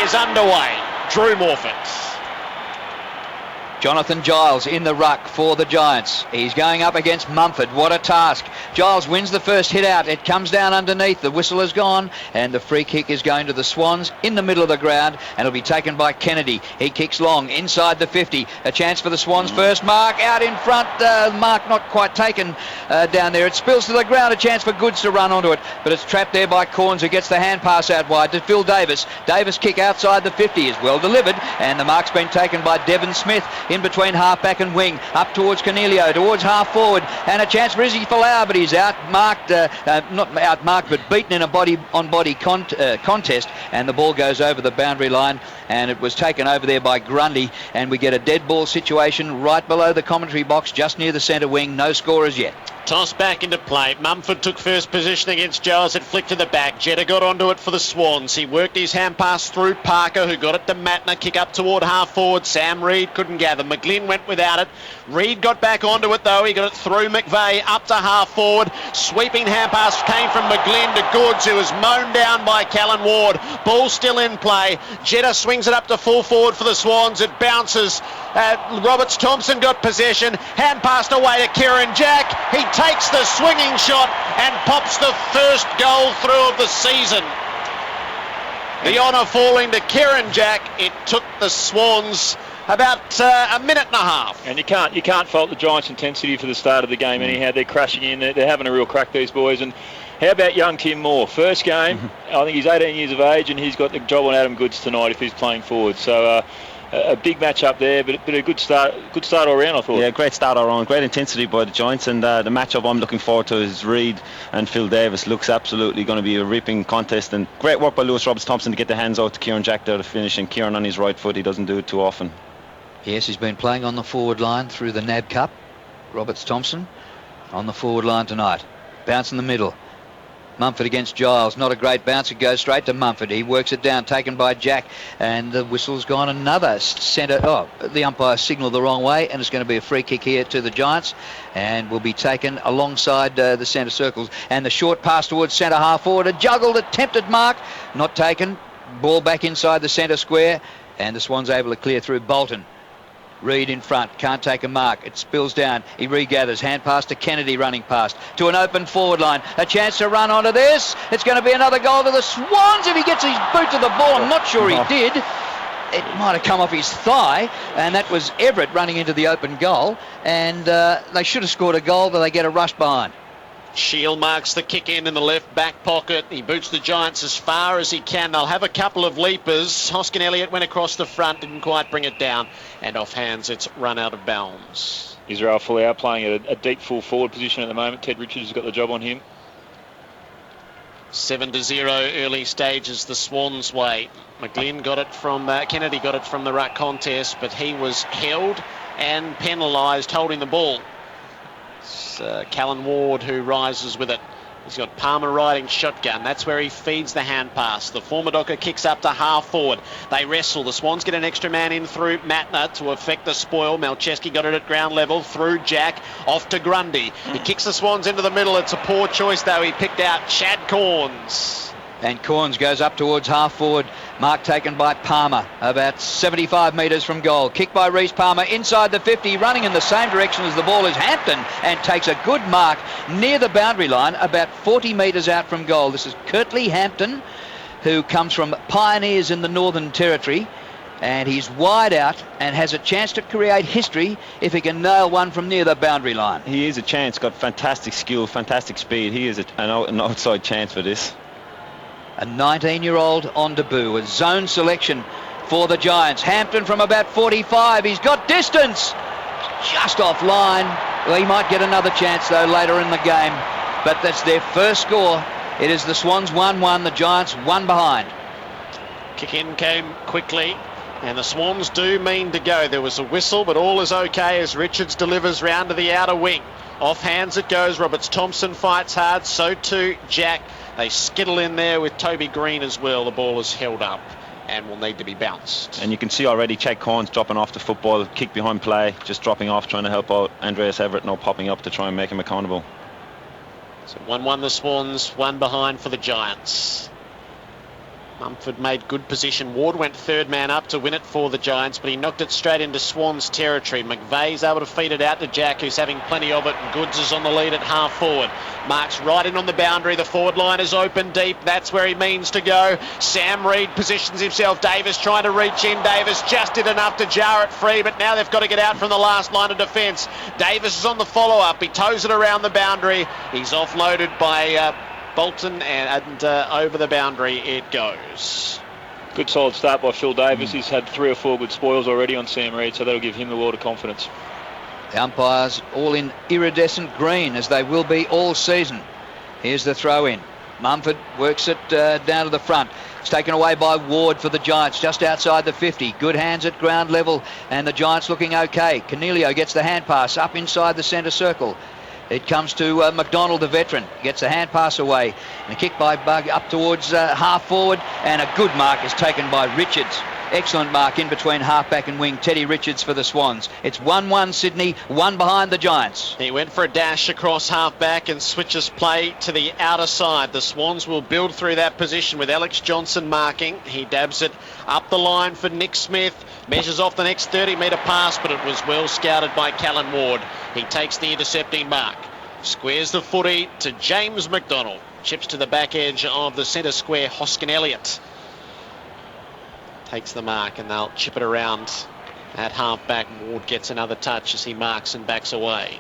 is underway. Drew Morford. Jonathan Giles in the ruck for the Giants. He's going up against Mumford. What a task. Giles wins the first hit out. It comes down underneath. The whistle is gone, and the free kick is going to the Swans in the middle of the ground, and it'll be taken by Kennedy. He kicks long inside the 50. A chance for the Swans first. Mark out in front. Mark not quite taken down there. It spills to the ground. A chance for Goods to run onto it, but it's trapped there by Corns, who gets the hand pass out wide to Phil Davis. Davis kick outside the 50 is well delivered, and the mark's been taken by Devon Smith in between half-back and wing, up towards Cornelio, towards half-forward, and a chance for Izzy Folau, but he's outmarked, not outmarked, but beaten in a body-on-body contest, and the ball goes over the boundary line, and it was taken over there by Grundy, and we get a dead ball situation right below the commentary box, just near the centre wing. No scorers yet. Toss back into play. Mumford took first position against Giles. It flicked to the back. Jetta got onto it for the Swans. He worked his hand pass through Parker, who got it to Matner. Kick up toward half forward. Sam Reid couldn't gather. McGlynn went without it. Reid got back onto it though. He got it through McVeigh up to half forward. Sweeping hand pass came from McGlynn to Goods, who was mown down by Callan Ward. Ball still in play. Jetta swings it up to full forward for the Swans. It bounces. Roberts Thompson got possession. Hand passed away to Kieran Jack. He takes the swinging shot and pops the first goal through of the season. The honour falling to Kieran Jack. It took the Swans about a minute and a half. And you can't fault the Giants' intensity for the start of the game anyhow. They're crashing in. They're having a real crack, these boys. And how about young Tim Moore? First game, I think he's 18 years of age, and he's got the job on Adam Goods tonight if he's playing forward. So a big match up there, but a good start all round, I thought. Yeah, great start all round, great intensity by the Giants, and the matchup I'm looking forward to is Reid and Phil Davis. Looks absolutely going to be a ripping contest, and great work by Lewis Roberts Thompson to get the hands out to Kieran Jack there to finish, and Kieran on his right foot, he doesn't do it too often. Yes, he's been playing on the forward line through the NAB Cup. Roberts Thompson on the forward line tonight. Bounce in the middle. Mumford against Giles. Not a great bounce. It goes straight to Mumford. He works it down, taken by Jack, and the whistle's gone another centre. Oh, the umpire signalled the wrong way, and it's going to be a free kick here to the Giants, and will be taken alongside the centre circles. And the short pass towards centre half forward. A juggled, attempted mark, not taken. Ball back inside the centre square, and the Swans able to clear through Bolton. Reid in front, can't take a mark. It spills down. He regathers. Hand pass to Kennedy running past to an open forward line. A chance to run onto this. It's going to be another goal to the Swans if he gets his boot to the ball. I'm not sure he did. It might have come off his thigh, and that was Everett running into the open goal. And they should have scored a goal, but they get a rush behind. Shield marks the kick in the left back pocket. He boots the Giants as far as he can. They'll have a couple of leapers. Hoskin Elliott went across the front, didn't quite bring it down, and off hands it's run out of bounds. Israel Folau playing at a deep full forward position at the moment. Ted Richards has got the job on him. 7-0 early stages the Swans way. McGlynn got it from Kennedy got it from the ruck contest, but he was held and penalised holding the ball. It's Callan Ward who rises with it. He's got Palmer riding shotgun. That's where he feeds the hand pass. The former Docker kicks up to half forward. They wrestle. The Swans get an extra man in through Matner to affect the spoil. Malcheski got it at ground level through Jack. Off to Grundy. He kicks the Swans into the middle. It's a poor choice though. He picked out Chad Corns. And Corns goes up towards half forward. Mark taken by Palmer, about 75 metres from goal. Kick by Reece Palmer inside the 50, running in the same direction as the ball is Hampton, and takes a good mark near the boundary line, about 40 metres out from goal. This is Kirtley Hampton, who comes from Pioneers in the Northern Territory, and he's wide out and has a chance to create history if he can nail one from near the boundary line. He is a chance, got fantastic skill, fantastic speed. He is an outside chance for this. A 19-year-old on debut, a zone selection for the Giants. Hampton from about 45. He's got distance. Just offline. Well, he might get another chance, though, later in the game. But that's their first score. It is the Swans 1-1, the Giants 1 behind. Kick in came quickly, and the Swans do mean to go. There was a whistle, but all is okay as Richards delivers round to the outer wing. Off hands it goes. Roberts Thompson fights hard. So too Jack. They skittle in there with Toby Green as well. The ball is held up and will need to be bounced. And you can see already Chad Corns dropping off the football, kick behind play, just dropping off, trying to help out Andreas Everett, now popping up to try and make him accountable. So 1-1 the Swans, 1 behind for the Giants. Mumford made good position. Ward went third man up to win it for the Giants, but he knocked it straight into Swans territory. McVeigh's able to feed it out to Jack, who's having plenty of it, and Goods is on the lead at half forward. Marks right in on the boundary. The forward line is open deep. That's where he means to go. Sam Reid positions himself. Davis trying to reach in. Davis just did enough to jar it free, but now they've got to get out from the last line of defence. Davis is on the follow-up. He toes it around the boundary. He's offloaded by Bolton, and over the boundary it goes. Good solid start by Phil Davis. He's had 3 or 4 good spoils already on Sam Reid, so that'll give him the world of confidence. The umpires all in iridescent green, as they will be all season. Here's the throw in. Mumford works it down to the front. It's taken away by Ward for the Giants, just outside the 50. Good hands at ground level, and the Giants looking okay. Cornelio gets the hand pass up inside the centre circle. It comes to McDonald, the veteran. Gets the hand pass away. And a kick by Bug up towards half forward. And a good mark is taken by Richards. Excellent mark in between halfback and wing. Teddy Richards for the Swans. It's 1-1 Sydney, 1 behind the Giants. He went for a dash across halfback and switches play to the outer side. The Swans will build through that position with Alex Johnson marking. He dabs it up the line for Nick Smith. Measures off the next 30-metre pass, but it was well scouted by Callan Ward. He takes the intercepting mark. Squares the footy to James McDonald. Chips to the back edge of the centre square, Hoskin Elliott. Takes the mark and they'll chip it around at half-back. Ward gets another touch as he marks and backs away.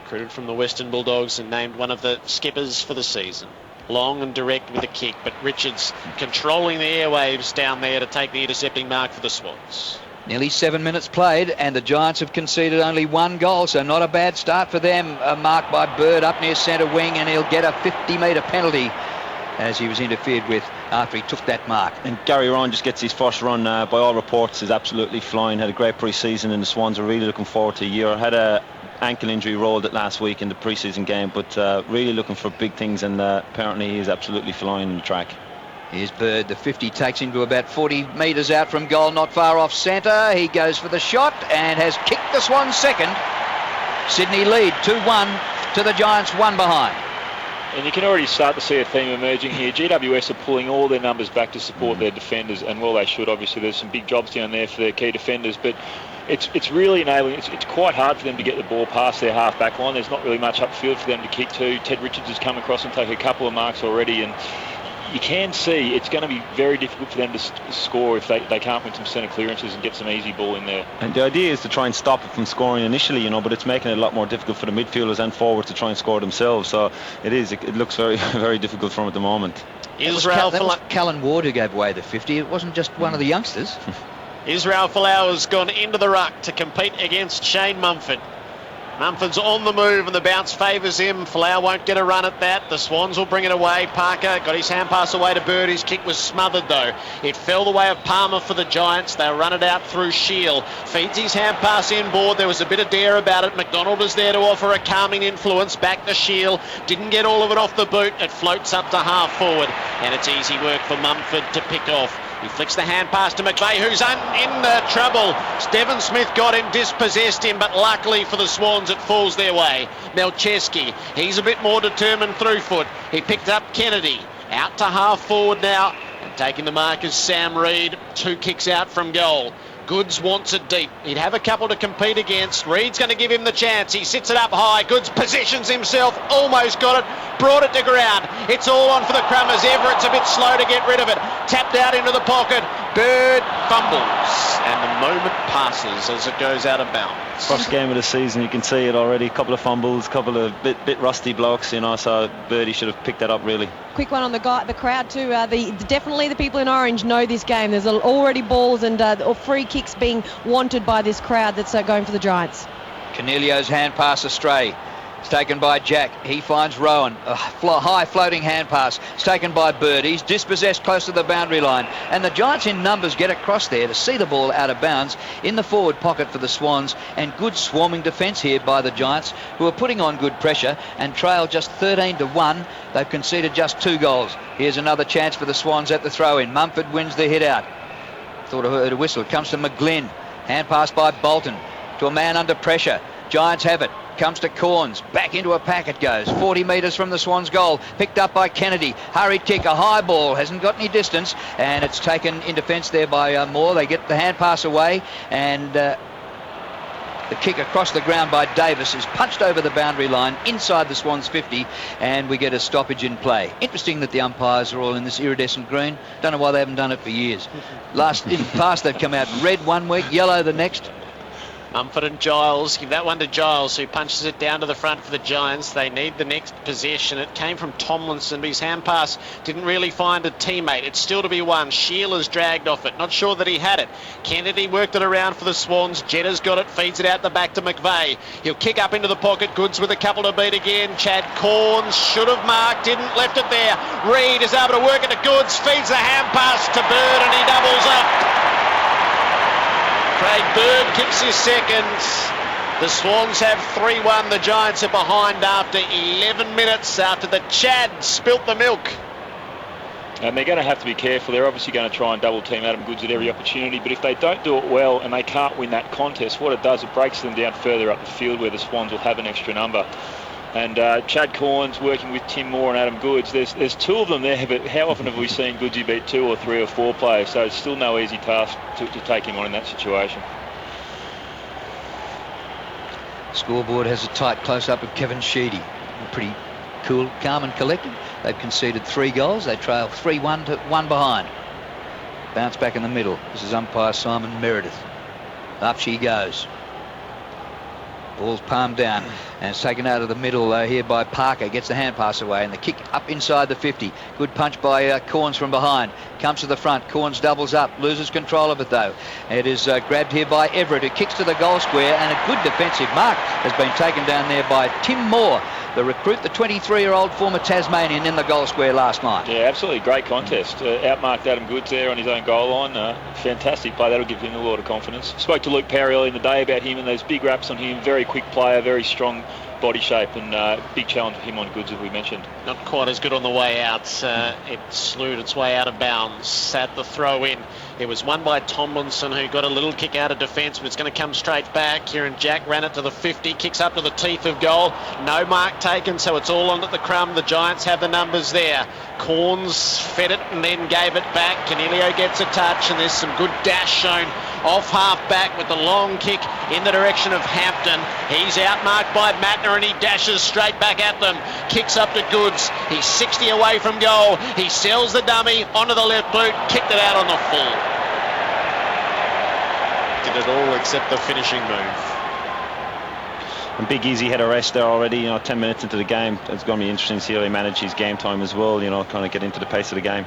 Recruited from the Western Bulldogs and named one of the skippers for the season. Long and direct with a kick, but Richards controlling the airwaves down there to take the intercepting mark for the Swans. Nearly 7 minutes played, and the Giants have conceded only 1 goal, so not a bad start for them. A mark by Bird up near centre wing, and he'll get a 50-metre penalty as he was interfered with after he took that mark. And Gary Ryan just gets his first run, by all reports, is absolutely flying. Had a great pre-season, and the Swans are really looking forward to a year. Had a ankle injury, rolled it last week in the pre-season game, but really looking for big things, and apparently he is absolutely flying in the track. Here's Bird. The 50 takes him to about 40 metres out from goal, not far off centre. He goes for the shot and has kicked the Swans second. Sydney lead 2-1 to the Giants, 1 behind. And you can already start to see a theme emerging here. GWS are pulling all their numbers back to support their defenders, and well they should. Obviously there's some big jobs down there for their key defenders, but it's really enabling. It's quite hard for them to get the ball past their half-back line. There's not really much upfield for them to kick to. Ted Richards has come across and taken a couple of marks already, and you can see it's going to be very difficult for them to score if they can't win some centre clearances and get some easy ball in there. And the idea is to try and stop it from scoring initially, but it's making it a lot more difficult for the midfielders and forwards to try and score themselves. So it looks very, very difficult for them at the moment. That was Callan Ward who gave away the 50. It wasn't just one of the youngsters. Israel Folau has gone into the ruck to compete against Shane Mumford. Mumford's on the move and the bounce favours him. Folau won't get a run at that. The Swans will bring it away. Parker got his hand pass away to Bird. His kick was smothered though. It fell the way of Palmer for the Giants. They'll run it out through Shield. Feeds his hand pass inboard. There was a bit of dare about it. McDonald is there to offer a calming influence. Back to Shield. Didn't get all of it off the boot. It floats up to half forward. And it's easy work for Mumford to pick off. He flicks the hand pass to McVeigh, who's in trouble. Devon Smith got him, dispossessed him, but luckily for the Swans it falls their way. Melcheski, he's a bit more determined through foot. He picked up Kennedy. Out to half forward now. And taking the mark is Sam Reid. 2 kicks out from goal. Goods wants it deep. He'd have a couple to compete against. Reid's going to give him the chance. He sits it up high. Goods positions himself. Almost got it. Brought it to ground. It's all on for the Crummers. Everett's a bit slow to get rid of it. Tapped out into the pocket. Bird fumbles. And the moment passes as it goes out of bounds. First game of the season, you can see it already. A couple of fumbles, a couple of bit rusty blocks, so Birdie should have picked that up really. Quick one on the crowd too. Definitely the people in orange know this game. There's already balls and free kicks being wanted by this crowd that's going for the Giants. Cornelio's hand pass astray. It's taken by Jack. He finds Rowan. A high floating hand pass. It's taken by Bird. He's dispossessed close to the boundary line. And the Giants in numbers get across there to see the ball out of bounds in the forward pocket for the Swans. And good swarming defence here by the Giants, who are putting on good pressure and trail just 13-1. They've conceded just 2 goals. Here's another chance for the Swans at the throw-in. Mumford wins the hit out. Thought I heard a whistle. It comes to McGlynn. Hand pass by Bolton to a man under pressure. Giants have it. comes to Corns. Back into a pack it goes. 40 metres from the Swans goal. Picked up by Kennedy. Hurried kick, a high ball. Hasn't got any distance. And it's taken in defence there by Moore. They get the hand pass away. And the kick across the ground by Davis is punched over the boundary line inside the Swans 50. And we get a stoppage in play. Interesting that the umpires are all in this iridescent green. Don't know why they haven't done it for years. In the past they've come out red one week, yellow the next. Mumford and Giles, give that one to Giles, who punches it down to the front for the Giants. They need the next possession. It came from Tomlinson, but his hand pass didn't really find a teammate. It's still to be won. Shearer's dragged off it. Not sure that he had it. Kennedy worked it around for the Swans. Jetta's got it, feeds it out the back to McVeigh. He'll kick up into the pocket. Goods with a couple to beat again. Chad Corns should have marked, didn't, left it there. Reid is able to work it to Goods, feeds the hand pass to Bird, and he doubles up. Craig Bird kicks his second. The Swans have 3-1. The Giants are behind after 11 minutes after the Chad spilt the milk. And they're going to have to be careful. They're obviously going to try and double team Adam Goods at every opportunity, but if they don't do it well and they can't win that contest, what it does, it breaks them down further up the field where the Swans will have an extra number. And Chad Corns working with Tim Moore and Adam Goods. There's two of them there, but how often have we seen Goodsy beat 2 or 3 or 4 players? So it's still no easy task to take him on in that situation. Scoreboard has a tight close-up of Kevin Sheedy. Pretty cool, calm and collected. They've conceded 3 goals. They trail 3-1 to 1 behind. Bounce back in the middle. This is umpire Simon Meredith. Up she goes. Ball's palmed down and it's taken out of the middle here by Parker. Gets the hand pass away and the kick up inside the 50. Good punch by Corns from behind. Comes to the front. Corns doubles up. Loses control of it though. It is grabbed here by Everett, who kicks to the goal square, and a good defensive mark has been taken down there by Tim Moore, the recruit, the 23-year-old former Tasmanian, in the goal square last night. Yeah, absolutely great contest. Outmarked Adam Goods there on his own goal line. Fantastic play. That'll give him a lot of confidence. Spoke to Luke Perry earlier in the day about him and those big wraps on him. Very quick player, very strong body shape, and big challenge for him on Goods, as we mentioned. Not quite as good on the way out. It slewed its way out of bounds at the throw in. It was won by Tomlinson, who got a little kick out of defence, but it's going to come straight back. Kieran Jack ran it to the 50, kicks up to the teeth of goal. No mark taken, so it's all on at the crumb. The Giants have the numbers there. Corns fed it and then gave it back. Canelio gets a touch, and there's some good dash shown off half back with the long kick in the direction of Hampton. He's outmarked by Matner and he dashes straight back at them. Kicks up to Goods. He's 60 away from goal. He sells the dummy onto the left boot, kicked it out on the full. Did it all except the finishing move. And Big Easy had a rest there already, 10 minutes into the game. It's going to be interesting to see how he manage his game time as well, kind of get into the pace of the game.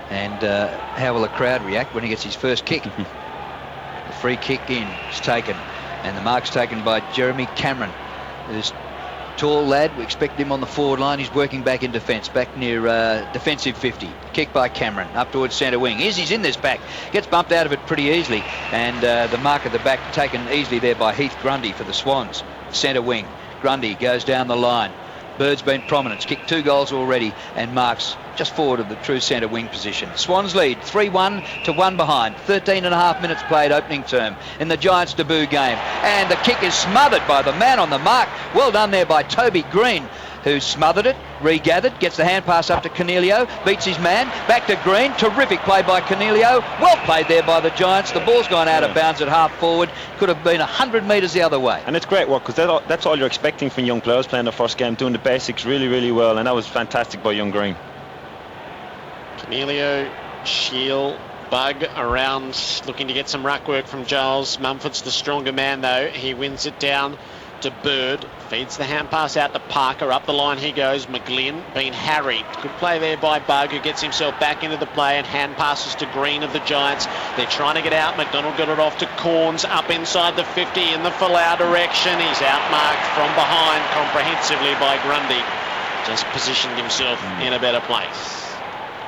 And how will the crowd react when he gets his first kick? The free kick in is taken, and the mark's taken by Jeremy Cameron. This tall lad, we expect him on the forward line. He's working back in defence, back near defensive 50. Kick by Cameron, up towards centre wing. He's in this back. Gets bumped out of it pretty easily, and the mark at the back taken easily there by Heath Grundy for the Swans. Centre wing. Grundy goes down the line. Bird's been prominent. He's kicked 2 goals already and marks just forward of the true centre wing position. Swans lead 3-1 to 1 behind. 13.5 minutes played opening term in the Giants' debut game. And the kick is smothered by the man on the mark. Well done there by Toby Green, who smothered it, regathered, gets the hand pass up to Canelio, beats his man, back to Green. Terrific play by Canelio. Well played there by the Giants. The ball's gone out of bounds at half forward. Could have been 100 metres the other way. And it's great work, because that's all you're expecting from young players playing their first game, doing the basics really, really well, and that was fantastic by young Green. Canelio, Shield, Bug around, looking to get some ruck work from Giles. Mumford's the stronger man though. He wins it down to Bird, feeds the hand pass out to Parker. Up the line he goes. McGlynn being harried. Good play there by Bug, who gets himself back into the play, and hand passes to Green of the Giants. They're trying to get out. McDonald got it off to Corns, up inside the 50 in the Folau direction. He's outmarked from behind comprehensively by Grundy. Just positioned himself in a better place.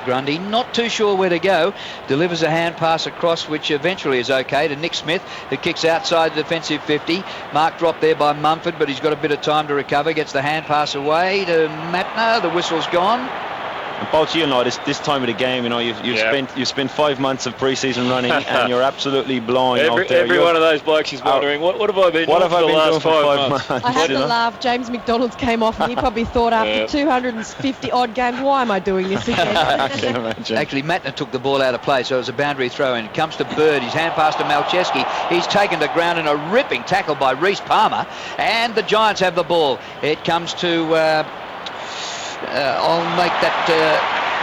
Grundy not too sure where to go, delivers a hand pass across, which eventually is okay, to Nick Smith, who kicks outside the defensive 50. Mark dropped there by Mumford, but he's got a bit of time to recover. Gets the hand pass away to Matner. The whistle's gone. And both you know this time of the game, you know, you've spent 5 months of pre-season running and you're absolutely blowing out there. Every one of those blokes is wondering, what have I been doing for the last 5 months? I had to laugh. James McDonald's came off and he probably thought after 250 odd games, why am I doing this again? I can imagine. Actually, Matner took the ball out of play, so it was a boundary throw in. It comes to Bird, his hand pass to Malcheski. He's taken to ground in a ripping tackle by Reece Palmer, and the Giants have the ball. It comes to... I'll make that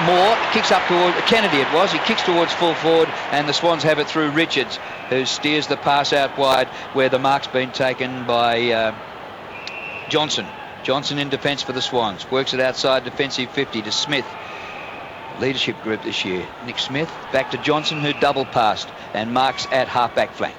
Moore, kicks up toward Kennedy it was. He kicks towards full forward, and the Swans have it through Richards, who steers the pass out wide where the mark's been taken by Johnson. Johnson in defence for the Swans. Works it outside defensive 50 to Smith. Leadership group this year. Nick Smith back to Johnson, who double passed, and marks at half-back flank.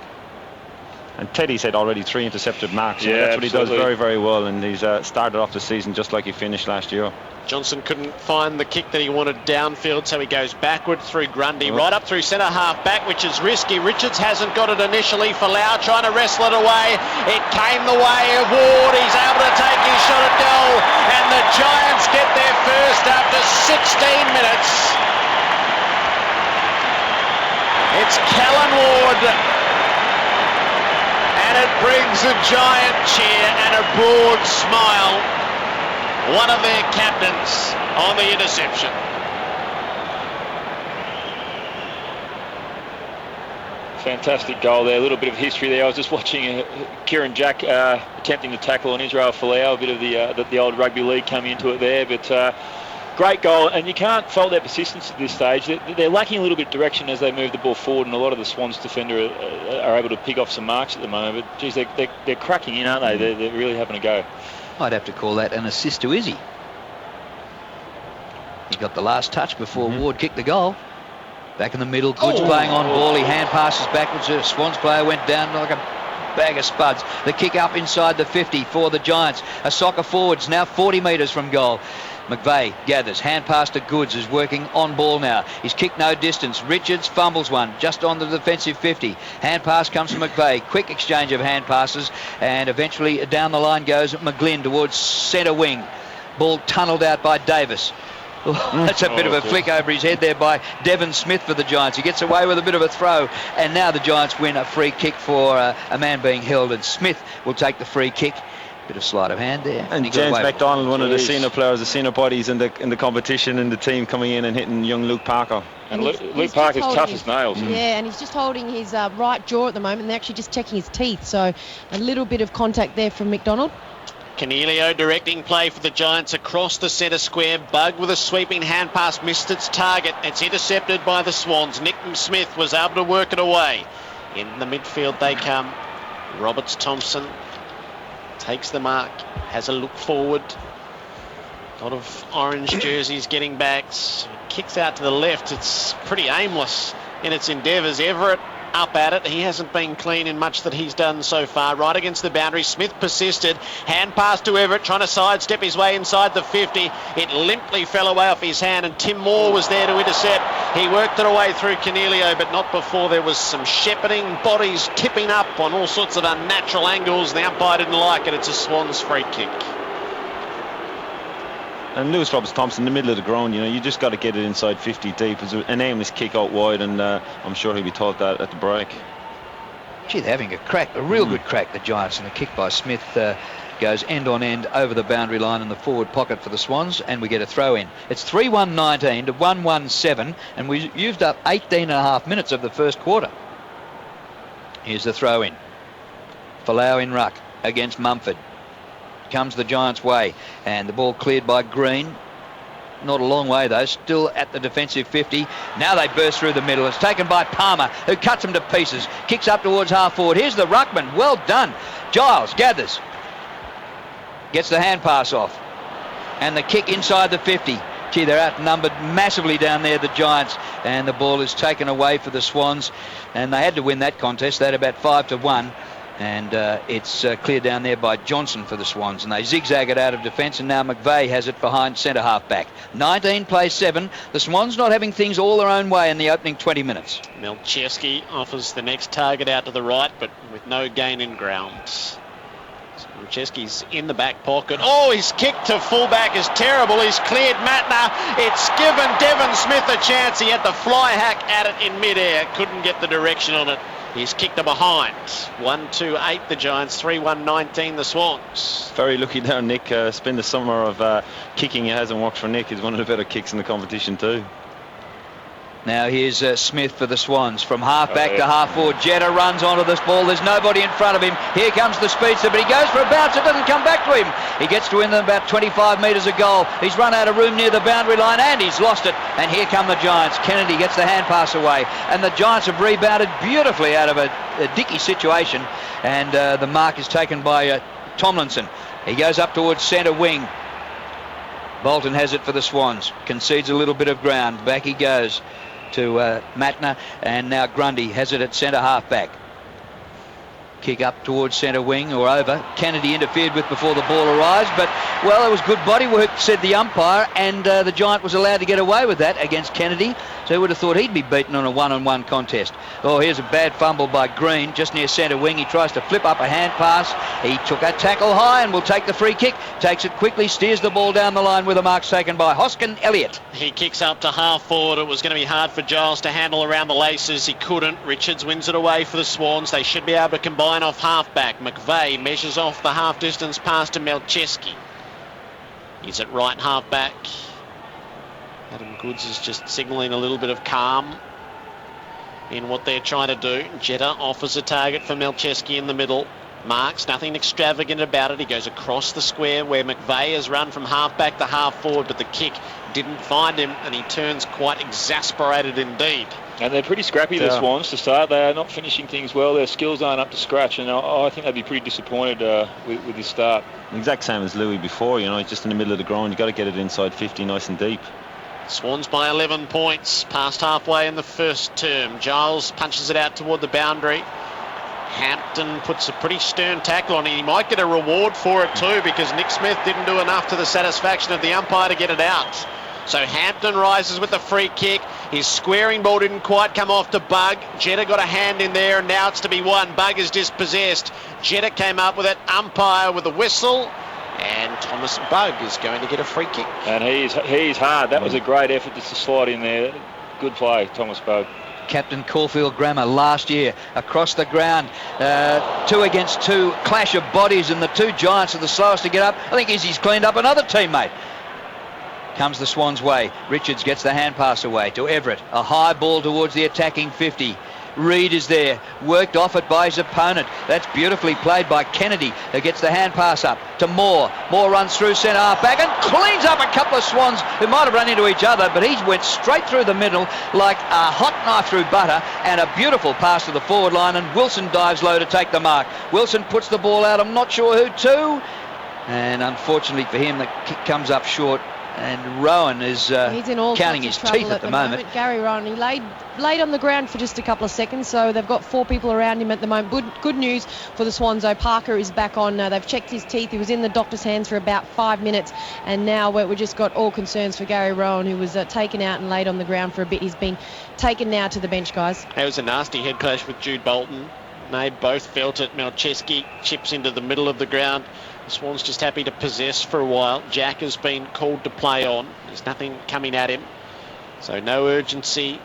And Teddy's had already 3 intercepted marks. Yeah, that's what he does absolutely. very, very well, and he's started off the season just like he finished last year. Johnson couldn't find the kick that he wanted downfield, so he goes backward through Grundy, right up through centre half back, which is risky. Richards hasn't got it initially. Folau trying to wrestle it away. It came the way of Ward. He's able to take his shot at goal, and the Giants get their first after 16 minutes. It's Callan Ward, and it brings a giant cheer and a broad smile. One of their captains on the interception. Fantastic goal there. A little bit of history there. I was just watching Kieran Jack attempting to tackle on Israel Folau. A bit of the old rugby league coming into it there, but great goal. And you can't fault their persistence at this stage. They're lacking a little bit of direction as they move the ball forward, and a lot of the Swans defender are able to pick off some marks at the moment. But geez, they're cracking in, aren't they? They're really having a go. I'd have to call that an assist to Izzy. He got the last touch before Ward kicked the goal. Back in the middle, Goods playing on ball. He hand passes backwards. The Swans player went down like a bag of spuds. The kick up inside the 50 for the Giants. A soccer forwards now 40 metres from goal. McVeigh gathers, hand pass to Goods, is working on ball now. He's kicked no distance. Richards fumbles one just on the defensive 50. Hand pass comes from McVeigh. Quick exchange of hand passes, and eventually down the line goes McGlynn towards centre wing. Ball tunnelled out by Davis. That's a bit of a flick over his head there by Devon Smith for the Giants. He gets away with a bit of a throw, and now the Giants win a free kick for a man being held, and Smith will take the free kick. Bit of sleight of hand there. And James McDonald, one of the senior players, the senior bodies in the competition, in the team, coming in and hitting young Luke Parker. And Luke Parker's tough as nails. Yeah, and he's just holding his right jaw at the moment. And they're actually just checking his teeth. So a little bit of contact there from McDonald. Cornelio directing play for the Giants across the centre square. Bug with a sweeping hand pass missed its target. It's intercepted by the Swans. Nick Smith was able to work it away. In the midfield they come. Roberts Thompson takes the mark, has a look forward. A lot of orange jerseys getting backs. Kicks out to the left. It's pretty aimless in its endeavours. Everett up at it. He hasn't been clean in much that he's done so far. Right against the boundary. Smith persisted. Hand pass to Everett, trying to sidestep his way inside the 50. It limply fell away off his hand, and Tim Moore was there to intercept. He worked it away through Cornelio, but not before there was some shepherding, bodies tipping up on all sorts of unnatural angles. The umpire didn't like it. It's a Swans free kick. And Lewis Roberts Thompson in the middle of the ground, you know, you just got to get it inside 50 deep. It's an aimless kick out wide, and I'm sure he'll be taught that at the break. Gee, they're having a crack, a real good crack, the Giants, and a kick by Smith goes end on end over the boundary line in the forward pocket for the Swans, and we get a throw in. It's 3-1-19 to 1-1-7, and we used up 18 and a half minutes of the first quarter. Here's the throw in. Folau in ruck against Mumford. Comes the Giants' way, and the ball cleared by Green. Not a long way though, still at the defensive 50. Now they burst through the middle. It's taken by Palmer, who cuts them to pieces. Kicks up towards half forward. Here's the ruckman. Well done. Giles gathers. Gets the hand pass off. And the kick inside the 50. Gee, they're outnumbered massively down there, the Giants. And the ball is taken away for the Swans. And they had to win that contest. They had about 5-1. And it's cleared down there by Johnson for the Swans, and they zigzag it out of defence, and now McVeigh has it behind centre half back. 19 plays 7. The Swans not having things all their own way in the opening 20 minutes. Melcheski offers the next target out to the right, but with no gain in ground. Chesky's in the back pocket. Oh, his kick to fullback is terrible. He's cleared Matner. It's given Devon Smith a chance. He had the fly hack at it in midair. Couldn't get the direction on it. He's kicked to behind. 1-2-8 the Giants, 3-1-19 the Swans. Very lucky there, Nick. Spend the summer of kicking. It hasn't worked for Nick. He's one of the better kicks in the competition too. Now here's Smith for the Swans. From half back to half forward. Jetta runs onto this ball. There's nobody in front of him. Here comes the speedster, but he goes for a bounce. It doesn't come back to him. He gets to within about 25 metres of goal. He's run out of room near the boundary line and he's lost it. And here come the Giants. Kennedy gets the hand pass away. And the Giants have rebounded beautifully out of a dicky situation. And the mark is taken by Tomlinson. He goes up towards centre wing. Bolton has it for the Swans. Concedes a little bit of ground. Back he goes to Matner, and now Grundy has it at centre half back. Kick up towards centre wing or over. Kennedy interfered with before the ball arrives, but well, it was good body work, said the umpire, and the Giant was allowed to get away with that against Kennedy, so he would have thought he'd be beaten on a one-on-one contest. Oh, here's a bad fumble by Green just near centre wing. He tries to flip up a hand pass. He took a tackle high and will take the free kick. Takes it quickly, steers the ball down the line with a marks taken by Hoskin Elliott. He kicks up to half forward. It was going to be hard for Giles to handle around the laces. He couldn't. Richards wins it away for the Swans. They should be able to combine off half-back. McVeigh measures off the half-distance pass to Melcheski. He's at right half-back. Adam Goods is just signalling a little bit of calm in what they're trying to do. Jetta offers a target for Melcheski in the middle. Marks, nothing extravagant about it. He goes across the square where McVeigh has run from half-back to half-forward, but the kick didn't find him, and he turns quite exasperated indeed. And they're pretty scrappy, the Swans, to start. They are not finishing things well. Their skills aren't up to scratch, and I think they'd be pretty disappointed with this start. Exact same as Louis before, you know, he's just in the middle of the ground. You've got to get it inside 50 nice and deep. Swans by 11 points, past halfway in the first term. Giles punches it out toward the boundary. Hampton puts a pretty stern tackle on it. He might get a reward for it too, because Nick Smith didn't do enough to the satisfaction of the umpire to get it out. So Hampton rises with the free kick. His squaring ball didn't quite come off to Bug. Jetta got a hand in there, and now it's to be one. Bug is dispossessed. Jetta came up with it. Umpire with a whistle. And Thomas Bug is going to get a free kick. And he's hard. That was a great effort just to slide in there. Good play, Thomas Bug. Captain Caulfield Grammar last year across the ground, 2 against 2 clash of bodies, and the two Giants are the slowest to get up. I think Izzy's cleaned up another teammate. Comes the Swans' way. Richards gets the hand pass away to Everett. A high ball towards the attacking 50. Reid is there, worked off it by his opponent. That's beautifully played by Kennedy, who gets the hand pass up to Moore. Moore runs through centre half back and cleans up a couple of Swans who might have run into each other, but he went straight through the middle like a hot knife through butter, and a beautiful pass to the forward line, and Wilson dives low to take the mark. Wilson puts the ball out, I'm not sure who to, and unfortunately for him the kick comes up short. And Rowan is counting his teeth at the moment. Gary Rowan, he laid on the ground for just a couple of seconds, so they've got 4 people around him at the moment. Good news for the Swans, though. Parker is back on. They've checked his teeth. He was in the doctor's hands for about 5 minutes, and now we've just got all concerns for Gary Rowan, who was taken out and laid on the ground for a bit. He's been taken now to the bench, guys. It was a nasty head clash with Jude Bolton. They both felt it. Melcheski chips into the middle of the ground. The Swans just happy to possess for a while. Jack has been called to play on. There's nothing coming at him, so no urgency.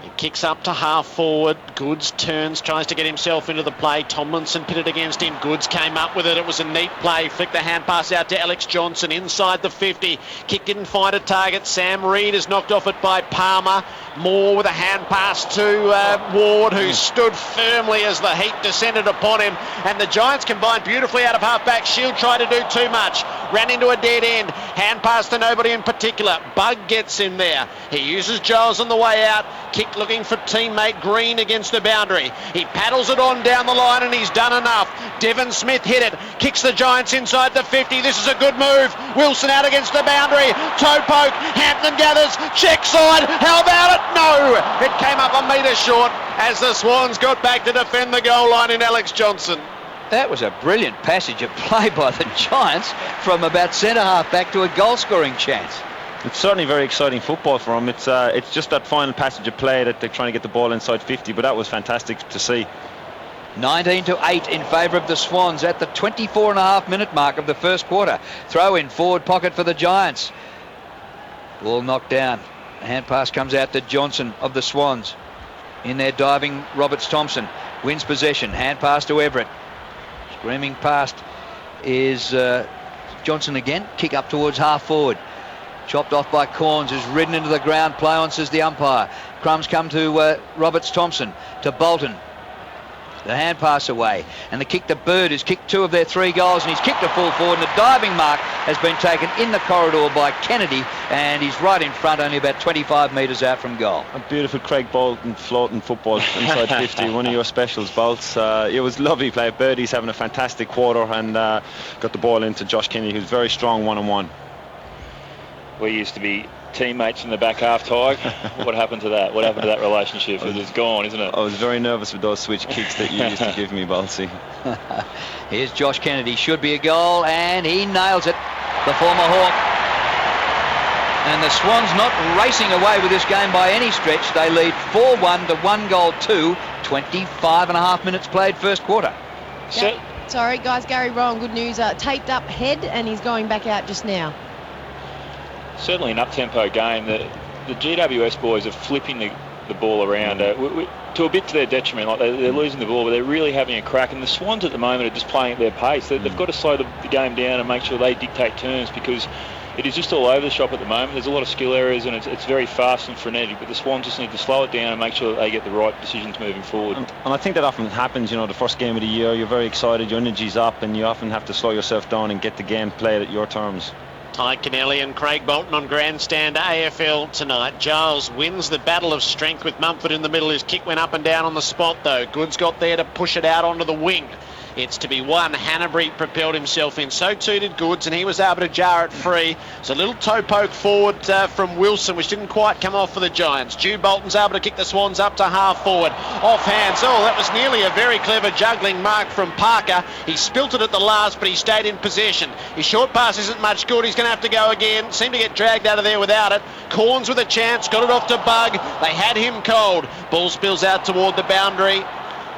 He kicks up to half forward. Goods turns, tries to get himself into the play. Tomlinson pitted against him. Goods came up with it. It was a neat play. Flicked the hand pass out to Alex Johnson inside the 50. Kick didn't find a target. Sam Reid is knocked off it by Palmer. Moore with a hand pass to Ward, who stood firmly as the heat descended upon him. And the Giants combined beautifully out of half-back. Shield tried to do too much. Ran into a dead end. Hand pass to nobody in particular. Bug gets in there. He uses Giles on the way out. Kick looking for teammate Green against the boundary. He paddles it on down the line, and he's done enough. Devon Smith hit it. Kicks the Giants inside the 50. This is a good move. Wilson out against the boundary. Toe poke. Hampton gathers. Check side. How about it? No. It came up a metre short as the Swans got back to defend the goal line in Alex Johnson. That was a brilliant passage of play by the Giants from about centre half back to a goal-scoring chance. It's certainly very exciting football for them. It's just that final passage of play that they're trying to get the ball inside 50, but that was fantastic to see. 19-8 in favour of the Swans at the 24.5-minute mark of the first quarter. Throw in forward pocket for the Giants. Ball knocked down. The hand pass comes out to Johnson of the Swans. In there diving Roberts-Thompson. Wins possession. Hand pass to Everett. Screaming past is Johnson again. Kick up towards half forward. Chopped off by Corns, who's ridden into the ground. Play on, says the umpire. Crumbs come to Roberts-Thompson. To Bolton. The hand pass away, and the kick to Bird, who's kicked 2 of their 3 goals, and he's kicked a full forward, and the diving mark has been taken in the corridor by Kennedy, and he's right in front, only about 25 metres out from goal. A beautiful Craig Bolton floating football inside 50, one of your specials, Bolts. It was lovely play. Birdie's having a fantastic quarter, and got the ball into Josh Kennedy, who's very strong one-on-one. We used to be teammates in the back half, Tig. What happened to that? What happened to that relationship? It's gone, isn't it? I was very nervous with those switch kicks that you used to give me, Balsy. Here's Josh Kennedy. Should be a goal, and he nails it. The former Hawk. And the Swans not racing away with this game by any stretch. They lead 4-1 to 1-2. 25.5 minutes played first quarter. Sorry, guys, Gary Rowan, good news. Taped up head, and he's going back out just now. Certainly an up-tempo game. The GWS boys are flipping the ball around to a bit to their detriment. Like they're losing the ball, but they're really having a crack. And the Swans at the moment are just playing at their pace. They've got to slow the game down and make sure they dictate terms, because it is just all over the shop at the moment. There's a lot of skill areas, and it's very fast and frenetic. But the Swans just need to slow it down and make sure that they get the right decisions moving forward. And I think that often happens. The first game of the year, you're very excited, your energy's up, and you often have to slow yourself down and get the game played at your terms. Ty Kennelly and Craig Bolton on grandstand AFL tonight. Giles wins the battle of strength with Mumford in the middle. His kick went up and down on the spot though. Goods got there to push it out onto the wing. It's to be one. Hanbury propelled himself in. So too did Goods, and he was able to jar it free. So a little toe poke forward from Wilson, which didn't quite come off for the Giants. Jude Bolton's able to kick the Swans up to half forward. Off hands. Oh, that was nearly a very clever juggling mark from Parker. He spilt it at the last, but he stayed in possession. His short pass isn't much good. He's going to have to go again. Seemed to get dragged out of there without it. Corns with a chance. Got it off to Bug. They had him cold. Ball spills out toward the boundary.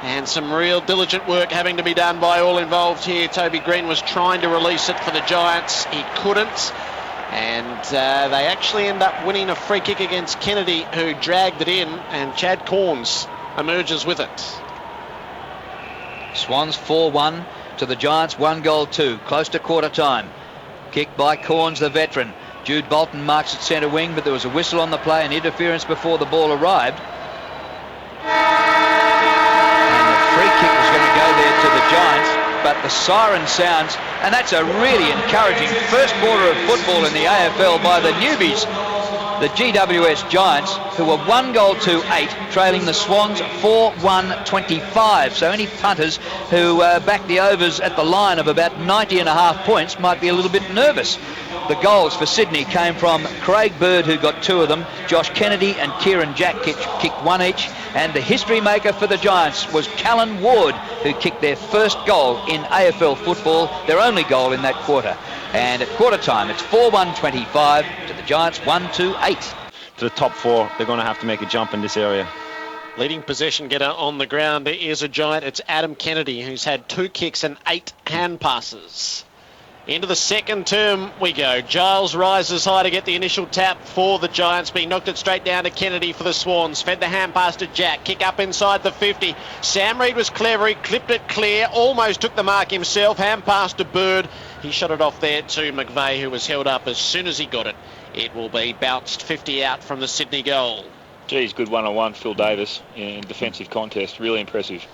And some real diligent work having to be done by all involved here. Toby Green was trying to release it for the Giants. He couldn't. And they actually end up winning a free kick against Kennedy, who dragged it in. And Chad Corns emerges with it. Swans 4-1 to the Giants 1-2. Close to quarter time. Kicked by Corns, the veteran. Jude Bolton marks at centre wing, but there was a whistle on the play and interference before the ball arrived. Free kick was going to go there to the Giants, but the siren sounds, and that's a really encouraging first quarter of football in the AFL by the newbies, the GWS Giants, who were 1-8, trailing the Swans 4-1-25. So any punters who back the overs at the line of about 90.5 points might be a little bit nervous. The goals for Sydney came from Craig Bird, who got 2 of them. Josh Kennedy and Kieran Jack kicked 1 each. And the history maker for the Giants was Callan Ward, who kicked their first goal in AFL football, their only goal in that quarter. And at quarter time, it's 4-1-25 to the Giants 1-8. To the top 4, they're going to have to make a jump in this area. Leading possession getter on the ground is a Giant. It's Adam Kennedy, who's had 2 kicks and 8 hand passes. Into the second term we go. Giles rises high to get the initial tap for the Giants, being knocked it straight down to Kennedy for the Swans. Fed the hand pass to Jack. Kick up inside the 50. Sam Reid was clever. He clipped it clear. Almost took the mark himself. Hand pass to Bird. He shot it off there to McVeigh, who was held up as soon as he got it. It will be bounced 50 out from the Sydney goal. Geez, good one-on-one, Phil Davis in defensive contest. Really impressive.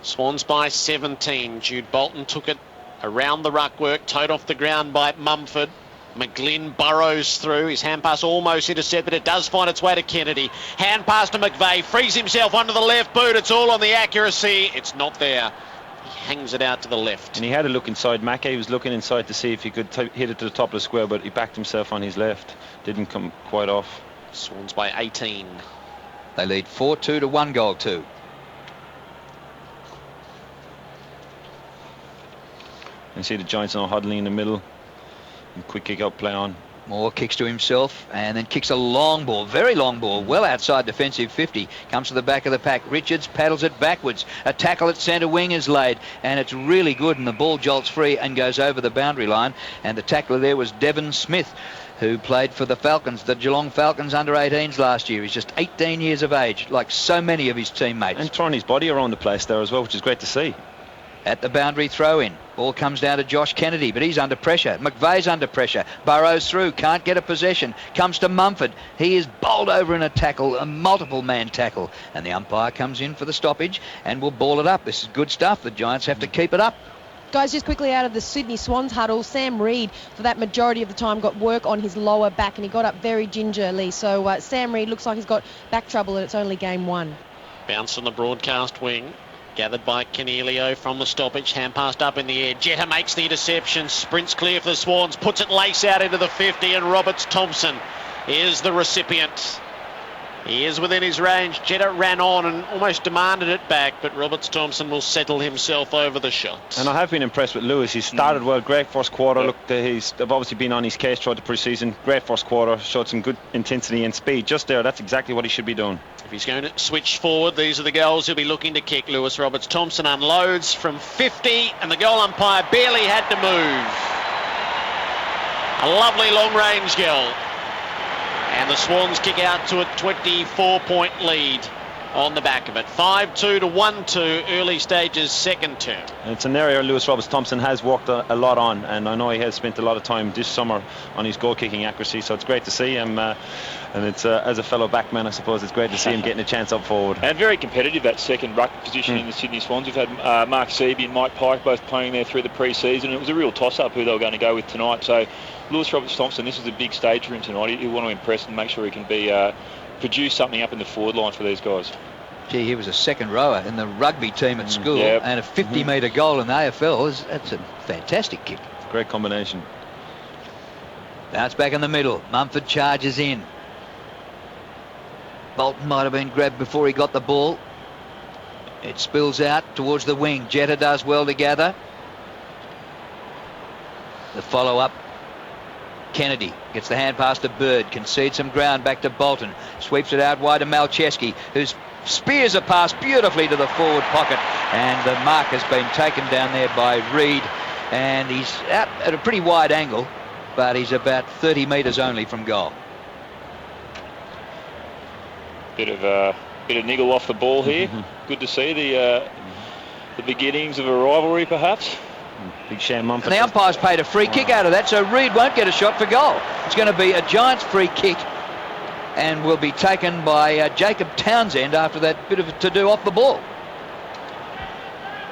Swans by 17. Jude Bolton took it around the ruck work, towed off the ground by Mumford. McGlynn burrows through. His hand pass almost intercepted. It does find its way to Kennedy. Hand pass to McVeigh. Frees himself onto the left boot. It's all on the accuracy. It's not there. He hangs it out to the left. And he had a look inside. Mackay was looking inside to see if he could hit it to the top of the square, but he backed himself on his left. Didn't come quite off. Swans by 18. They lead 4-2 to 1-2. And see the Giants now huddling in the middle. And quick kick out play on. Moore kicks to himself and then kicks a long ball, very long ball, well outside defensive 50. Comes to the back of the pack. Richards paddles it backwards. A tackle at centre wing is laid, and it's really good, and the ball jolts free and goes over the boundary line. And the tackler there was Devon Smith, who played for the Falcons, the Geelong Falcons under-18s last year. He's just 18 years of age, like so many of his teammates. And throwing his body around the place there as well, which is great to see. At the boundary throw-in. Ball comes down to Josh Kennedy, but he's under pressure. McVeigh's under pressure. Burrows through, can't get a possession. Comes to Mumford. He is bowled over in a tackle, a multiple-man tackle. And the umpire comes in for the stoppage and will ball it up. This is good stuff. The Giants have to keep it up. Guys, just quickly out of the Sydney Swans huddle, Sam Reid, for that majority of the time, got work on his lower back, and he got up very gingerly. So Sam Reid looks like he's got back trouble, and it's only game 1. Bounce on the broadcast wing. Gathered by Cornelio from the stoppage. Hand passed up in the air. Jetta makes the interception. Sprints clear for the Swans. Puts it lace out into the 50. And Roberts Thompson is the recipient. He is within his range. Jetta ran on and almost demanded it back, but Roberts Thompson will settle himself over the shot. And I have been impressed with Lewis. He started well, great first quarter. Look, they've obviously been on his case throughout the pre-season. Great first quarter, showed some good intensity and speed. Just there, that's exactly what he should be doing. If he's going to switch forward, these are the goals he'll be looking to kick. Lewis Roberts Thompson unloads from 50, and the goal umpire barely had to move. A lovely long-range goal. And the Swans kick out to a 24-point lead on the back of it. 5-2 to 1-2, early stages, second term. And it's an area Lewis Roberts Thompson has worked a lot on, and I know he has spent a lot of time this summer on his goal-kicking accuracy, so it's great to see him. And it's as a fellow backman, I suppose it's great to see him getting a chance up forward. And very competitive, that second ruck position in the Sydney Swans. We've had Mark Seaby and Mike Pike both playing there through the pre-season. It was a real toss-up who they were going to go with tonight. So Lewis Roberts Thompson, this is a big stage for him tonight. He'll want to impress and make sure he can produce something up in the forward line for these guys. Gee, he was a second rower in the rugby team at school, and a 50-metre goal in the AFL. That's a fantastic kick. Great combination. Bounce back in the middle. Mumford charges in. Bolton might have been grabbed before he got the ball. It spills out towards the wing. Jetta does well to gather. The follow-up. Kennedy gets the hand pass to Bird. Concedes some ground back to Bolton. Sweeps it out wide to Malcheski, who spears a pass beautifully to the forward pocket. And the mark has been taken down there by Reid. And he's out at a pretty wide angle, but he's about 30 metres only from goal. Bit of niggle off the ball here. Good to see the beginnings of a rivalry, perhaps. Big shame Mumford. And the umpire's paid a free kick out of that, so Reid won't get a shot for goal. It's going to be a Giants free kick, and will be taken by Jacob Townsend after that bit of to-do off the ball.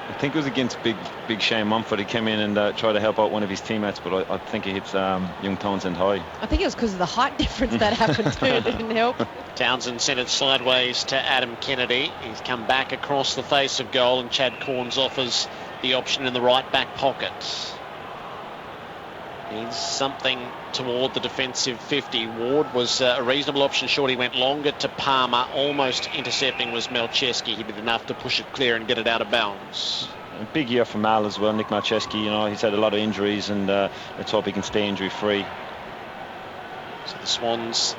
I think it was against big Shane Mumford. He came in and tried to help out one of his teammates, but I think he hits young Townsend high. I think it was because of the height difference that happened too. It didn't help. Townsend sent it sideways to Adam Kennedy. He's come back across the face of goal, and Chad Corns offers the option in the right back pocket. Needs something toward the defensive 50. Ward was a reasonable option short. He went longer to Palmer. Almost intercepting was Malcheski. He did enough to push it clear and get it out of bounds. A big year for Mal as well, Nick Malcheski. You know, he's had a lot of injuries, and let's hope he can stay injury free. So the Swans,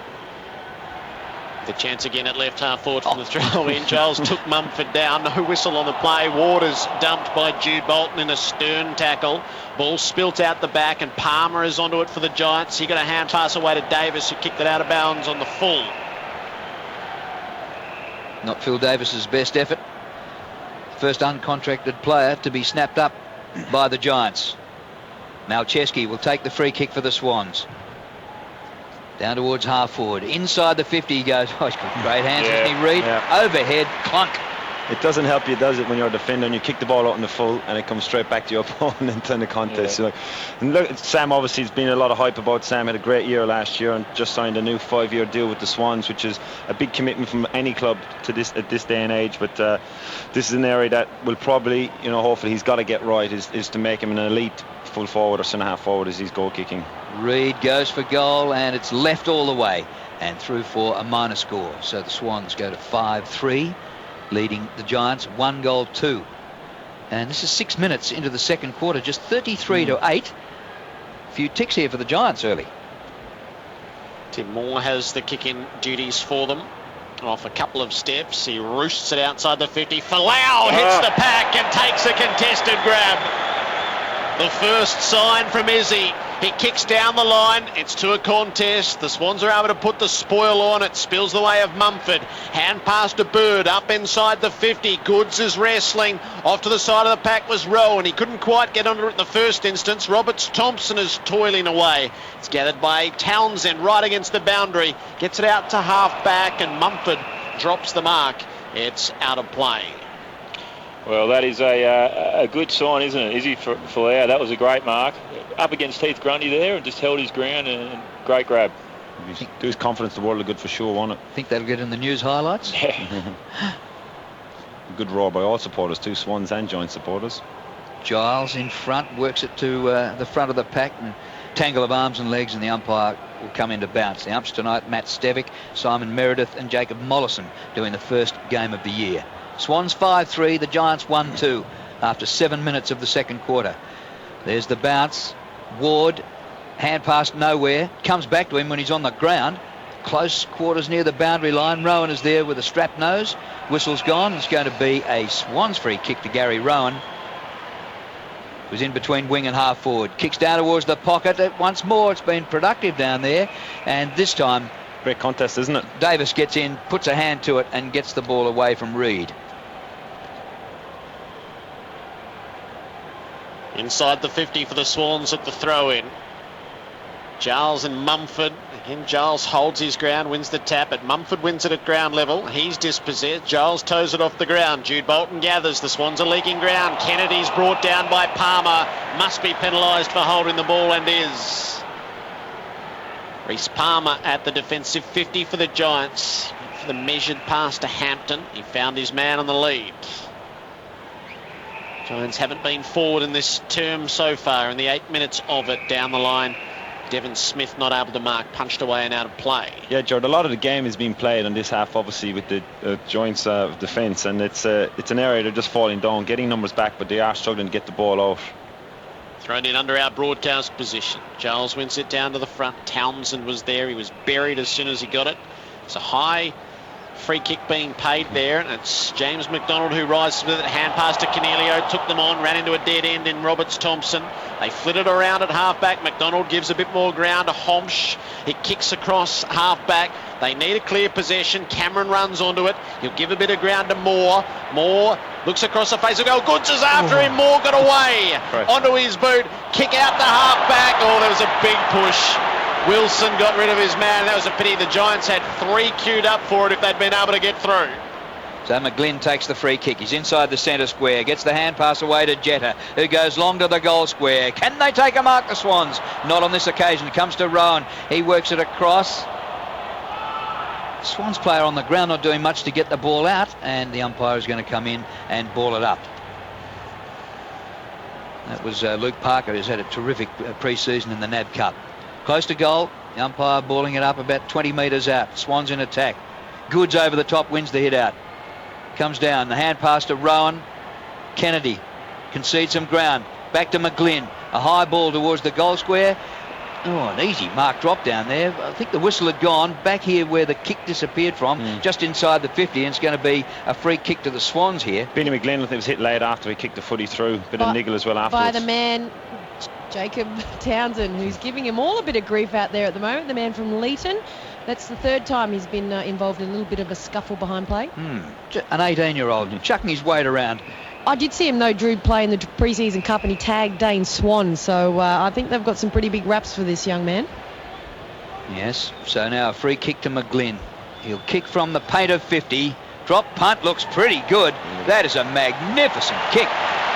the chance again at left half forward from the throw in. Giles took Mumford down. No whistle on the play. Waters dumped by Jude Bolton in a stern tackle. Ball spilt out the back, and Palmer is onto it for the Giants. He got a hand pass away to Davis, who kicked it out of bounds on the full. Not Phil Davis's best effort. First uncontracted player to be snapped up by the Giants. Malcheski will take the free kick for the Swans. Down towards half forward. Inside the 50 he goes. Oh, he's got great hands, hasn't he, Reid? Yeah. Overhead, clunk. It doesn't help you, does it, when you're a defender and you kick the ball out in the full and it comes straight back to your opponent in the contest. Yeah. And look, Sam, obviously, there's been a lot of hype about Sam. Had a great year last year and just signed a new 5-year deal with the Swans, which is a big commitment from any club to this at this day and age. But this is an area that will probably, you know, hopefully he's got to get right, is to make him an elite full forward or centre half forward as he's goal kicking. Reid goes for goal, and it's left all the way and through for a minor score. So the Swans go to 5-3. Leading the Giants 1-2. And this is 6 minutes into the second quarter, just 33 to 8. A few ticks here for the Giants early. Tim Moore has the kick-in duties for them. Off a couple of steps, he roosts it outside the 50. Falau hits the pack and takes a contested grab. The first sign from Izzy. He kicks down the line. It's to a contest. The Swans are able to put the spoil on. It spills the way of Mumford. Hand pass to Bird up inside the 50. Goods is wrestling. Off to the side of the pack was Rowan. He couldn't quite get under it in the first instance. Roberts Thompson is toiling away. It's gathered by Townsend right against the boundary. Gets it out to half back and Mumford drops the mark. It's out of play. Well, that is a good sign, isn't it? Izzy Falau, that was a great mark. Up against Heath Grundy there and just held his ground and great grab. Do his confidence the world of good for sure, won't it? Think that'll get in the news highlights? Good roar by all supporters, too, Swans and Giant supporters. Giles in front, works it to the front of the pack, and tangle of arms and legs, and the umpire will come into bounce. The umps tonight, Matt Stevick, Simon Meredith and Jacob Mollison doing the first game of the year. Swans 5-3, the Giants 1-2 after 7 minutes of the second quarter. There's the bounce. Ward, hand pass nowhere, comes back to him when he's on the ground. Close quarters near the boundary line. Rowan is there with a strapped nose. Whistle's gone. It's going to be a Swans free kick to Gary Rowan, who's in between wing and half forward. Kicks down towards the pocket. Once more, it's been productive down there. And this time, great contest, isn't it? Davis gets in, puts a hand to it and gets the ball away from Reid. Inside the 50 for the Swans at the throw-in. Giles and Mumford. Again, Giles holds his ground, wins the tap, but Mumford wins it at ground level. He's dispossessed. Giles toes it off the ground. Jude Bolton gathers. The Swans are leaking ground. Kennedy's brought down by Palmer. Must be penalised for holding the ball and is. Reece Palmer at the defensive 50 for the Giants. For the measured pass to Hampton. He found his man on the lead. Giants haven't been forward in this term so far in the 8 minutes of it down the line. Devon Smith not able to mark, punched away and out of play. Yeah, Jared, a lot of the game is being played on this half, obviously, with the Giants' defence, and it's an area they're just falling down, getting numbers back, but they are struggling to get the ball out. Thrown in under our broadcast position. Giles wins it down to the front. Townsend was there. He was buried as soon as he got it. It's a high free kick being paid there, and it's James McDonald who rises with it. Hand pass to Cornelio, took them on, ran into a dead end in Roberts Thompson. They flitted around at half-back. McDonald gives a bit more ground to Homsch. He kicks across half-back. They need a clear possession. Cameron runs onto it. He'll give a bit of ground to Moore. Moore looks across the face of goal. Goods is after him. Moore got away. Right. Onto his boot. Kick out the half-back. Oh, there was a big push. Wilson got rid of his man. That was a pity. The Giants had 3 queued up for it if they'd been able to get through. So McGlynn takes the free kick. He's inside the centre square. Gets the hand pass away to Jetta, who goes long to the goal square. Can they take a mark, the Swans? Not on this occasion. It comes to Rowan. He works it across. Swans player on the ground not doing much to get the ball out, and the umpire is going to come in and ball it up. That was Luke Parker, who's had a terrific pre-season in the NAB Cup. Close to goal. The umpire balling it up about 20 metres out. Swans in attack. Goods over the top, wins the hit out. Comes down. The hand pass to Rowan. Kennedy concedes some ground. Back to McGlynn. A high ball towards the goal square. Oh, an easy mark drop down there. I think the whistle had gone. Back here where the kick disappeared from, just inside the 50, and it's going to be a free kick to the Swans here. Benny McGlynn, I think, was hit late after he kicked the footy through. Bit of niggle as well afterwards. By the man, Jacob Townsend, who's giving him all a bit of grief out there at the moment, the man from Leeton. That's the third time he's been involved in a little bit of a scuffle behind play. An 18-year-old chucking his weight around. I did see him, though, Drew, play in the pre-season cup, and he tagged Dane Swan. So I think they've got some pretty big raps for this young man. Yes, so now a free kick to McGlynn. He'll kick from the paint of 50. Drop punt looks pretty good. That is a magnificent kick.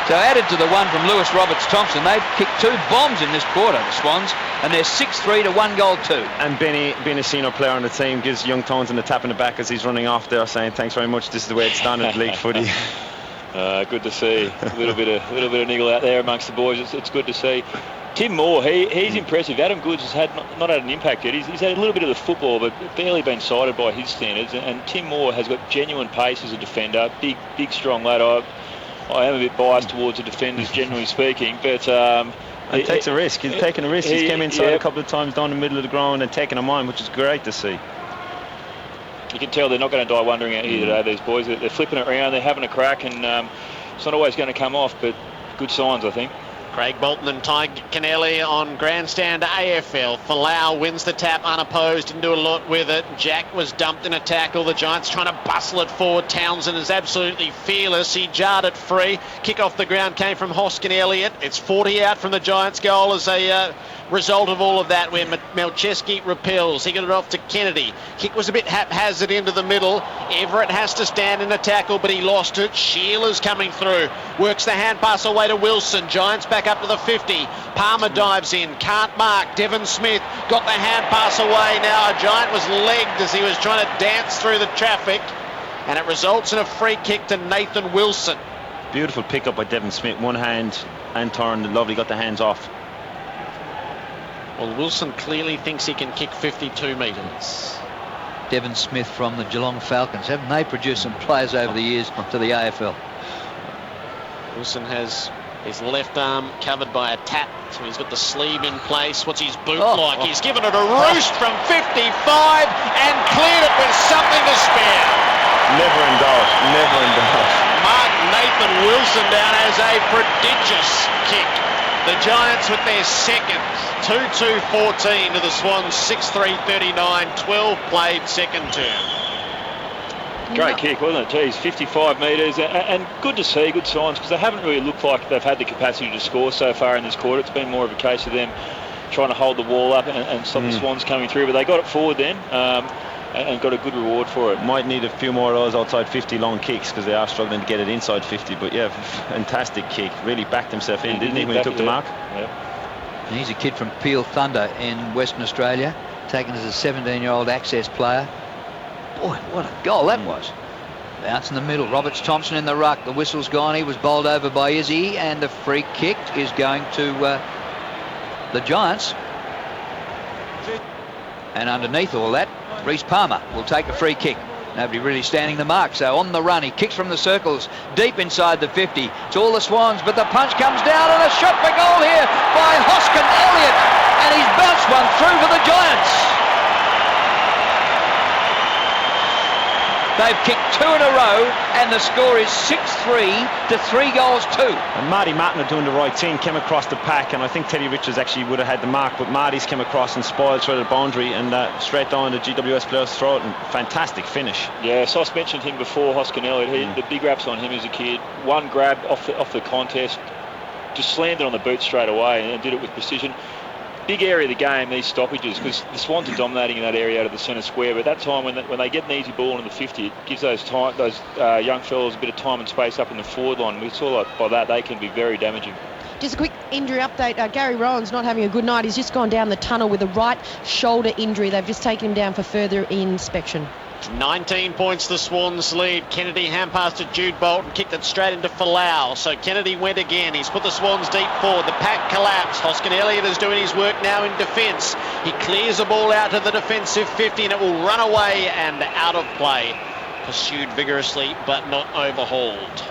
So added to the one from Lewis Roberts Thompson, they've kicked 2 bombs in this quarter, the Swans, and they're 6-3 to 1 goal 2. And Benny, being a senior player on the team, gives young Townsend a tap in the back as he's running off there, saying thanks very much, this is the way it's done at league footy. Good to see. A little bit of niggle out there amongst the boys. It's good to see. Tim Moore, he's impressive. Adam Goods has not had an impact yet. He's had a little bit of the football, but barely been cited by his standards. And Tim Moore has got genuine pace as a defender. Big, strong lad. I am a bit biased towards the defenders, generally speaking, but And takes a risk. He's taking a risk. He's came inside a couple of times down the middle of the ground and taken them on, which is great to see. You can tell they're not going to die wondering at you today, these boys. They're flipping it around, they're having a crack, and it's not always going to come off, but good signs, I think. Craig Bolton and Ty Kennelly on grandstand AFL. Falau wins the tap unopposed, didn't do a lot with it. Jack was dumped in a tackle. The Giants trying to bustle it forward. Townsend is absolutely fearless. He jarred it free. Kick off the ground came from Hoskin Elliott. It's 40 out from the Giants' goal as a result of all of that, where Melcheski repels. He got it off to Kennedy. Kick was a bit haphazard into the middle. Everett has to stand in a tackle, but he lost it. Sheila's coming through. Works the hand pass away to Wilson. Giants back up to the 50. Palmer dives in. Can't mark. Devon Smith got the hand pass away. Now a Giant was legged as he was trying to dance through the traffic, and it results in a free kick to Nathan Wilson. Beautiful pick up by Devon Smith. One hand and turned. Lovely, got the hands off. Well, Wilson clearly thinks he can kick 52 metres. Devon Smith from the Geelong Falcons. Haven't they produced some players over the years to the AFL? Wilson has his left arm covered by a tap, so he's got the sleeve in place. What's his boot like? He's given it a roost from 55 and cleared it with something to spare. Never in doubt. Never in doubt. Mark Nathan Wilson down as a prodigious kick. The Giants with their second. 2-2-14 to the Swans, 6-3-39, 12 played second term. Great kick, wasn't it? Geez, 55 metres, and good to see, good signs, because they haven't really looked like they've had the capacity to score so far in this quarter. It's been more of a case of them trying to hold the wall up and stop the Swans coming through, but they got it forward then and got a good reward for it. Might need a few more of those outside 50 long kicks, because they are struggling to get it inside 50, but yeah, fantastic kick. Really backed himself in, didn't he, when he took the mark? Yeah. And he's a kid from Peel Thunder in Western Australia, taken as a 17-year-old access player. Boy, what a goal that was. Bounce in the middle. Roberts Thompson in the ruck. The whistle's gone. He was bowled over by Izzy, and the free kick is going to the Giants. And underneath all that, Reece Palmer will take the free kick. Nobody really standing the mark, so on the run, he kicks from the circles, deep inside the 50. It's all the Swans, but the punch comes down, and a shot for goal here by Hoskin Elliott, and he's bounced one through for the Giants. They've kicked 2 in a row, and the score is 6-3 to 3-2. And Marty Martin are doing the right thing, came across the pack, and I think Teddy Richards actually would have had the mark, but Marty's came across and spoiled through the boundary and straight down the GWS player's throat, and fantastic finish. Yeah, Sauce mentioned him before, Hoskin Elliott. The big raps on him as a kid. One grab off the contest, just slammed it on the boot straight away and did it with precision. Big area of the game, these stoppages, because the Swans are dominating in that area out of the centre square, but that time when they get an easy ball in the 50, it gives those young fellas a bit of time and space up in the forward line. We saw like by that they can be very damaging. Just a quick injury update. Gary Rowan's not having a good night. He's just gone down the tunnel with a right shoulder injury. They've just taken him down for further inspection. 19 points the Swans lead. Kennedy hand pass to Jude Bolton, kicked it straight into Falau. So Kennedy went again. He's put the Swans deep forward. The pack collapsed. Hoskin Elliott is doing his work now in defence. He clears the ball out to the defensive 50 and it will run away and out of play. Pursued vigorously but not overhauled.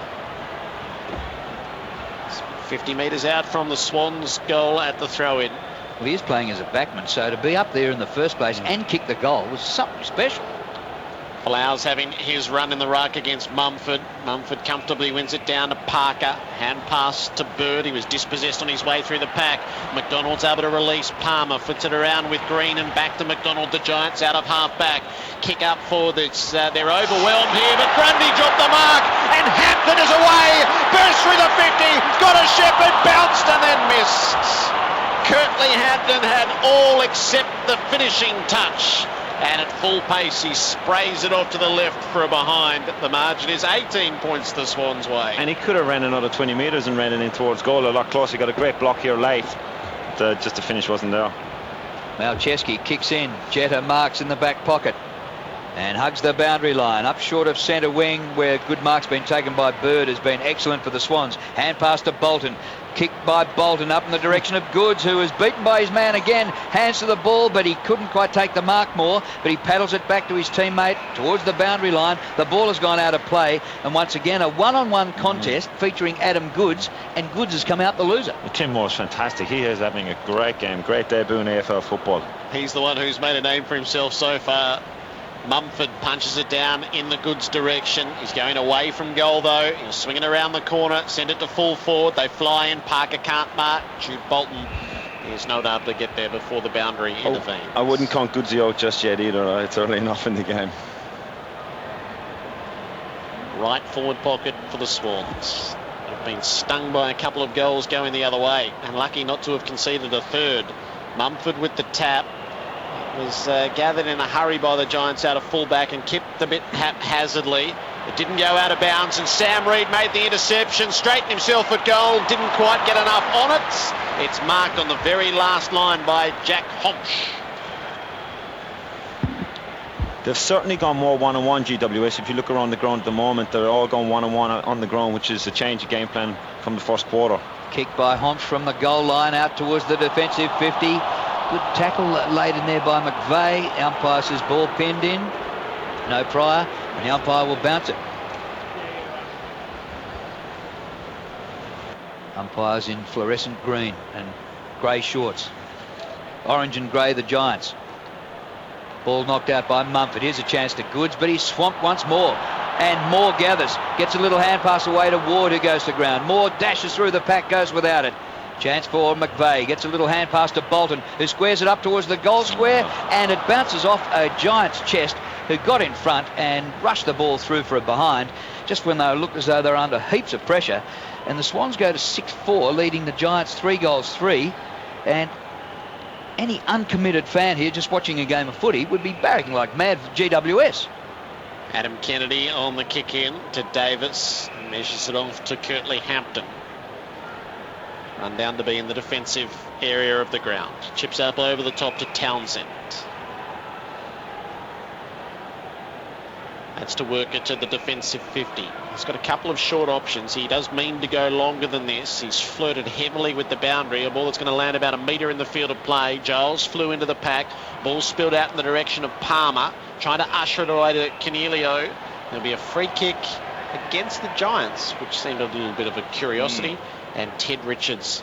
50 metres out from the Swans goal at the throw-in. Well, he is playing as a backman, so to be up there in the first place and kick the goal was something special. Flowers having his run in the ruck against Mumford. Mumford comfortably wins it down to Parker. Hand pass to Bird. He was dispossessed on his way through the pack. McDonald's able to release Palmer. Flips it around with Green and back to McDonald. The Giants out of half back. Kick up for this. They're overwhelmed here, but Grundy dropped the mark and Hampton is away. Burst through the 50. Got a Shepherd. Bounced and then missed. Curtly Hampton had all except the finishing touch. And at full pace, he sprays it off to the left for a behind. The margin is 18 points the Swans' way. And he could have ran another 20 metres and ran it in towards goal a lot closer. He got a great block here late. Just the finish wasn't there. Malcheski kicks in. Jetta marks in the back pocket. and hugs the boundary line. Up short of centre wing, where good mark's been taken by Bird, has been excellent for the Swans. Hand pass to Bolton. Kicked by Bolton up in the direction of Goods, who was beaten by his man again. Hands to the ball, but he couldn't quite take the mark more. But he paddles it back to his teammate towards the boundary line. The ball has gone out of play. And once again, a one-on-one contest featuring Adam Goods. And Goods has come out the loser. Tim Moore's fantastic. He is having a great game. Great debut in AFL football. He's the one who's made a name for himself so far. Mumford punches it down in the Goods direction. He's going away from goal though. He'll swing it around the corner, send it to full forward. They fly in. Parker can't mark. Jude Bolton is not able to get there before the boundary intervenes. I wouldn't count Goodsy out just yet either. It's early enough in the game. Right forward pocket for the Swans. They've been stung by a couple of goals going the other way, and lucky not to have conceded a third. Mumford with the tap. Was gathered in a hurry by the Giants out of fullback and kicked a bit haphazardly. It didn't go out of bounds, and Sam Reid made the interception, straightened himself at goal, didn't quite get enough on it. It's marked on the very last line by Jack Homsch. They've certainly gone more one-on-one, GWS. If you look around the ground at the moment, they're all going one-on-one on the ground, which is a change of game plan from the first quarter. Kicked by Homsch from the goal line out towards the defensive 50. Good tackle laid in there by McVeigh. Umpire says ball pinned in. No prior, and the umpire will bounce it. Umpires in fluorescent green and grey shorts. Orange and grey the Giants. Ball knocked out by Mumford. Here's a chance to Goods, but he's swamped once more. And Moore gathers. Gets a little hand pass away to Ward, who goes to ground. Moore dashes through the pack, goes without it. Chance for McVeigh. Gets a little hand pass to Bolton, who squares it up towards the goal square, and it bounces off a Giant's chest, who got in front and rushed the ball through for a behind, just when they looked as though they were under heaps of pressure. And the Swans go to 6-4, leading the Giants 3-3. And any uncommitted fan here just watching a game of footy would be barracking like mad for GWS. Adam Kennedy on the kick in to Davis. Measures it off to Kirtley Hampton. Run down to be in the defensive area of the ground. Chips up over the top to Townsend. That's to work it to the defensive 50. He's got a couple of short options. He does mean to go longer than this. He's flirted heavily with the boundary. A ball that's going to land about a metre in the field of play. Giles flew into the pack. Ball spilled out in the direction of Palmer. Trying to usher it away to Canelio. There'll be a free kick against the Giants, which seemed a little bit of a curiosity. And Ted Richards.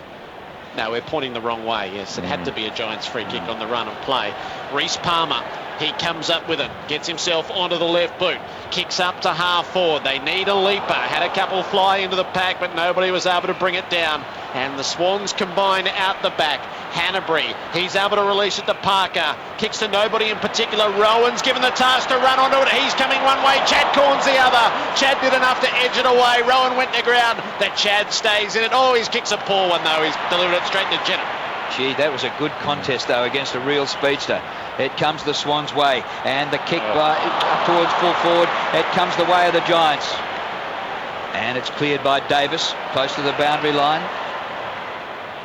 No, we're pointing the wrong way. Yes, it had to be a Giants free kick on the run of play. Reece Palmer, he comes up with it, gets himself onto the left boot, kicks up to half forward. They need a leaper. Had a couple fly into the pack, but nobody was able to bring it down. And the Swans combine out the back. Hanbury, he's able to release it to Parker. Kicks to nobody in particular. Rowan's given the task to run onto it. He's coming one way. Chad Corns the other. Chad did enough to edge it away. Rowan went to ground. That Chad stays in it. Oh, his kick's a poor one though. He's delivered it straight to Jenner. Gee, that was a good contest though against a real speedster. It comes the Swans' way, and the kick up towards full forward. It comes the way of the Giants, and it's cleared by Davis close to the boundary line.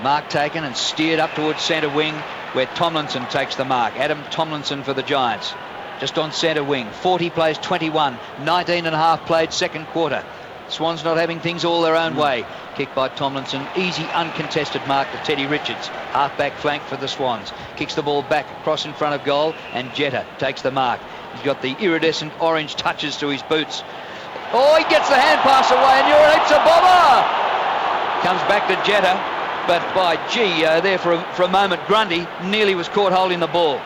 Mark taken and steered up towards centre wing, where Tomlinson takes the mark. Adam Tomlinson for the Giants, just on centre wing. 40 plays 21, 19 and a half played second quarter. Swans not having things all their own way. Kick by Tomlinson, easy uncontested mark to Teddy Richards. Half-back flank for the Swans. Kicks the ball back across in front of goal, and Jetta takes the mark. He's got the iridescent orange touches to his boots. Oh, he gets the hand pass away, and you're it's a bobber! Comes back to Jetta, but by gee, there for a moment, Grundy nearly was caught holding the ball.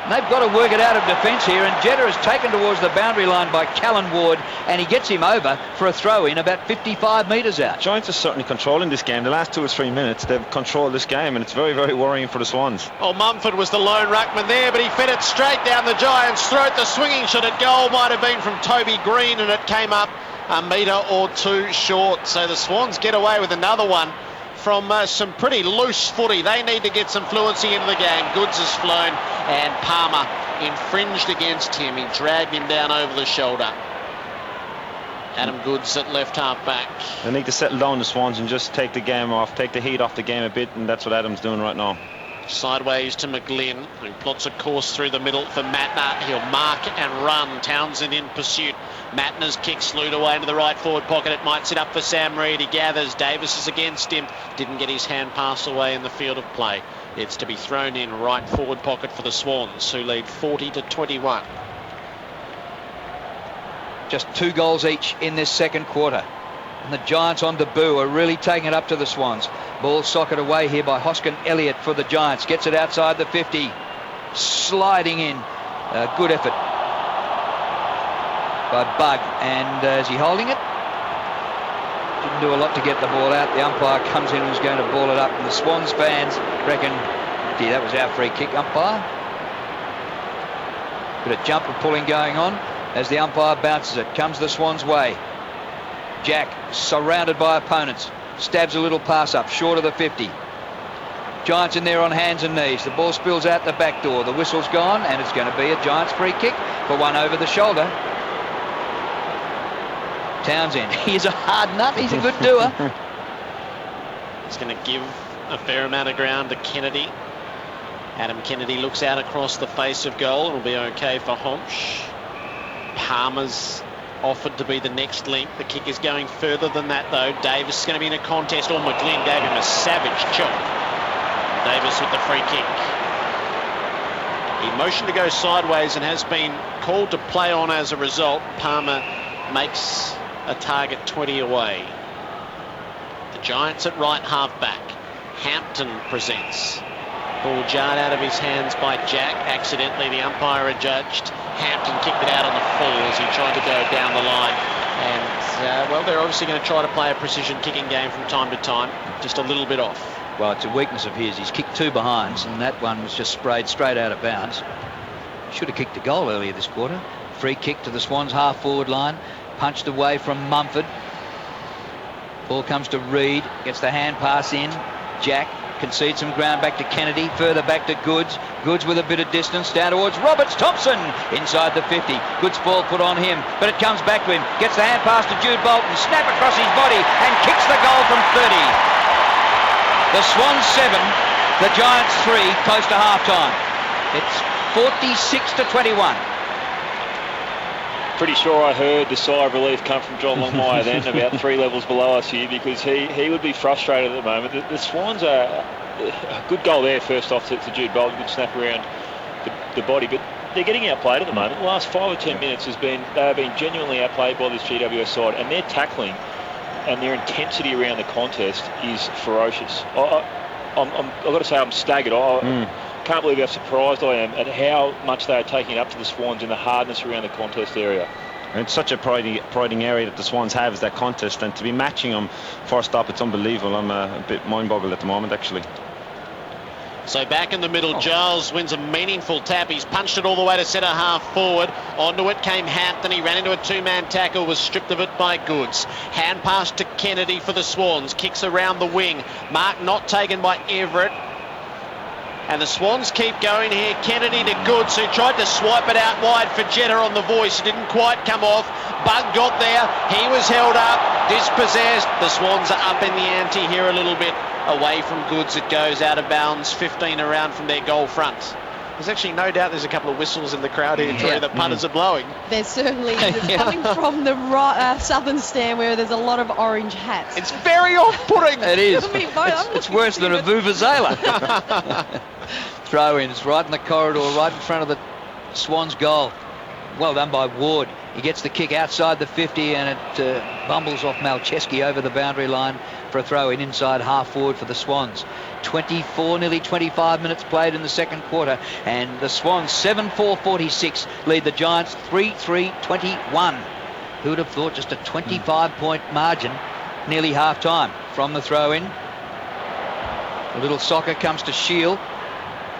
And they've got to work it out of defence here, and Jetta is taken towards the boundary line by Callan Ward, and he gets him over for a throw-in about 55 metres out. Giants are certainly controlling this game. The last 2 or 3 minutes, they've controlled this game, and it's very, very worrying for the Swans. Oh, Mumford was the lone ruckman there, but he fed it straight down the Giants' throat. The swinging shot at goal might have been from Toby Green, and it came up a metre or two short. So the Swans get away with another one from some pretty loose footy. They need to get some fluency into the game. Goods has flown, and Palmer infringed against him. He dragged him down over the shoulder. Adam Goods at left half back. They need to settle down, the Swans, and just take the game off, take the heat off the game a bit, and that's what Adam's doing right now. Sideways to McGlynn, who plots a course through the middle for Matner. He'll mark and run. Townsend in pursuit. Matner's kick slewed away into the right forward pocket. It might sit up for Sam Reid. He gathers. Davis is against him. Didn't get his hand pass away in the field of play. It's to be thrown in right forward pocket for the Swans, who lead 40-21. Just 2 goals each in this second quarter. And the Giants on debut are really taking it up to the Swans. Ball socket away here by Hoskin Elliott for the Giants. Gets it outside the 50. Sliding in. Good effort by Bug. And is he holding it? Didn't do a lot to get the ball out. The umpire comes in and was going to ball it up. And the Swans fans reckon, gee, that was our free kick, umpire. Bit of jumper pulling going on as the umpire bounces it. Comes the Swans' way. Jack, surrounded by opponents, stabs a little pass up, short of the 50. Giants in there on hands and knees. The ball spills out the back door. The whistle's gone, and it's going to be a Giants free kick for one over the shoulder. Townsend, he's a hard nut. He's a good doer. He's going to give a fair amount of ground to Kennedy. Adam Kennedy looks out across the face of goal. It'll be okay for Homsch. Palmer's offered to be the next link. The kick is going further than that, though. Davis is going to be in a contest. Or McGlynn gave him a savage chop. Davis with the free kick. He motioned to go sideways and has been called to play on as a result. Palmer makes a target 20 away. The Giants at right half back. Hampton presents. Ball jarred out of his hands by Jack. Accidentally, the umpire adjudged. Hampton kicked it out on the full as he tried to go down the line. And, well, they're obviously going to try to play a precision kicking game from time to time. Just a little bit off. Well, it's a weakness of his. He's kicked 2 behinds, and that one was just sprayed straight out of bounds. Should have kicked a goal earlier this quarter. Free kick to the Swans half-forward line. Punched away from Mumford. Ball comes to Reid. Gets the hand pass in. Jack concedes some ground back to Kennedy. Further back to Goods. Goods with a bit of distance down towards Roberts-Thompson. Inside the 50. Goods ball put on him, but it comes back to him. Gets the hand pass to Jude Bolton. Snap across his body and kicks the goal from 30. The Swans 7, the Giants 3, close to half-time. It's 46-21. Pretty sure I heard the sigh of relief come from John Longmire then, about 3 levels below us here, because he would be frustrated at the moment. The Swans are a good goal there, first off to Jude Bolton, good snap around the body, but they're getting outplayed at the moment. The last 5 or 10 minutes they have been genuinely outplayed by this GWS side, and their tackling and their intensity around the contest is ferocious. I've got to say I'm staggered. I can't believe how surprised I am at how much they are taking up to the Swans in the hardness around the contest area. And it's such a priding area that the Swans have, is that contest, and to be matching them first up, it's unbelievable. I'm a bit mind-boggled at the moment, actually. So back in the middle, Giles wins a meaningful tap. He's punched it all the way to centre half forward. Onto it came Hampton. He ran into a 2-man tackle, was stripped of it by Goods. Hand pass to Kennedy for the Swans. Kicks around the wing. Mark not taken by Everett. And the Swans keep going here. Kennedy to Goods, who tried to swipe it out wide for Jetta on the voice. It didn't quite come off. Bug got there. He was held up, dispossessed. The Swans are up in the ante here a little bit. Away from Goods, it goes out of bounds, 15 around from their goal front. There's actually no doubt there's a couple of whistles in the crowd here, Troy. The punters are blowing. There's certainly coming from the southern stand where there's a lot of orange hats. It's very off-putting. It is. It's worse than a vuvuzela. Throw-ins right in the corridor, right in front of the Swans goal. Well done by Ward. He gets the kick outside the 50 and it bumbles off Malcheski over the boundary line for a throw-in inside half-forward for the Swans. 24, nearly 25 minutes played in the second quarter, and the Swans 7-4-46 lead the Giants 3-3-21. Who would have thought just a 25-point margin nearly half-time from the throw-in. A little soccer comes to Shield.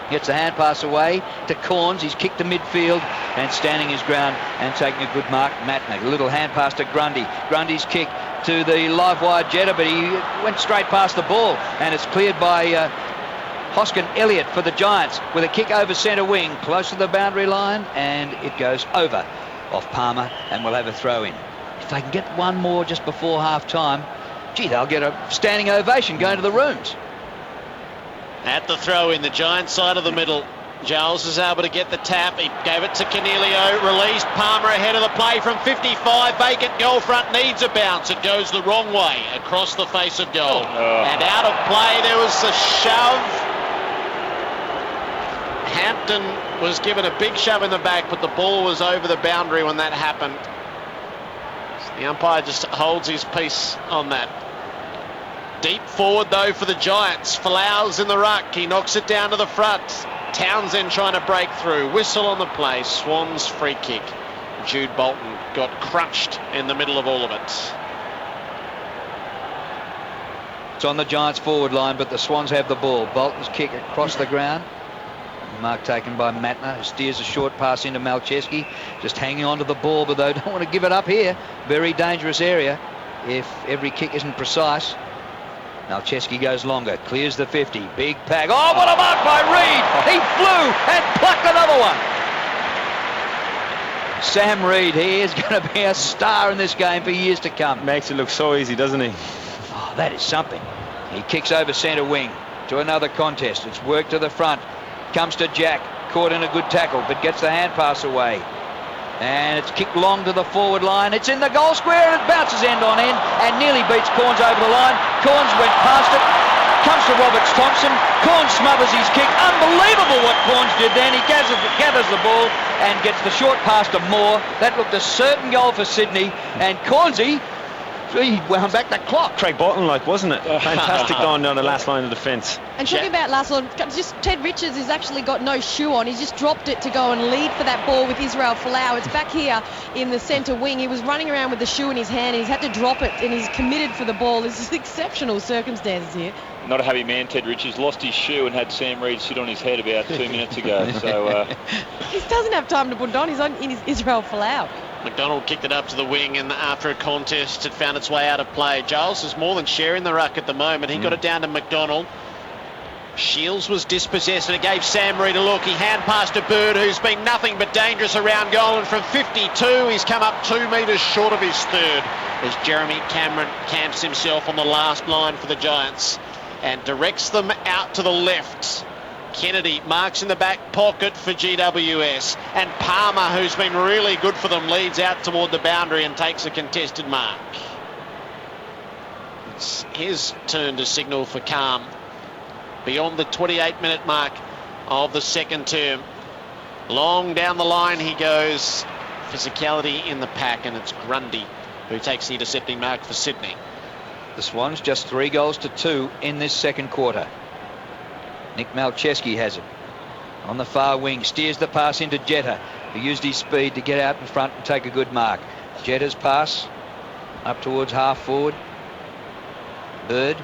Gets the hand pass away to Corns. He's kicked to midfield and standing his ground and taking a good mark. Matnick. A little hand pass to Grundy. Grundy's kick to the live wire Jetta, but he went straight past the ball, and it's cleared by Hoskin Elliott for the Giants with a kick over centre wing, close to the boundary line, and it goes over off Palmer, and we'll have a throw in. If they can get one more just before half time, gee, they'll get a standing ovation going to the rooms. At the throw in the Giants side of the middle, Giles is able to get the tap. He gave it to Canelio, released Palmer ahead of the play from 55. Vacant goal front, needs a bounce. It goes the wrong way across the face of goal. And out of play, there was a shove. Hampton was given a big shove in the back, but the ball was over the boundary when that happened. The umpire just holds his peace on that. Deep forward though for the Giants. Flowers in the ruck. He knocks it down to the front. Townsend trying to break through. Whistle on the play. Swans free kick. Jude Bolton got crunched in the middle of all of it. It's on the Giants forward line, but the Swans have the ball. Bolton's kick across the ground. Mark taken by Matner, who steers a short pass into Malcheski. Just hanging on to the ball, but they don't want to give it up here. Very dangerous area if every kick isn't precise. Malcheski goes longer, clears the 50. Big pack. Oh, what a mark by Reid! He flew and plucked another one. Sam Reid, he is going to be a star in this game for years to come. Makes it look so easy, doesn't he? Oh, that is something. He kicks over centre wing to another contest. It's worked to the front. Comes to Jack, caught in a good tackle, but gets the hand pass away. And it's kicked long to the forward line. It's in the goal square and it bounces end on end and nearly beats Corns over the line. Corns went past it. Comes to Roberts Thompson. Corns smothers his kick. Unbelievable what Corns did then. He gathers the ball and gets the short pass to Moore. That looked a certain goal for Sydney. And Cornsy, he wound back the clock. Craig Bolton like, wasn't it? Fantastic going down the last line of defence. And talking about last line, just Ted Richards has actually got no shoe on. He's just dropped it to go and lead for that ball with Israel Folau. It's back here in the centre wing. He was running around with the shoe in his hand. He's had to drop it and he's committed for the ball. This is exceptional circumstances here. Not a happy man, Ted Richards. Lost his shoe and had Sam Reid sit on his head about 2 minutes ago. So he doesn't have time to put it on. He's in his Israel Folau. McDonald kicked it up to the wing, and after a contest it found its way out of play. Giles is more than sharing the ruck at the moment. He got it down to McDonald. Shields was dispossessed and it gave Sam Reid a look. He hand passed to Bird, who's been nothing but dangerous around goal, and from 52 he's come up 2 metres short of his third as Jeremy Cameron camps himself on the last line for the Giants and directs them out to the left. Kennedy marks in the back pocket for GWS, and Palmer, who's been really good for them, leads out toward the boundary and takes a contested mark. It's his turn to signal for calm beyond the 28-minute mark of the second term. Long down the line he goes. Physicality in the pack, and it's Grundy who takes the intercepting mark for Sydney. The Swans just 3 goals to 2 in this second quarter. Nick Malcheski has it. On the far wing, steers the pass into Jetta, who used his speed to get out in front and take a good mark. Jetta's pass up towards half forward. Bird,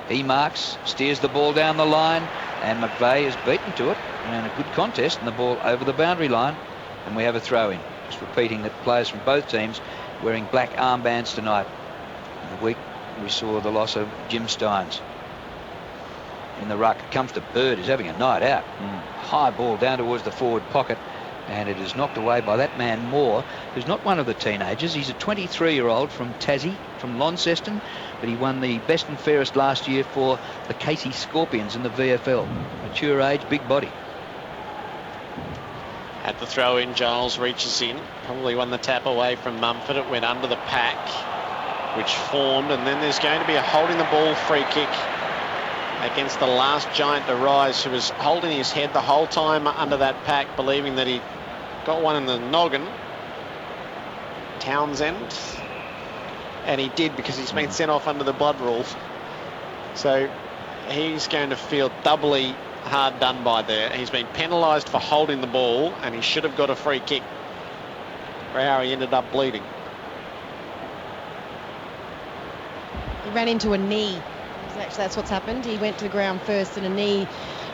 he marks, steers the ball down the line, and McVeigh is beaten to it in a good contest, and the ball over the boundary line, and we have a throw-in. Just repeating that players from both teams wearing black armbands tonight. In the week we saw the loss of Jim Steins. In the ruck, it comes to Bird, who's having a night out. High ball down towards the forward pocket, and it is knocked away by that man Moore, who's not one of the teenagers. He's a 23-year-old from Tassie, from Launceston, but he won the best and fairest last year for the Casey Scorpions in the VFL. Mature age, big body. At the throw in, Giles reaches in, probably won the tap away from Mumford. It went under the pack, which formed, and then there's going to be a holding the ball free kick against the last Giant to rise, who was holding his head the whole time under that pack, believing that he got one in the noggin. Townsend. And he did, because he's been sent off under the blood rules. So he's going to feel doubly hard done by there. He's been penalised for holding the ball, and he should have got a free kick for how he ended up bleeding. He ran into a knee. Actually, that's what's happened. He went to the ground first, and a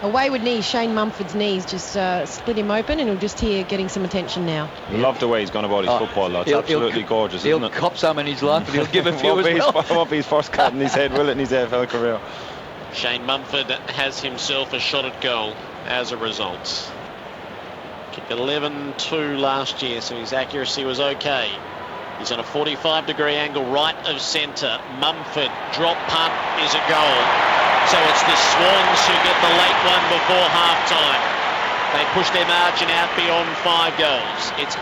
wayward knee, Shane Mumford's knees, just split him open, and he'll just here getting some attention now. Love the way he's gone about his football, lads. Absolutely gorgeous, isn't it? He'll cop some in his life, but he'll give a few as well. Won't be his first cut in his head, will it, in his AFL career? Shane Mumford has himself a shot at goal as a result. Kicked 11-2 last year, so his accuracy was okay. He's on a 45-degree angle right of centre. Mumford, drop punt is a goal. So it's the Swans who get the late one before half-time. They push their margin out beyond 5 goals. It's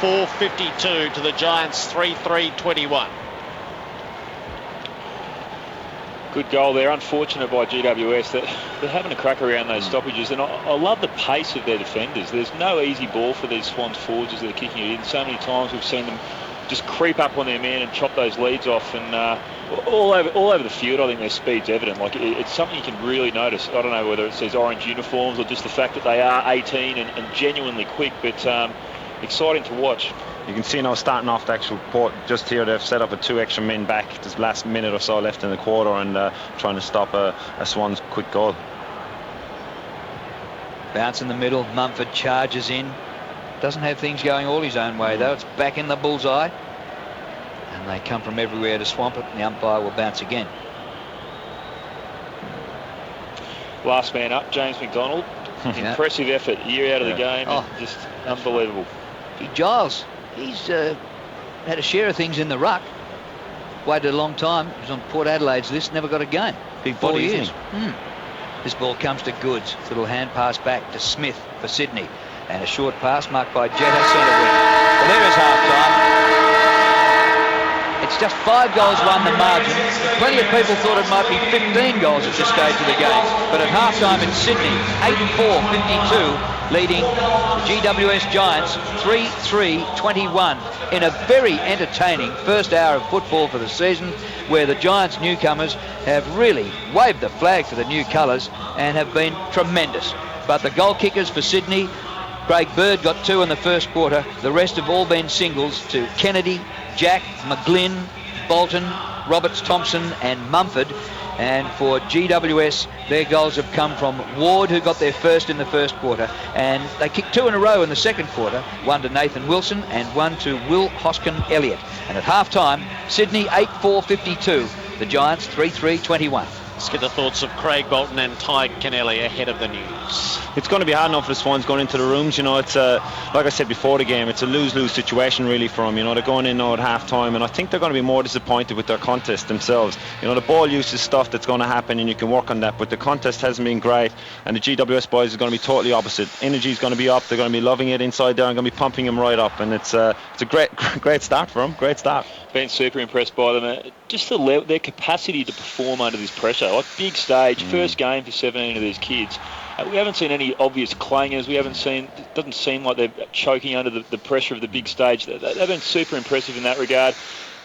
8-4-52 to the Giants 3-3-21. Good goal there. Unfortunate by GWS that they're having a crack around those stoppages, and I love the pace of their defenders. There's no easy ball for these Swans forwards as they're kicking it in. So many times we've seen them just creep up on their man and chop those leads off, and all over the field I think their speed's evident. Like it's something you can really notice. I don't know whether it's these orange uniforms or just the fact that they are 18 and genuinely quick, but exciting to watch. You can see now starting off the actual quarter, just here they've set up with 2 extra men back. This last minute or so left in the quarter, and trying to stop a Swans quick goal. Bounce in the middle, Mumford charges in. Doesn't have things going all his own way though. It's back in the bullseye, and they come from everywhere to swamp it, and the umpire will bounce again. Last man up, James McDonald. Impressive effort, year out of the game. Just unbelievable. Giles, he's had a share of things in the ruck. Waited a long time. He was on Port Adelaide's list, never got a game. Big 4 body, years. This ball comes to Goods. Little hand pass back to Smith for Sydney. And a short pass marked by Jetta, centre wing. Well, there is half-time. It's just 5 goals won the margin. Plenty of people thought it might be 15 goals at this stage of the game. But at half-time in Sydney, 8-4-52, leading the GWS Giants 3-3-21 in a very entertaining first hour of football for the season, where the Giants newcomers have really waved the flag for the new colours and have been tremendous. But the goal kickers for Sydney, Craig Bird got 2 in the first quarter. The rest have all been singles to Kennedy, Jack, McGlynn, Bolton, Roberts-Thompson and Mumford. And for GWS, their goals have come from Ward, who got their first in the first quarter, and they kicked 2 in a row in the second quarter, 1 to Nathan Wilson and 1 to Will Hoskin-Elliott. And at half-time, Sydney 8-4-52, the Giants 3-3-21. Let's get the thoughts of Craig Bolton and Ty Kennelly ahead of the news. It's going to be hard enough for the Swans going into the rooms. You know, it's like I said before the game, it's a lose-lose situation really for them. You know, they're going in now at half-time, and I think they're going to be more disappointed with their contest themselves. You know, the ball use is stuff that's going to happen, and you can work on that, but the contest hasn't been great, and the GWS boys are going to be totally opposite. Energy's going to be up, they're going to be loving it inside there, and going to be pumping them right up, and it's a great start for them, great start. Been super impressed by them. Just their capacity to perform under this pressure. Like big stage, first game for 17 of these kids. We haven't seen any obvious clangers. It doesn't seem like they're choking under the pressure of the big stage. They've been super impressive in that regard.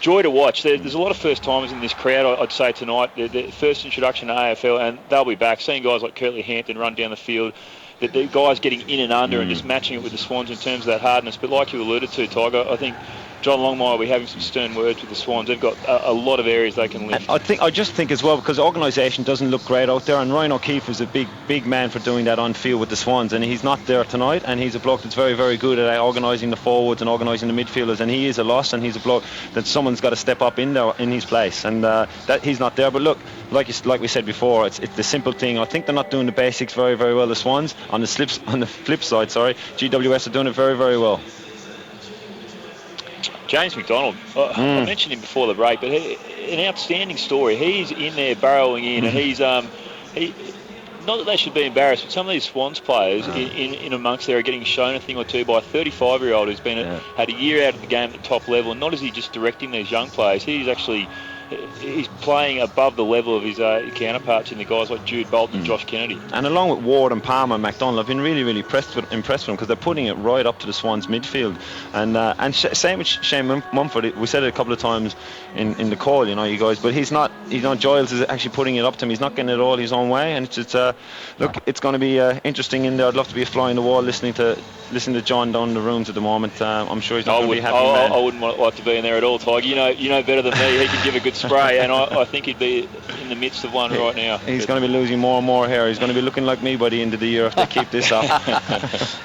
Joy to watch. There's a lot of first timers in this crowd, I'd say, tonight. Their first introduction to AFL, and they'll be back. Seeing guys like Curtly Hampton run down the field, the guys getting in and under and just matching it with the Swans in terms of that hardness. But like you alluded to, Tiger, I think John Longmire will be having some stern words with the Swans. They've got a lot of areas they can lift. I just think as well, because the organisation doesn't look great out there, and Ryan O'Keefe is a big man for doing that on field with the Swans, and he's not there tonight, and he's a bloke that's very, very good at organising the forwards and organising the midfielders, and he is a loss, and he's a bloke that someone's got to step up in there in his place, and that he's not there. But look, like we said before, it's the simple thing. I think they're not doing the basics very, very well, the Swans. On the flip side, GWS are doing it very, very well. James McDonald, I mentioned him before the break, but an outstanding story. He's in there burrowing in, and he's not that they should be embarrassed, but some of these Swans players in amongst there are getting shown a thing or two by a 35-year-old who's been had a year out of the game at the top level. And not is he just directing these young players, he's playing above the level of his counterparts in the guys like Jude Bolton and Josh Kennedy. And along with Ward and Palmer and McDonald, I've been really, really impressed with them because they're putting it right up to the Swans midfield. And same with Shane Mumford. We said it a couple of times in the call, you know, you guys, but he's not Giles is actually putting it up to him. He's not getting it all his own way, and it's going to be interesting in there. I'd love to be a fly in the wall listening to John down in the rooms at the moment. I'm sure he's not going to be happy. I wouldn't like to be in there at all, Tiger. You know better than me. He can give a good spray, and I think he'd be in the midst of one right now. He's going to be losing more and more hair. He's going to be looking like me by the end of the year if they keep this up.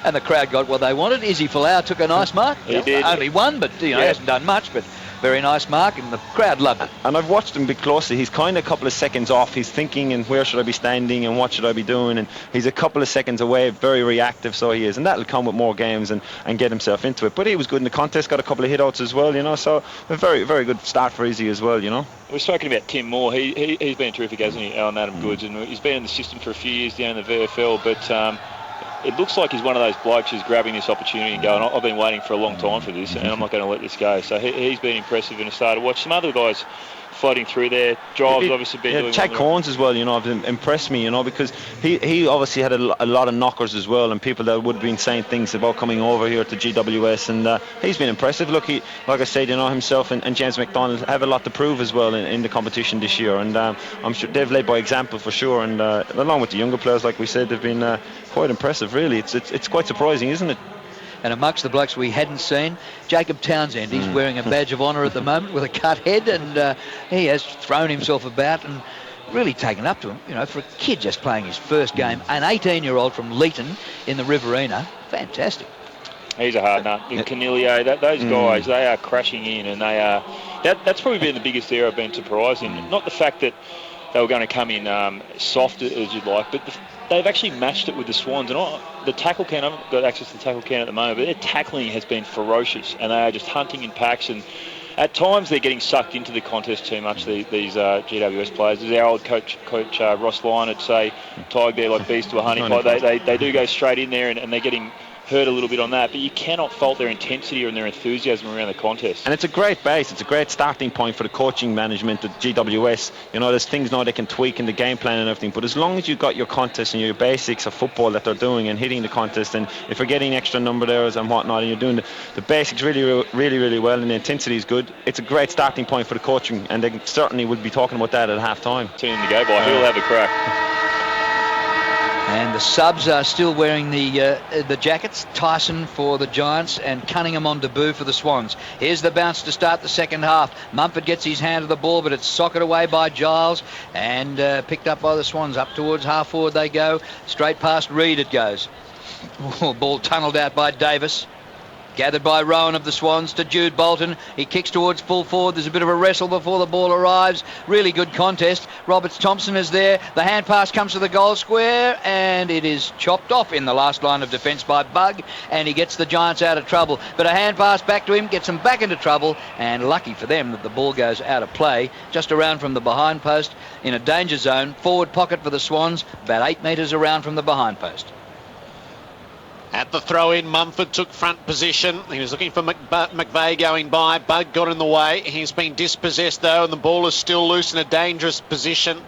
And the crowd got what they wanted. Izzy Folau took a nice mark. He did. Only one, but he hasn't done much. But Very nice mark, and the crowd loved it. And I've watched him a bit closely. He's kind of a couple of seconds off. He's thinking, and where should I be standing, and what should I be doing? And he's a couple of seconds away, very reactive, so he is. And that'll come with more games and get himself into it. But he was good in the contest, got a couple of hit-outs as well, you know. So a very, very good start for Izzy as well, you know. We're talking about Tim Moore. He's been terrific, hasn't he, on Adam Goods? And he's been in the system for a few years down in the VFL, but it looks like he's one of those blokes who's grabbing this opportunity and going, I've been waiting for a long time for this, and I'm not going to let this go. So he's been impressive in the start. Watch some other guys floating through there. Giles obviously been doing Chad Corns as well, you know, have impressed me, you know, because he obviously had a lot of knockers as well, and people that would have been saying things about coming over here to GWS, and he's been impressive. Look, like I said, you know, himself and James McDonald have a lot to prove as well in the competition this year, and I'm sure they've led by example for sure, and along with the younger players, like we said, they've been quite impressive, really. It's quite surprising, isn't it? And amongst the blokes we hadn't seen, Jacob Townsend, he's wearing a badge of honour at the moment with a cut head, and he has thrown himself about and really taken up to him. You know, for a kid just playing his first game, an 18-year-old from Leeton in the Riverina, fantastic. He's a hard nut. Canelio, those guys, they are crashing in, and they are. That's probably been the biggest area I've been surprised in. Not the fact that they were going to come in soft as you'd like, but they've actually matched it with the Swans. And the tackle can, I haven't got access to the tackle can at the moment, but their tackling has been ferocious, and they are just hunting in packs. And at times they're getting sucked into the contest too much, these GWS players. As our old coach Ross Lyon would say, tied there like bees to a honey pot. They do go straight in there, and they're getting hurt a little bit on that, but you cannot fault their intensity or their enthusiasm around the contest. And it's a great base, it's a great starting point for the coaching management at GWS. You know, there's things now they can tweak in the game plan and everything, but as long as you've got your contest and your basics of football that they're doing and hitting the contest, and if you're getting extra number errors and whatnot, and you're doing the basics really well, and the intensity is good, it's a great starting point for the coaching, and they certainly would be talking about that at half time. Team to go by, who'll have a crack? And the subs are still wearing the jackets. Tyson for the Giants and Cunningham on debut for the Swans. Here's the bounce to start the second half. Mumford gets his hand to the ball, but it's socked away by Giles and picked up by the Swans. Up towards half forward they go. Straight past Reed it goes. Ball tunnelled out by Davis. Gathered by Rowan of the Swans to Jude Bolton. He kicks towards full forward. There's a bit of a wrestle before the ball arrives. Really good contest. Roberts Thompson is there. The hand pass comes to the goal square, and it is chopped off in the last line of defence by Bug, and he gets the Giants out of trouble. But a hand pass back to him gets them back into trouble, and lucky for them that the ball goes out of play, just around from the behind post in a danger zone. Forward pocket for the Swans, about 8 metres around from the behind post. At the throw-in, Mumford took front position. He was looking for McVeigh going by. Bug got in the way. He's been dispossessed, though, and the ball is still loose in a dangerous position.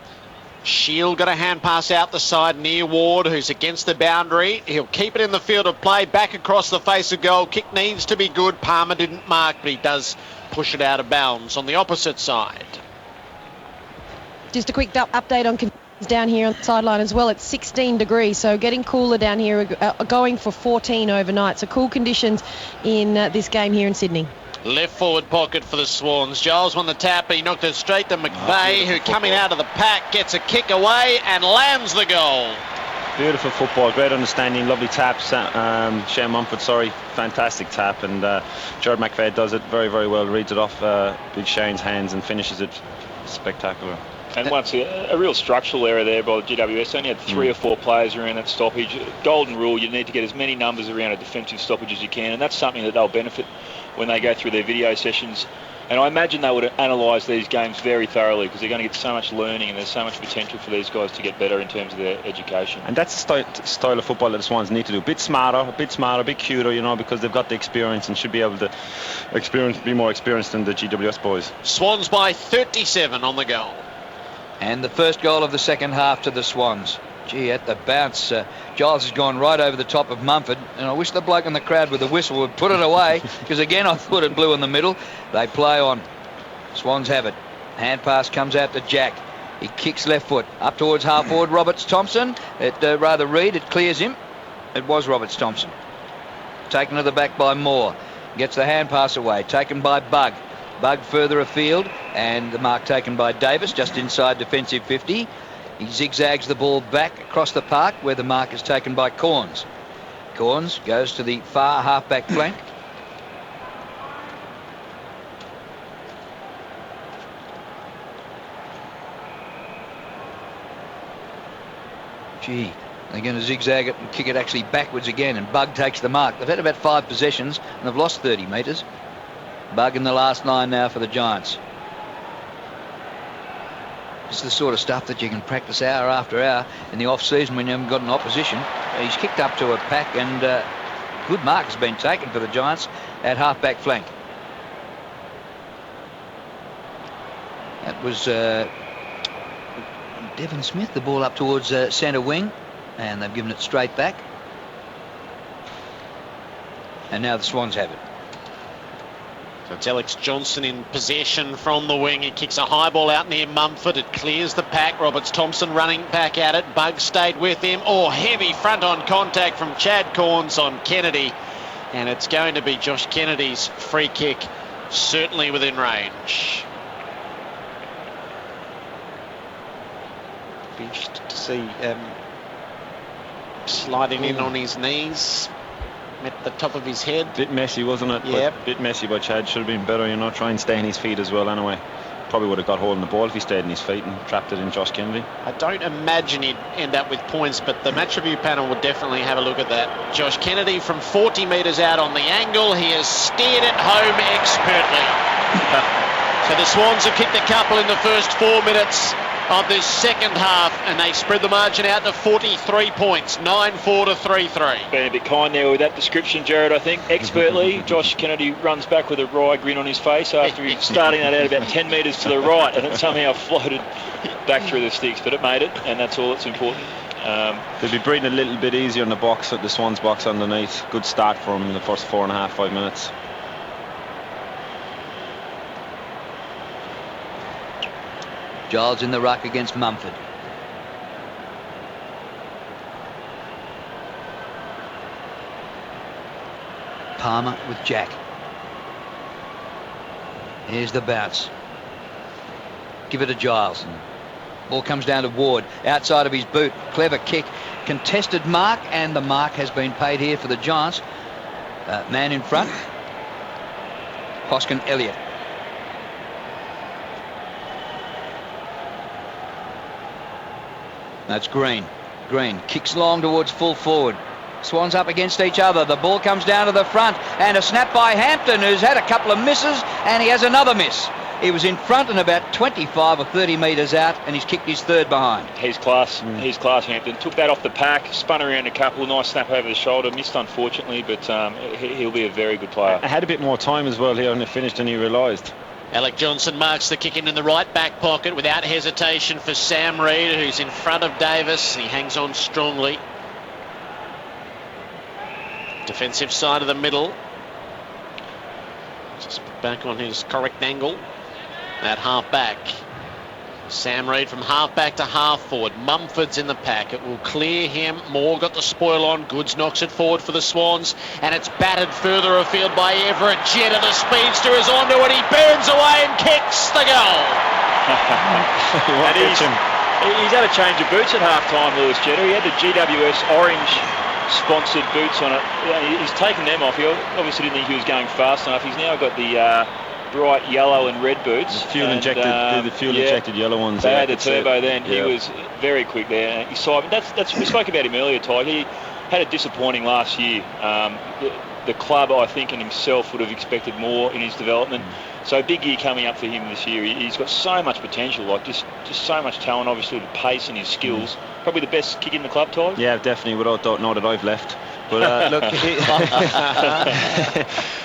Shield got a hand pass out the side near Ward, who's against the boundary. He'll keep it in the field of play, back across the face of goal. Kick needs to be good. Palmer didn't mark, but he does push it out of bounds on the opposite side. Just a quick update on down here on the sideline as well. It's 16 degrees, so getting cooler down here, going for 14 overnight. So cool conditions in this game here in Sydney. Left forward pocket for the Swans. Giles won the tap, but he knocked it straight to McVeigh, who coming out of the pack gets a kick away and lands the goal. Beautiful football, great understanding, lovely taps. Shane Mumford, fantastic tap, and Jared McVeigh does it very, very well, reads it off Big Shane's hands and finishes it spectacular. And once a real structural error there by the GWS. Only had 3 or 4 players around that stoppage. Golden rule, you need to get as many numbers around a defensive stoppage as you can, and that's something that they'll benefit when they go through their video sessions. And I imagine they would analyse these games very thoroughly, because they're going to get so much learning and there's so much potential for these guys to get better in terms of their education. And that's the style of football that the Swans need to do. A bit smarter, a bit cuter, you know, because they've got the experience and should be able to be more experienced than the GWS boys. Swans by 37 on the goal. And the first goal of the second half to the Swans. Gee, at the bounce, Giles has gone right over the top of Mumford, and I wish the bloke in the crowd with the whistle would put it away, because again I thought it blew in the middle. They play on. Swans have it. Hand pass comes out to Jack. He kicks left foot up towards half forward Roberts Thompson. Reed, it clears him. It was Roberts Thompson. Taken to the back by Moore. Gets the hand pass away. Taken by Bug. Bug further afield, and the mark taken by Davis just inside defensive 50. He zigzags the ball back across the park where the mark is taken by Corns. Corns goes to the far half-back flank. Gee, they're going to zigzag it and kick it actually backwards again, and Bug takes the mark. They've had about 5 possessions and they've lost 30 metres. Bug in the last line now for the Giants. It's the sort of stuff that you can practice hour after hour in the off-season when you haven't got an opposition. He's kicked up to a pack, and good mark has been taken for the Giants at half-back flank. That was Devon Smith, the ball up towards centre wing, and they've given it straight back. And now the Swans have it. So it's Alex Johnson in possession from the wing. He kicks a high ball out near Mumford. It clears the pack. Roberts Thompson running back at it. Bug stayed with him. Oh, heavy front-on contact from Chad Corns on Kennedy. And it's going to be Josh Kennedy's free kick, certainly within range. Be interested to see sliding in on his knees. At the top of his head. Bit messy, wasn't it? Yeah. Bit messy by Chad. Should have been better, try and stay in his feet as well anyway. Probably would have got hold of the ball if he stayed in his feet and trapped it in Josh Kennedy. I don't imagine he'd end up with points, but the match review panel will definitely have a look at that. Josh Kennedy from 40 metres out on the angle. He has steered it home expertly. So the Swans have kicked a couple in the first 4 minutes of this second half, and they spread the margin out to 43 points, 9-4 to 3-3. Been a bit kind there with that description, Jared, I think. Expertly, Josh Kennedy runs back with a wry grin on his face after he's starting that out about 10 metres to the right, and it somehow floated back through the sticks, but it made it, and that's all that's important. They'll be breathing a little bit easier in the box, at the Swans box underneath. Good start for him in the first 4.5, 5 minutes. Giles in the ruck against Mumford. Palmer with Jack. Here's the bounce. Give it to Giles. Ball comes down to Ward. Outside of his boot. Clever kick. Contested mark, and the mark has been paid here for the Giants. Man in front. Hoskin Elliott. That's Green. Green kicks long towards full forward. Swans up against each other. The ball comes down to the front, and a snap by Hampton, who's had a couple of misses, and he has another miss. He was in front and about 25 or 30 metres out, and he's kicked his third behind. He's class. He's class, Hampton. Took that off the pack, spun around a couple, nice snap over the shoulder. Missed, unfortunately, but he'll be a very good player. I had a bit more time as well here, and it finished, and he realised. Alec Johnson marks the kick in the right back pocket without hesitation for Sam Reid, who's in front of Davis. He hangs on strongly. Defensive side of the middle. Just put back on his correct angle. At half back. Sam Reid from half back to half forward. Mumford's in the pack. It will clear him. Moore got the spoil on. Goods knocks it forward for the Swans, and it's batted further afield by Everett. Jetta, the speedster, is onto it. He burns away and kicks the goal. And he's had a change of boots at half time, Lewis Jetta. He had the GWS orange sponsored boots on it. He's taken them off. He obviously didn't think he was going fast enough. He's now got the bright yellow and red boots. The fuel injected yellow ones. They had the turbo then. He was very quick there. We spoke about him earlier, Ty. He had a disappointing last year. The club, I think, and himself would have expected more in his development. So big year coming up for him this year. He's got so much potential, like just so much talent, obviously, the pace and his skills. Probably the best kick in the club, Ty. Yeah, definitely, without doubt, now that I've left. But look,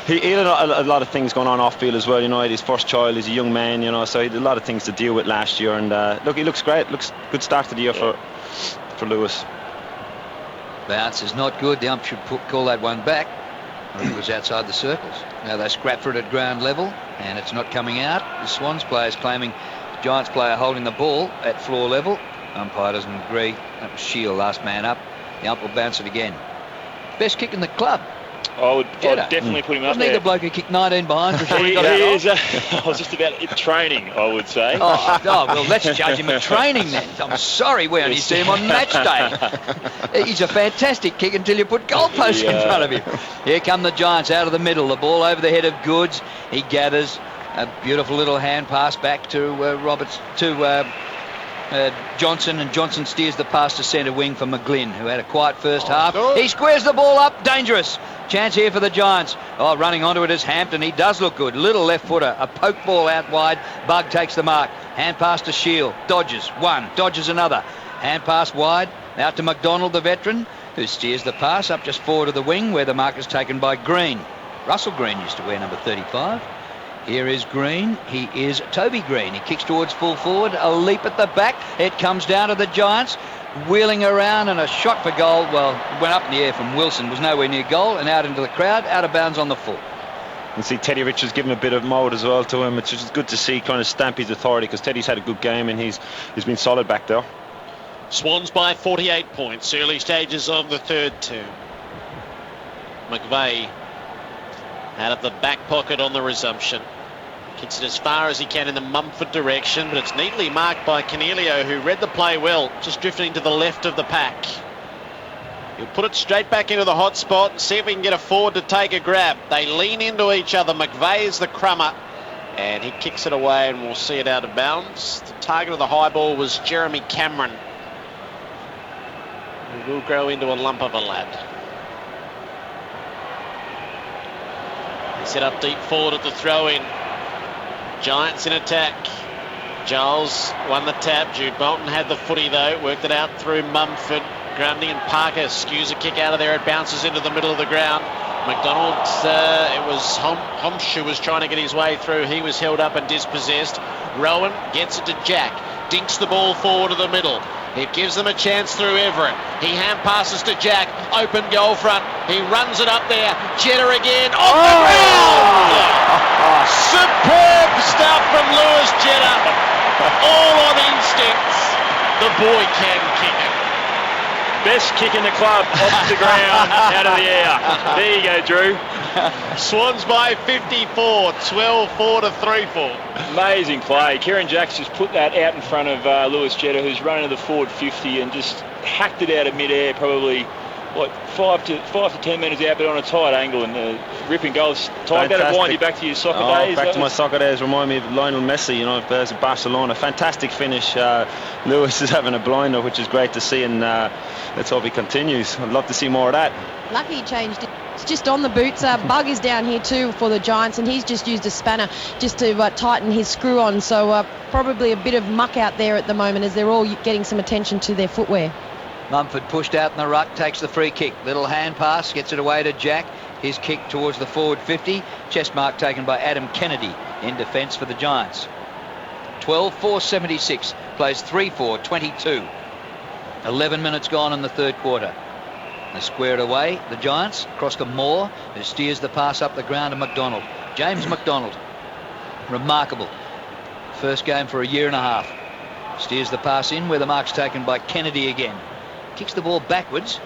he had a lot of things going on off field as well. He had his first child. He's a young man, so he had a lot of things to deal with last year. And look, he looks great. Looks good start to the year for Lewis. Bounce is not good. The ump should call that one back. It was outside the circles. Now they scrap for it at ground level, and it's not coming out. The Swans players claiming the Giants player holding the ball at floor level. Umpire doesn't agree. That was Shield, last man up. The ump will bounce it again. Best kick in the club. I would definitely put him up there. Wasn't he the bloke who kicked 19 behind before he got out? I was just about training, I would say. Oh, well, let's judge him at training then. I'm sorry we only see him on match day. He's a fantastic kick until you put goalposts in front of him. Here come the Giants out of the middle. The ball over the head of Goods. He gathers a beautiful little hand pass back to Johnson, and Johnson steers the pass to centre wing for McGlynn, who had a quiet first half. He squares the ball up, dangerous. Chance here for the Giants. Running onto it is Hampton. He does look good. Little left footer, a poke ball out wide. Bug takes the mark. Hand pass to Shield. Dodges one, dodges another. Hand pass wide, out to McDonald, the veteran, who steers the pass up just forward of the wing, where the mark is taken by Green. Russell Green used to wear number 35. Here is Green. He is Toby Green. He kicks towards full forward. A leap at the back. It comes down to the Giants. Wheeling around, and a shot for goal. Well, went up in the air from Wilson. Was nowhere near goal, and out into the crowd. Out of bounds on the full. You can see Teddy Richards giving a bit of mode as well to him. It's just good to see, kind of stamp his authority, because Teddy's had a good game and he's been solid back there. Swans by 48 points. Early stages of the third term. McVeigh out of the back pocket on the resumption. Kicks it as far as he can in the Mumford direction, but it's neatly marked by Cornelio, who read the play well, just drifting to the left of the pack. He'll put it straight back into the hot spot and see if he can get a forward to take a grab. They lean into each other. McVeigh is the crummer, and he kicks it away, and we'll see it out of bounds. The target of the high ball was Jeremy Cameron, who will grow into a lump of a lad. They set up deep forward at the throw-in. Giants in attack. Giles won the tap. Jude Bolton had the footy though. Worked it out through Mumford. Grundy and Parker skews a kick out of there. It bounces into the middle of the ground. McDonald, it was Homsch who was trying to get his way through. He was held up and dispossessed. Rowan gets it to Jack. Dinks the ball forward to the middle. It gives them a chance through Everett. He hand passes to Jack. Open goal front. He runs it up there. Jetta again. Off the ground! Superb stuff from Lewis Jetta. All on instincts. The boy can kick it. Best kick in the club, off the ground, out of the air. There you go, Drew. Swans by 54, 12-4 to 3-4. Amazing play. Kieran Jacks just put that out in front of Lewis Jetta, who's running to the forward 50 and just hacked it out of mid-air, probably, 5 to 10 metres out, but on a tight angle, and ripping goals. Ty, that'll wind you back to your soccer days. Back to my soccer days. Remind me of Lionel Messi, there's Barcelona. Fantastic finish. Lewis is having a blinder, which is great to see, and let's hope he continues. I'd love to see more of that. Lucky he changed it. It's just on the boots. Bug is down here too for the Giants, and he's just used a spanner just to tighten his screw on. So probably a bit of muck out there at the moment as they're all getting some attention to their footwear. Mumford pushed out in the ruck, takes the free kick. Little hand pass, gets it away to Jack. His kick towards the forward 50. Chest mark taken by Adam Kennedy in defence for the Giants. 12-4-76. Plays 3-4-22. 11 minutes gone in the third quarter. They square it away, the Giants, across to Moore, who steers the pass up the ground to McDonald. James McDonald. Remarkable. First game for a year and a half. Steers the pass in where the mark's taken by Kennedy again. Kicks the ball backwards,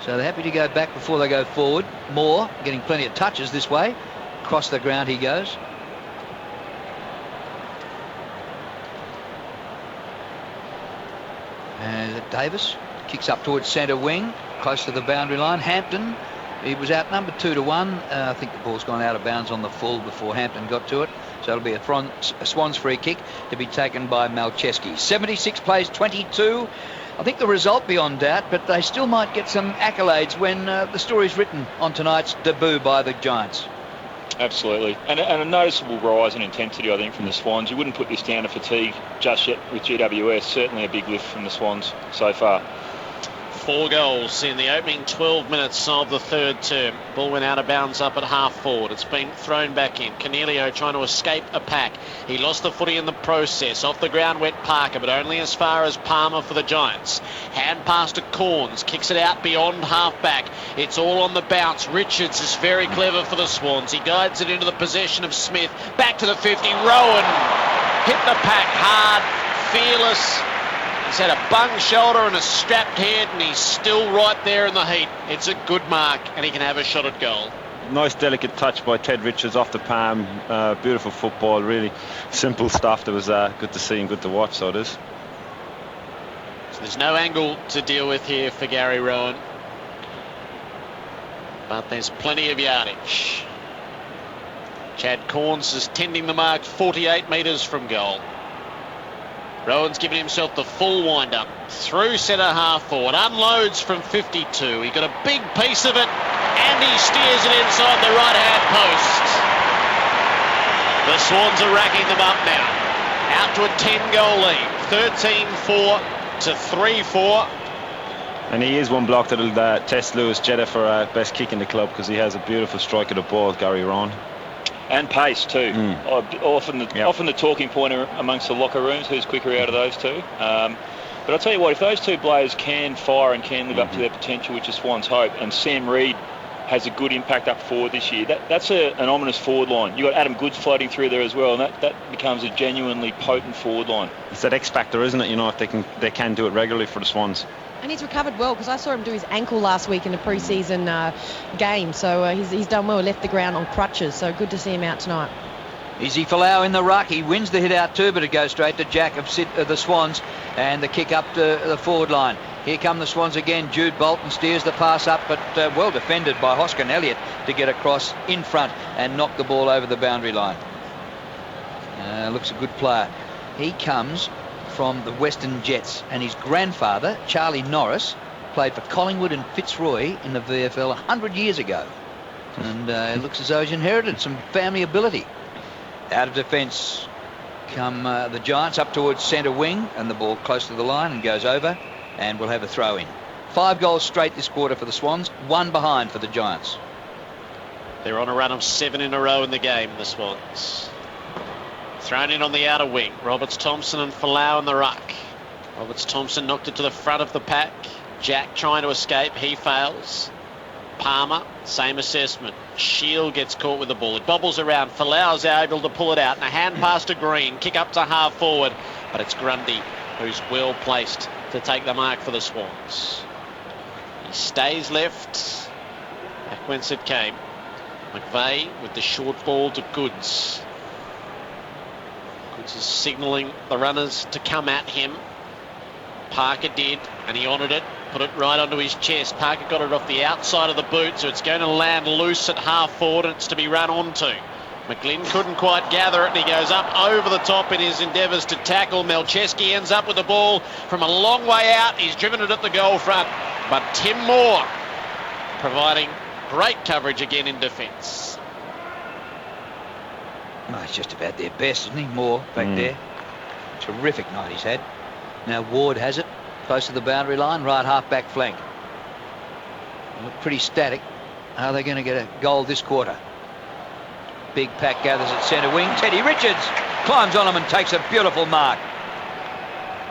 so they're happy to go back before they go forward. Moore getting plenty of touches this way. Across the ground he goes. And Davis kicks up towards centre wing, close to the boundary line. Hampton, he was outnumbered 2-1. I think the ball's gone out of bounds on the full before Hampton got to it. So it'll be a Swans free kick to be taken by Malcheski. 76 plays 22. I think the result beyond doubt, but they still might get some accolades when the story's written on tonight's debut by the Giants. Absolutely. And a noticeable rise in intensity, I think, from the Swans. You wouldn't put this down to fatigue just yet with GWS. Certainly a big lift from the Swans so far. 4 goals in the opening 12 minutes of the third term. Ball went out of bounds up at half forward. It's been thrown back in. Cornelio trying to escape a pack. He lost the footy in the process. Off the ground went Parker, but only as far as Palmer for the Giants. Hand pass to Corns. Kicks it out beyond half back. It's all on the bounce. Richards is very clever for the Swans. He guides it into the possession of Smith. Back to the 50. Rowan hit the pack hard. Fearless. He's had a bung shoulder and a strapped head, and he's still right there in the heat. It's a good mark, and he can have a shot at goal. Nice delicate touch by Ted Richards off the palm. Beautiful football, really simple stuff. That was good to see and good to watch, so it is. So there's no angle to deal with here for Gary Rowan, but there's plenty of yardage. Chad Corns is tending the mark 48 metres from goal. Rowan's giving himself the full wind-up. Through centre half forward. Unloads from 52. He got a big piece of it, and he steers it inside the right-hand post. The Swans are racking them up now. Out to a 10-goal lead. 13-4 to 3-4. And he is one block that'll test Lewis Jetta for best kick in the club, because he has a beautiful strike of the ball, Gary Rowan. And pace too. Often the talking point amongst the locker rooms, who's quicker out of those two. But I'll tell you what, if those two players can fire and can live up to their potential, which is Swans' hope, and Sam Reid has a good impact up forward this year, that's an ominous forward line. You've got Adam Goodes floating through there as well, and that becomes a genuinely potent forward line. It's that X factor, isn't it? You know, if they can do it regularly for the Swans. And he's recovered well, because I saw him do his ankle last week in a pre-season game. So he's done well, left the ground on crutches. So good to see him out tonight. Izzy Folau in the ruck. He wins the hit out too, but it goes straight to Jack of the Swans, and the kick up to the forward line. Here come the Swans again. Jude Bolton steers the pass up, but well defended by Hoskin Elliott to get across in front and knock the ball over the boundary line. Looks a good player. He comes from the Western Jets, and his grandfather, Charlie Norris, played for Collingwood and Fitzroy in the VFL 100 years ago. And it looks as though he's inherited some family ability. Out of defence come the Giants up towards centre wing, and the ball close to the line and goes over, and we'll have a throw in. 5 goals straight this quarter for the Swans, 1 behind for the Giants. They're on a run of 7 in a row in the game, the Swans. Thrown in on the outer wing. Roberts Thompson and Folau in the ruck. Roberts Thompson knocked it to the front of the pack. Jack trying to escape. He fails. Palmer, same assessment. Shield gets caught with the ball. It bobbles around. Folau's able to pull it out. And a hand pass to Green. Kick up to half forward. But it's Grundy who's well placed to take the mark for the Swans. He stays left. Back whence it came. McVeigh with the short ball to Goodes. Goodes is signalling the runners to come at him. Parker did, and he honoured it. Put it right onto his chest. Parker got it off the outside of the boot, so it's going to land loose at half forward, and it's to be run onto. McGlynn couldn't quite gather it, and he goes up over the top in his endeavours to tackle. Melcheski ends up with the ball from a long way out. He's driven it at the goal front, but Tim Moore providing great coverage again in defence. Oh, he's just about their best, isn't he? Moore back there. Terrific night he's had. Now Ward has it, close to the boundary line, right half-back flank. They look pretty static. Are they going to get a goal this quarter? Big pack gathers at centre wing. Teddy Richards climbs on him and takes a beautiful mark.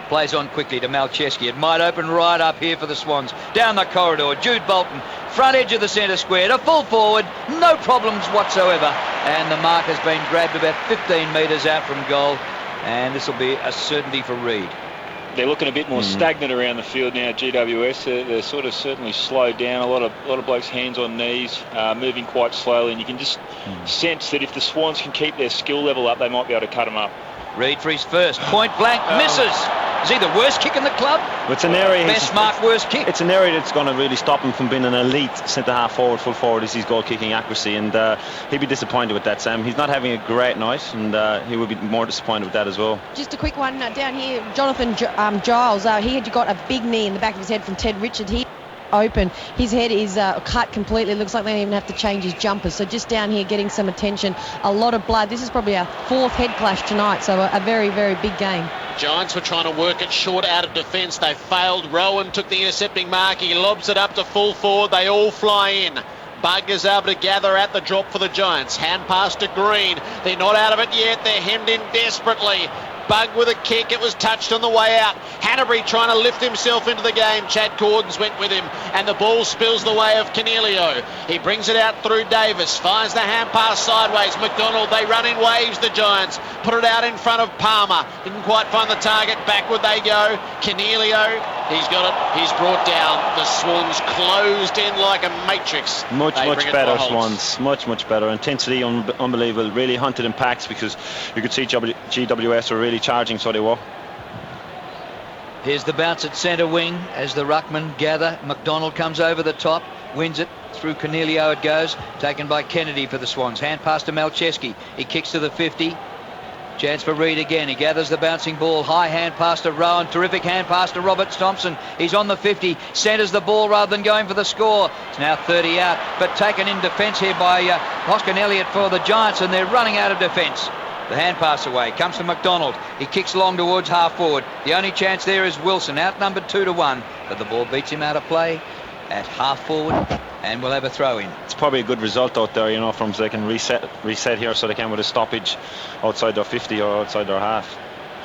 Plays on quickly to Malcheski. It might open right up here for the Swans. Down the corridor, Jude Bolton, front edge of the centre square to full forward. No problems whatsoever. And the mark has been grabbed about 15 metres out from goal. And this will be a certainty for Reid. They're looking a bit more stagnant around the field now, GWS. They're sort of certainly slowed down. A lot of blokes hands on knees, moving quite slowly, and you can just sense that if the Swans can keep their skill level up, they might be able to cut them up. Reid for his first. Point blank, misses. Is he the worst kick in the club? It's an area. Best mark, worst kick. It's an area that's going to really stop him from being an elite centre half forward, full forward, is his goal kicking accuracy, and he'd be disappointed with that, Sam. He's not having a great night, and he would be more disappointed with that as well. Just a quick one down here. Jonathan Giles, he had got a big knee in the back of his head from Ted Richards. He open. His head is cut completely. It looks like they don't even have to change his jumpers. So just down here getting some attention. A lot of blood. This is probably our 4th head clash tonight, so a very, very big game. Giants were trying to work it short out of defence. They failed. Rowan took the intercepting mark. He lobs it up to full forward. They all fly in. Bug is able to gather at the drop for the Giants. Hand pass to Green. They're not out of it yet. They're hemmed in desperately. Bug with a kick. It was touched on the way out. Hanbury trying to lift himself into the game. Chad Gordons went with him, and the ball spills the way of Canelio. He brings it out through Davis. Finds the hand pass sideways. McDonald, they run in waves, the Giants. Put it out in front of Palmer. Didn't quite find the target. Backward they go. Canelio, he's got it. He's brought down. The Swans closed in like a matrix. Much better, Swans. Much better. Intensity, unbelievable. Really hunted in packs, because you could see GWS were really charging, so they were. Here's the bounce at centre wing as the ruckman gather. McDonald comes over the top, wins it. Through Canelio it goes, taken by Kennedy for the Swans. Hand pass to Malcheski. He kicks to the 50. Chance for Reed again. He gathers the bouncing ball. High hand pass to Rowan. Terrific hand pass to Roberts Thompson. He's on the 50. Centres the ball rather than going for the score. It's now 30 out, but taken in defence here by Hoskin Elliott for the Giants, and they're running out of defence. The hand pass away. Comes to McDonald. He kicks long towards half forward. The only chance there is Wilson, outnumbered 2-1, but the ball beats him out of play at half forward, and we'll have a throw in. It's probably a good result out there, you know, from so they can reset here, so they can with a stoppage outside their 50 or outside their half.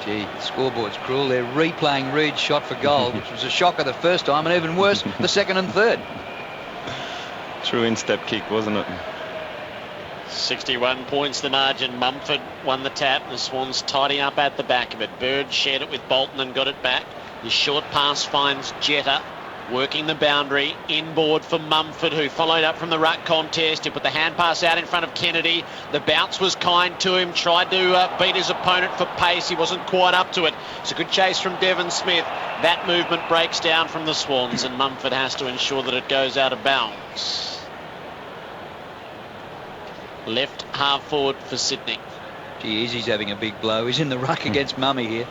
Gee, the scoreboard's cruel. They're replaying Reed's shot for goal, which was a shocker the first time, and even worse the second and third. True instep kick, wasn't it? 61 points the margin. Mumford won the tap. The Swans tidying up at the back of it. Bird shared it with Bolton and got it back. His short pass finds Jetta, working the boundary, inboard for Mumford, who followed up from the ruck contest. He put the hand pass out in front of Kennedy. The bounce was kind to him, tried to beat his opponent for pace. He wasn't quite up to it. It's a good chase from Devon Smith. That movement breaks down from the Swans, and Mumford has to ensure that it goes out of bounds. Left half forward for Sydney. Gee, he's having a big blow. He's in the ruck against Mummy here.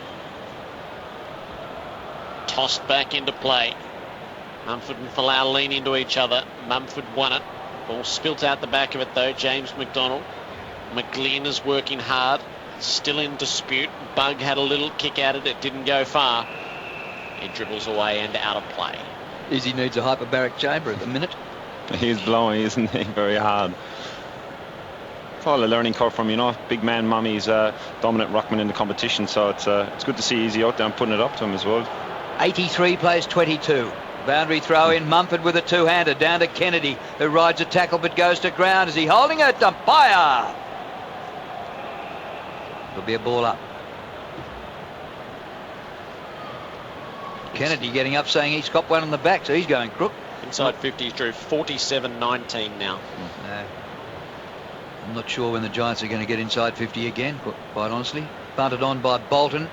Tossed back into play. Mumford and Folau lean into each other. Mumford won it. Ball spilt out the back of it though. James McDonald. McGlynn is working hard. Still in dispute. Bug had a little kick at it. It didn't go far. He dribbles away and out of play. Izzy needs a hyperbaric chamber at the minute. He's blowing, isn't he? Very hard. It's all a learning curve from, you know, big man Mummy's dominant ruckman in the competition, so it's good to see Izzy out there and putting it up to him as well. 83 plays 22. Boundary throw in. Mumford with a two-hander down to Kennedy, who rides a tackle but goes to ground. Is he holding it? Umpire! It'll be a ball up. Kennedy getting up saying he's got one on the back, so he's going crook. Inside 50s drew 47-19 now. No. I'm not sure when the Giants are going to get inside 50 again, quite honestly. Bunted on by Bolton.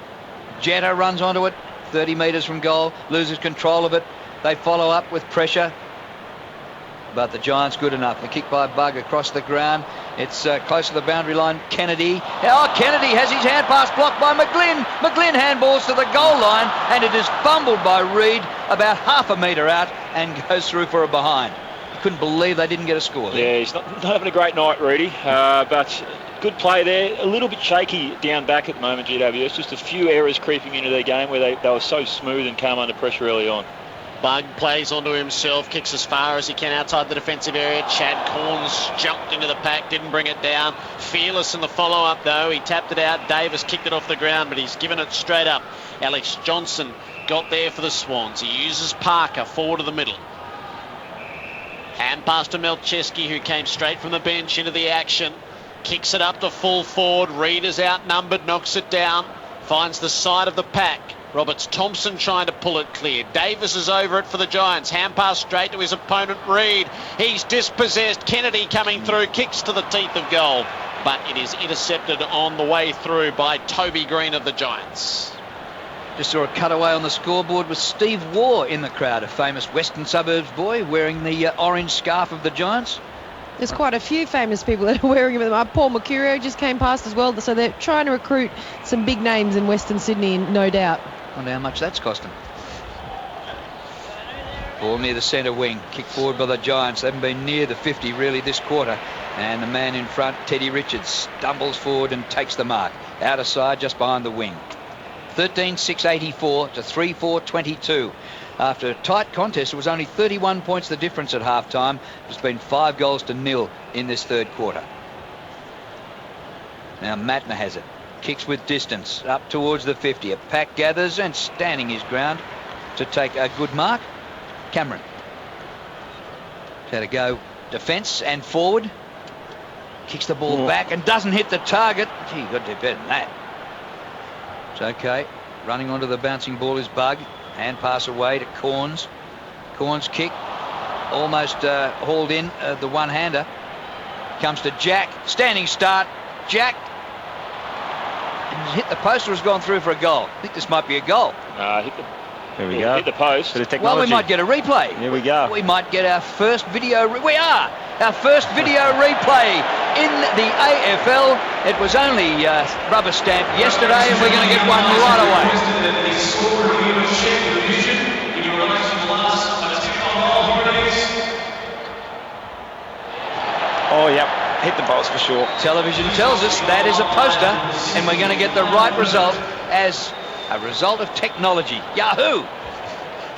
Jetta runs onto it, 30 metres from goal, loses control of it. They follow up with pressure, but the Giants good enough. The kick by Bug across the ground. It's close to the boundary line. Kennedy. Oh, Kennedy has his hand pass blocked by McGlynn. McGlynn handballs to the goal line, and it is fumbled by Reed about half a metre out and goes through for a behind. Couldn't believe they didn't get a score there. Yeah, he's not having a great night, Reedy, but good play there. A little bit shaky down back at the moment, GWS. Just a few errors creeping into their game where they were so smooth and came under pressure early on. Bug plays onto himself, kicks as far as he can outside the defensive area. Chad Corns jumped into the pack, didn't bring it down. Fearless in the follow-up, though. He tapped it out. Davis kicked it off the ground, but he's given it straight up. Alex Johnson got there for the Swans. He uses Parker forward to the middle. Hand pass to Melcheski, who came straight from the bench into the action. Kicks it up to full forward. Reed is outnumbered, knocks it down. Finds the side of the pack. Roberts Thompson trying to pull it clear. Davis is over it for the Giants. Hand pass straight to his opponent, Reed. He's dispossessed. Kennedy coming through, kicks to the teeth of goal. But it is intercepted on the way through by Toby Green of the Giants. Just saw a cutaway on the scoreboard with Steve Waugh in the crowd, a famous Western Suburbs boy wearing the orange scarf of the Giants. There's quite a few famous people that are wearing them. Paul Mercurio just came past as well, so they're trying to recruit some big names in Western Sydney, no doubt. I wonder how much that's cost them. Ball near the centre wing, kicked forward by the Giants. They haven't been near the 50 really this quarter. And the man in front, Teddy Richards, stumbles forward and takes the mark. Out of side, just behind the wing. 13-6-84 to 3-4-22. After a tight contest, it was only 31 points the difference at half-time. There's been 5-0 in this third quarter. Now Matner has it. Kicks with distance up towards the 50. A pack gathers and standing his ground to take a good mark. Cameron. Had to go defence and forward. Kicks the ball back and doesn't hit the target. Gee, you've got to do better than that. It's okay. Running onto the bouncing ball is Bug. Hand pass away to Corns. Corns kick. Almost hauled in the one-hander. Comes to Jack. Standing start. Jack. Hit the post or has gone through for a goal. I think this might be a goal. Here we go. Hit the post. Well, we might get a replay. Here we go. We might get our first video. We are! Our first video replay in the AFL. It was only rubber stamped yesterday, and we're going to get one right away. Oh, yeah, hit the balls for sure. Television tells us that is a poster, and we're going to get the right result as a result of technology. Yahoo!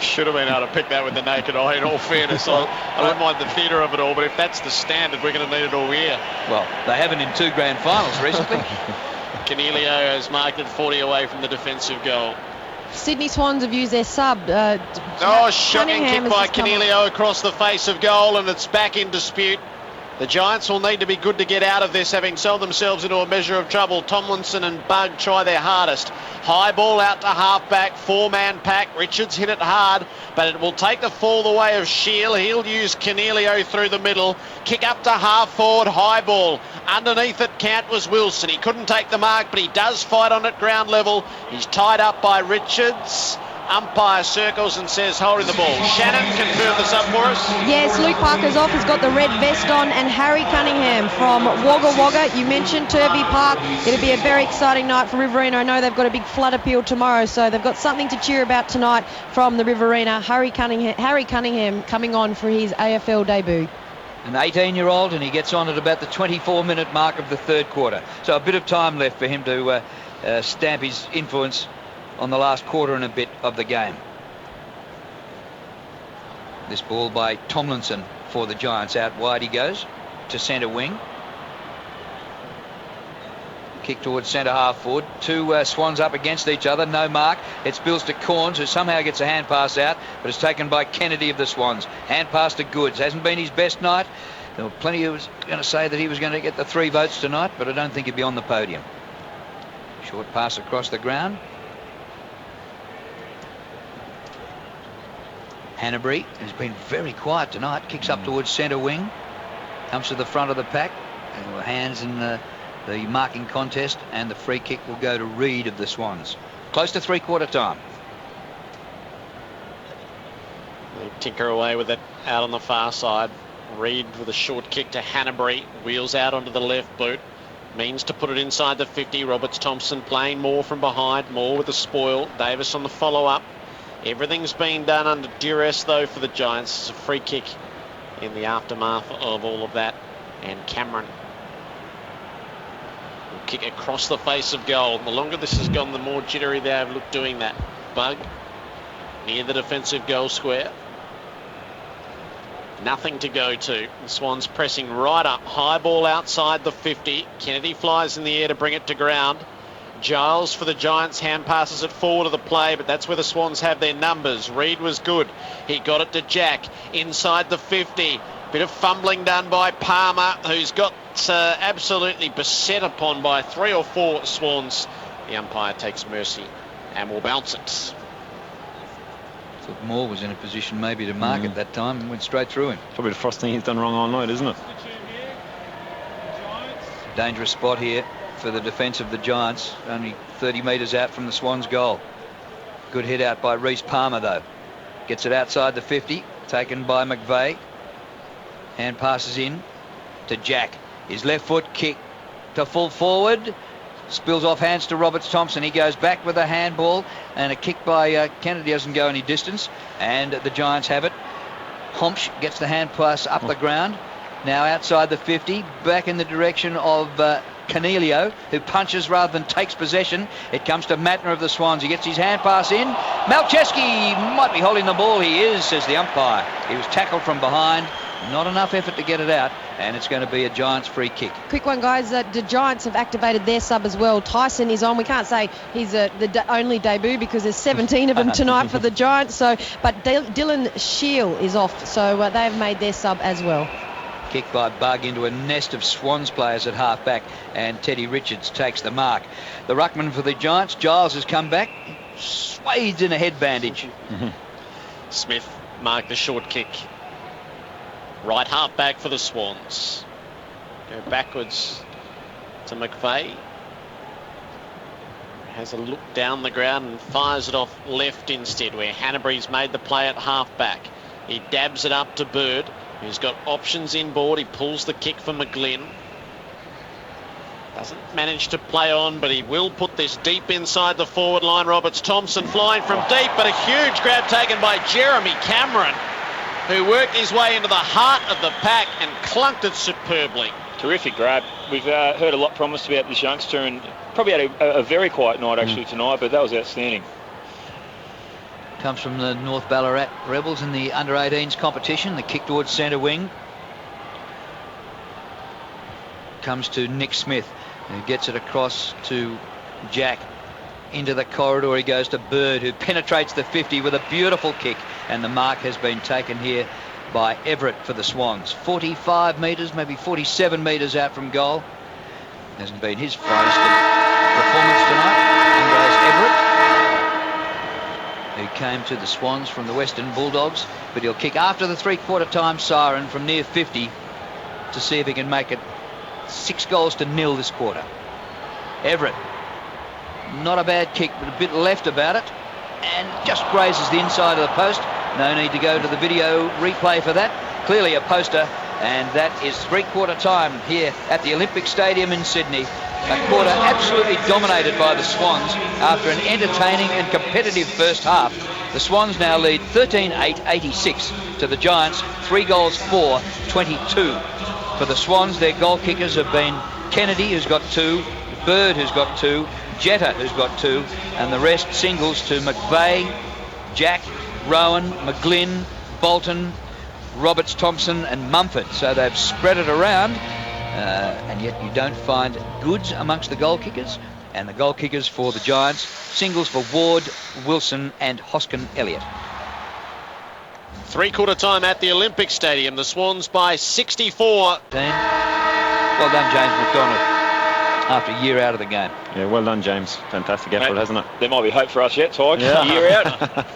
Should have been able to pick that with the naked eye, in all fairness. I don't mind the theatre of it all, but if that's the standard, we're going to need it all year. Well, they haven't in 2 grand finals recently. Canelio has marked it 40 away from the defensive goal. Sydney Swans have used their sub. Shocking kick by Canelio across the face of goal, and it's back in dispute. The Giants will need to be good to get out of this, having sold themselves into a measure of trouble. Tomlinson and Bug try their hardest. High ball out to half-back, 4-man pack. Richards hit it hard, but it will take the fall the way of Shield. He'll use Canelio through the middle. Kick up to half-forward, high ball. Underneath it, Count was Wilson. He couldn't take the mark, but he does fight on at ground level. He's tied up by Richards. Umpire circles and says holding the ball. Shannon, confirm this up for us. Yes, Luke Parker's off. He's got the red vest on, and Harry Cunningham from Wagga Wagga. You mentioned Turvey Park. It'll be a very exciting night for Riverina. I know they've got a big flood appeal tomorrow, so they've got something to cheer about tonight from the Riverina. Harry Cunningham coming on for his AFL debut. An 18-year-old, and he gets on at about the 24-minute mark of the third quarter. So a bit of time left for him to stamp his influence on the last quarter and a bit of the game. This ball by Tomlinson for the Giants. Out wide he goes to centre wing. Kick towards centre half forward. 2 Swans up against each other. No mark. It spills to Corns, who somehow gets a hand pass out, but it's taken by Kennedy of the Swans. Hand pass to Goods. Hasn't been his best night. There were plenty who was going to say that he was going to get the 3 votes tonight, but I don't think he'd be on the podium. Short pass across the ground. Hanbury has been very quiet tonight. Kicks up towards centre wing. Comes to the front of the pack. And hands in the marking contest, and the free kick will go to Reid of the Swans. Close to three-quarter time. They tinker away with it out on the far side. Reid with a short kick to Hanbury. Wheels out onto the left boot. Means to put it inside the 50. Roberts Thompson playing more from behind. More with the spoil. Davis on the follow-up. Everything's been done under duress, though, for the Giants. It's a free kick in the aftermath of all of that. And Cameron will kick across the face of goal. The longer this has gone, the more jittery they have looked doing that. Bug near the defensive goal square. Nothing to go to. The Swans pressing right up. High ball outside the 50. Kennedy flies in the air to bring it to ground. Giles for the Giants, hand passes it forward of the play, but that's where the Swans have their numbers. Reid was good. He got it to Jack inside the 50. Bit of fumbling done by Palmer, who's got absolutely beset upon by 3 or 4 Swans. The umpire takes mercy and will bounce it. Thought Moore was in a position maybe to mark at that time and went straight through him. Probably the first thing he's done wrong all night, isn't it? Dangerous spot here for the defence of the Giants, only 30 metres out from the Swans' goal. Good hit out by Reece Palmer, though. Gets it outside the 50, taken by McVeigh. Hand passes in to Jack. His left foot kick to full forward. Spills off hands to Roberts Thompson. He goes back with a handball, and a kick by Kennedy doesn't go any distance, and the Giants have it. Homsch gets the hand pass up the ground. Now outside the 50, back in the direction of Canelio, who punches rather than takes possession. It comes to Matner of the Swans. He gets his hand pass in. Malcheski might be holding the ball. He is, says the umpire. He was tackled from behind. Not enough effort to get it out, and it's going to be a Giants free kick. Quick one, guys. The Giants have activated their sub as well. Tyson is on. We can't say he's the only debut because there's 17 of them tonight for the Giants. But Dylan Shield is off, so they've made their sub as well. Kick by Bug into a nest of Swans players at half-back, and Teddy Richards takes the mark. The ruckman for the Giants, Giles, has come back, swathed in a head bandage. Smith marked the short kick. Right half-back for the Swans. Go backwards to McVeigh. Has a look down the ground and fires it off left instead, where Hanbury's made the play at half-back. He dabs it up to Bird, who's got options inboard. He pulls the kick for McGlynn. Doesn't manage to play on, but he will put this deep inside the forward line. Roberts Thompson flying from deep, but a huge grab taken by Jeremy Cameron, who worked his way into the heart of the pack and clunked it superbly. Terrific grab. We've heard a lot promised about this youngster, and probably had a very quiet night actually tonight, but that was outstanding. Comes from the North Ballarat Rebels in the under-18s competition. The kick towards centre wing comes to Nick Smith, who gets it across to Jack. Into the corridor he goes to Bird, who penetrates the 50 with a beautiful kick, and the mark has been taken here by Everett for the Swans. 45 metres, maybe 47 metres out from goal. Hasn't been his finest performance tonight. Andres Everett, who came to the Swans from the Western Bulldogs, but he'll kick after the three-quarter time siren from near 50 to see if he can make it 6-0 this quarter. Everett, not a bad kick, but a bit left about it, and just grazes the inside of the post. No need to go to the video replay for that. Clearly a poster, and that is three-quarter time here at the Olympic Stadium in Sydney. A quarter absolutely dominated by the Swans after an entertaining and competitive first half. The Swans now lead 13-8-86 to the Giants, 3-4-22. For the Swans, their goal kickers have been Kennedy, who's got 2, Bird, who's got 2, Jetta, who's got 2, and the rest singles to McVeigh, Jack, Rowan, McGlynn, Bolton, Roberts Thompson and Mumford. So they've spread it around, and yet you don't find Goods amongst the goal kickers. And the goal kickers for the Giants, singles for Ward, Wilson and Hoskin Elliott. Three-quarter time at the Olympic Stadium. The Swans by 64. Well done, James McDonald, after a year out of the game. Yeah, well done, James. Fantastic effort, hasn't it? There might be hope for us yet, Tig. Yeah. Year out.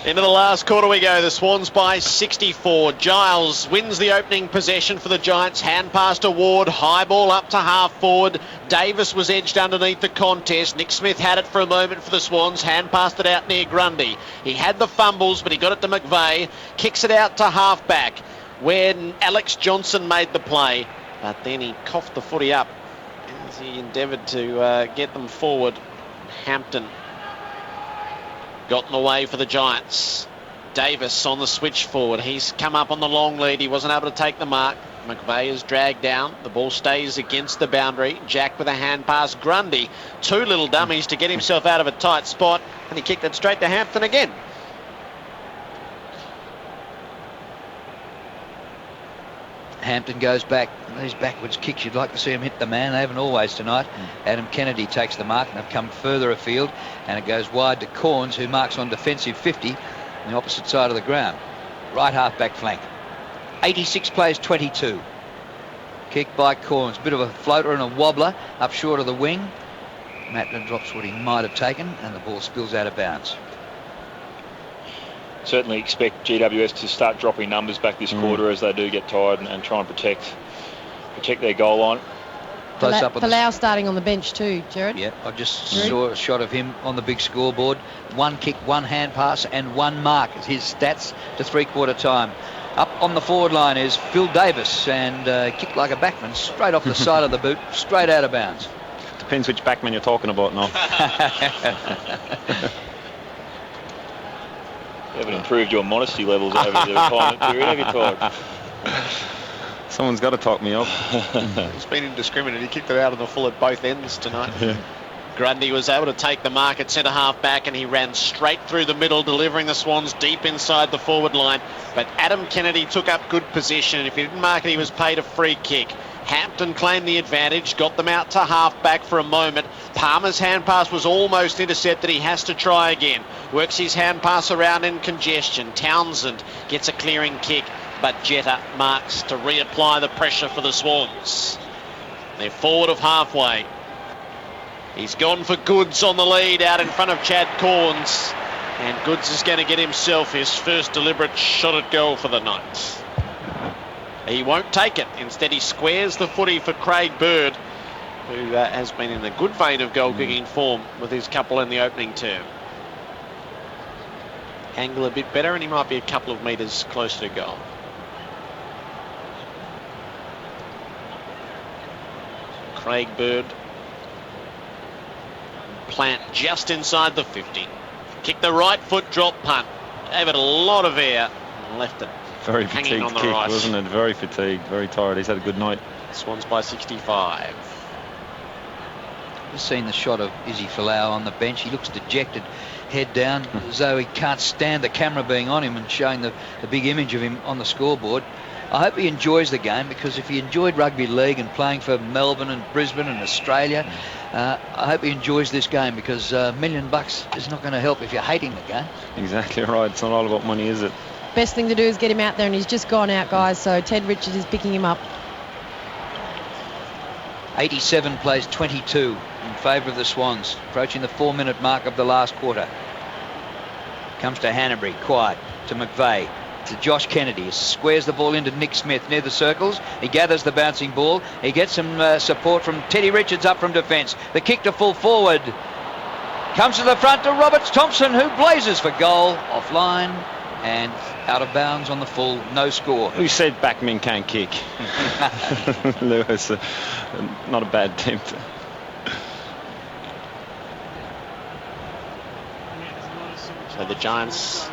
Into the last quarter we go. The Swans by 64. Giles wins the opening possession for the Giants. Hand pass to Ward. High ball up to half forward. Davis was edged underneath the contest. Nick Smith had it for a moment for the Swans. Hand passed it out near Grundy. He had the fumbles, but he got it to McVeigh. Kicks it out to half back when Alex Johnson made the play. But then he coughed the footy up as he endeavoured to get them forward. Hampton got in the way for the Giants. Davis on the switch forward. He's come up on the long lead. He wasn't able to take the mark. McVeigh is dragged down. The ball stays against the boundary. Jack with a hand pass. Grundy, 2 little dummies to get himself out of a tight spot, and he kicked it straight to Hampton again. Hampton goes back. These backwards kicks, you'd like to see him hit the man. They haven't always tonight. Adam Kennedy takes the mark, and they've come further afield, and it goes wide to Corns, who marks on defensive 50 on the opposite side of the ground. Right half back flank. 86 plays 22. Kick by Corns. Bit of a floater and a wobbler up short of the wing. Mattler drops what he might have taken, and the ball spills out of bounds. Certainly expect GWS to start dropping numbers back this quarter as they do get tired and try and protect their goal line. Close up on Palau starting on the bench too, Jared. Yeah, I just saw a shot of him on the big scoreboard. 1 kick, 1 hand pass and 1 mark is his stats to three-quarter time. Up on the forward line is Phil Davis, and kicked like a backman straight off the side of the boot, straight out of bounds. Depends which backman you're talking about now. You haven't improved your modesty levels over the retirement period, have you, Todd? Someone's got to talk me up. He's been indiscriminate. He kicked it out of the full at both ends tonight. Yeah. Grundy was able to take the mark at centre half back, and he ran straight through the middle, delivering the Swans deep inside the forward line. But Adam Kennedy took up good position, and if he didn't mark it, he was paid a free kick. Hampton claimed the advantage, got them out to half back for a moment. Palmer's hand pass was almost intercepted. He has to try again. Works his hand pass around in congestion. Townsend gets a clearing kick, but Jetta marks to reapply the pressure for the Swans. They're forward of halfway. He's gone for Goods on the lead out in front of Chad Corns. And Goods is going to get himself his first deliberate shot at goal for the night. He won't take it. Instead, he squares the footy for Craig Bird, who has been in a good vein of goal-kicking form with his couple in the opening term. Angle a bit better, and he might be a couple of metres closer to goal. Craig Bird plant just inside the 50. Kick the right foot, drop punt. Gave it a lot of air and left it Very hanging fatigued on the kick, right. wasn't it? Very fatigued, very tired. He's had a good night. Swans by 65. Just seen the shot of Izzy Folau on the bench. He looks dejected, head down, as though he can't stand the camera being on him and showing the big image of him on the scoreboard. I hope he enjoys the game, because if he enjoyed rugby league and playing for Melbourne and Brisbane and Australia, I hope he enjoys this game, because $1 million is not going to help if you're hating the game. Exactly right. It's not all about money, is it? Best thing to do is get him out there, and he's just gone out, guys. So Ted Richards is picking him up. 87 plays 22 in favour of the Swans, approaching the 4-minute mark of the last quarter. Comes to Hanbury, quiet, to McVeigh, to Josh Kennedy. He squares the ball into Nick Smith near the circles. He gathers the bouncing ball. He gets some support from Teddy Richards up from defence. The kick to full forward. Comes to the front to Roberts Thompson, who blazes for goal, offline and out of bounds on the full, no score. Who said backmen can't kick? Lewis, not a bad attempt. So the Giants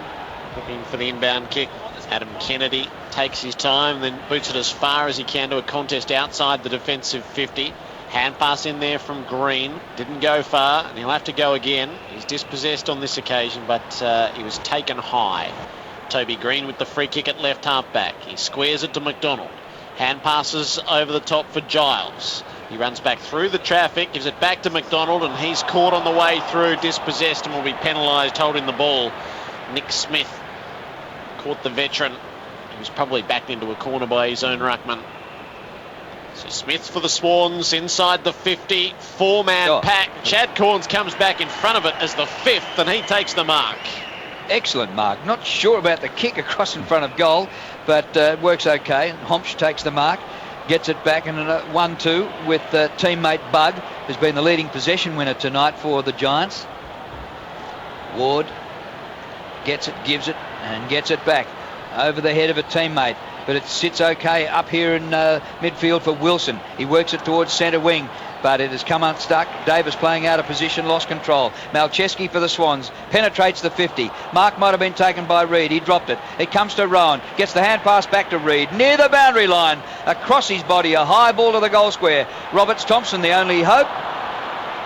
looking for the inbound kick. Adam Kennedy takes his time, then boots it as far as he can to a contest outside the defensive 50. Hand pass in there from Green. Didn't go far, and he'll have to go again. He's dispossessed on this occasion, but he was taken high. Toby Green with the free kick at left half back. He squares it to McDonald. Hand passes over the top for Giles. He runs back through the traffic, gives it back to McDonald, and he's caught on the way through, dispossessed, and will be penalised holding the ball. Nick Smith caught the veteran. He was probably backed into a corner by his own ruckman. So Smith for the Swans inside the 50, 4-man pack. Chad Corns comes back in front of it as the 5th, and he takes the mark. Excellent mark. Not sure about the kick across in front of goal, but it works okay. Homsch takes the mark, gets it back in a 1-2 with teammate Bug, who's been the leading possession winner tonight for the Giants. Ward gets it, gives it, and gets it back over the head of a teammate, but it sits okay up here in midfield for Wilson. He works it towards centre wing, but it has come unstuck. Davis playing out of position, lost control. Malcheski for the Swans, penetrates the 50. Mark might have been taken by Reid. He dropped it. It comes to Rowan, gets the hand pass back to Reid, near the boundary line, across his body, a high ball to the goal square. Roberts Thompson, the only hope.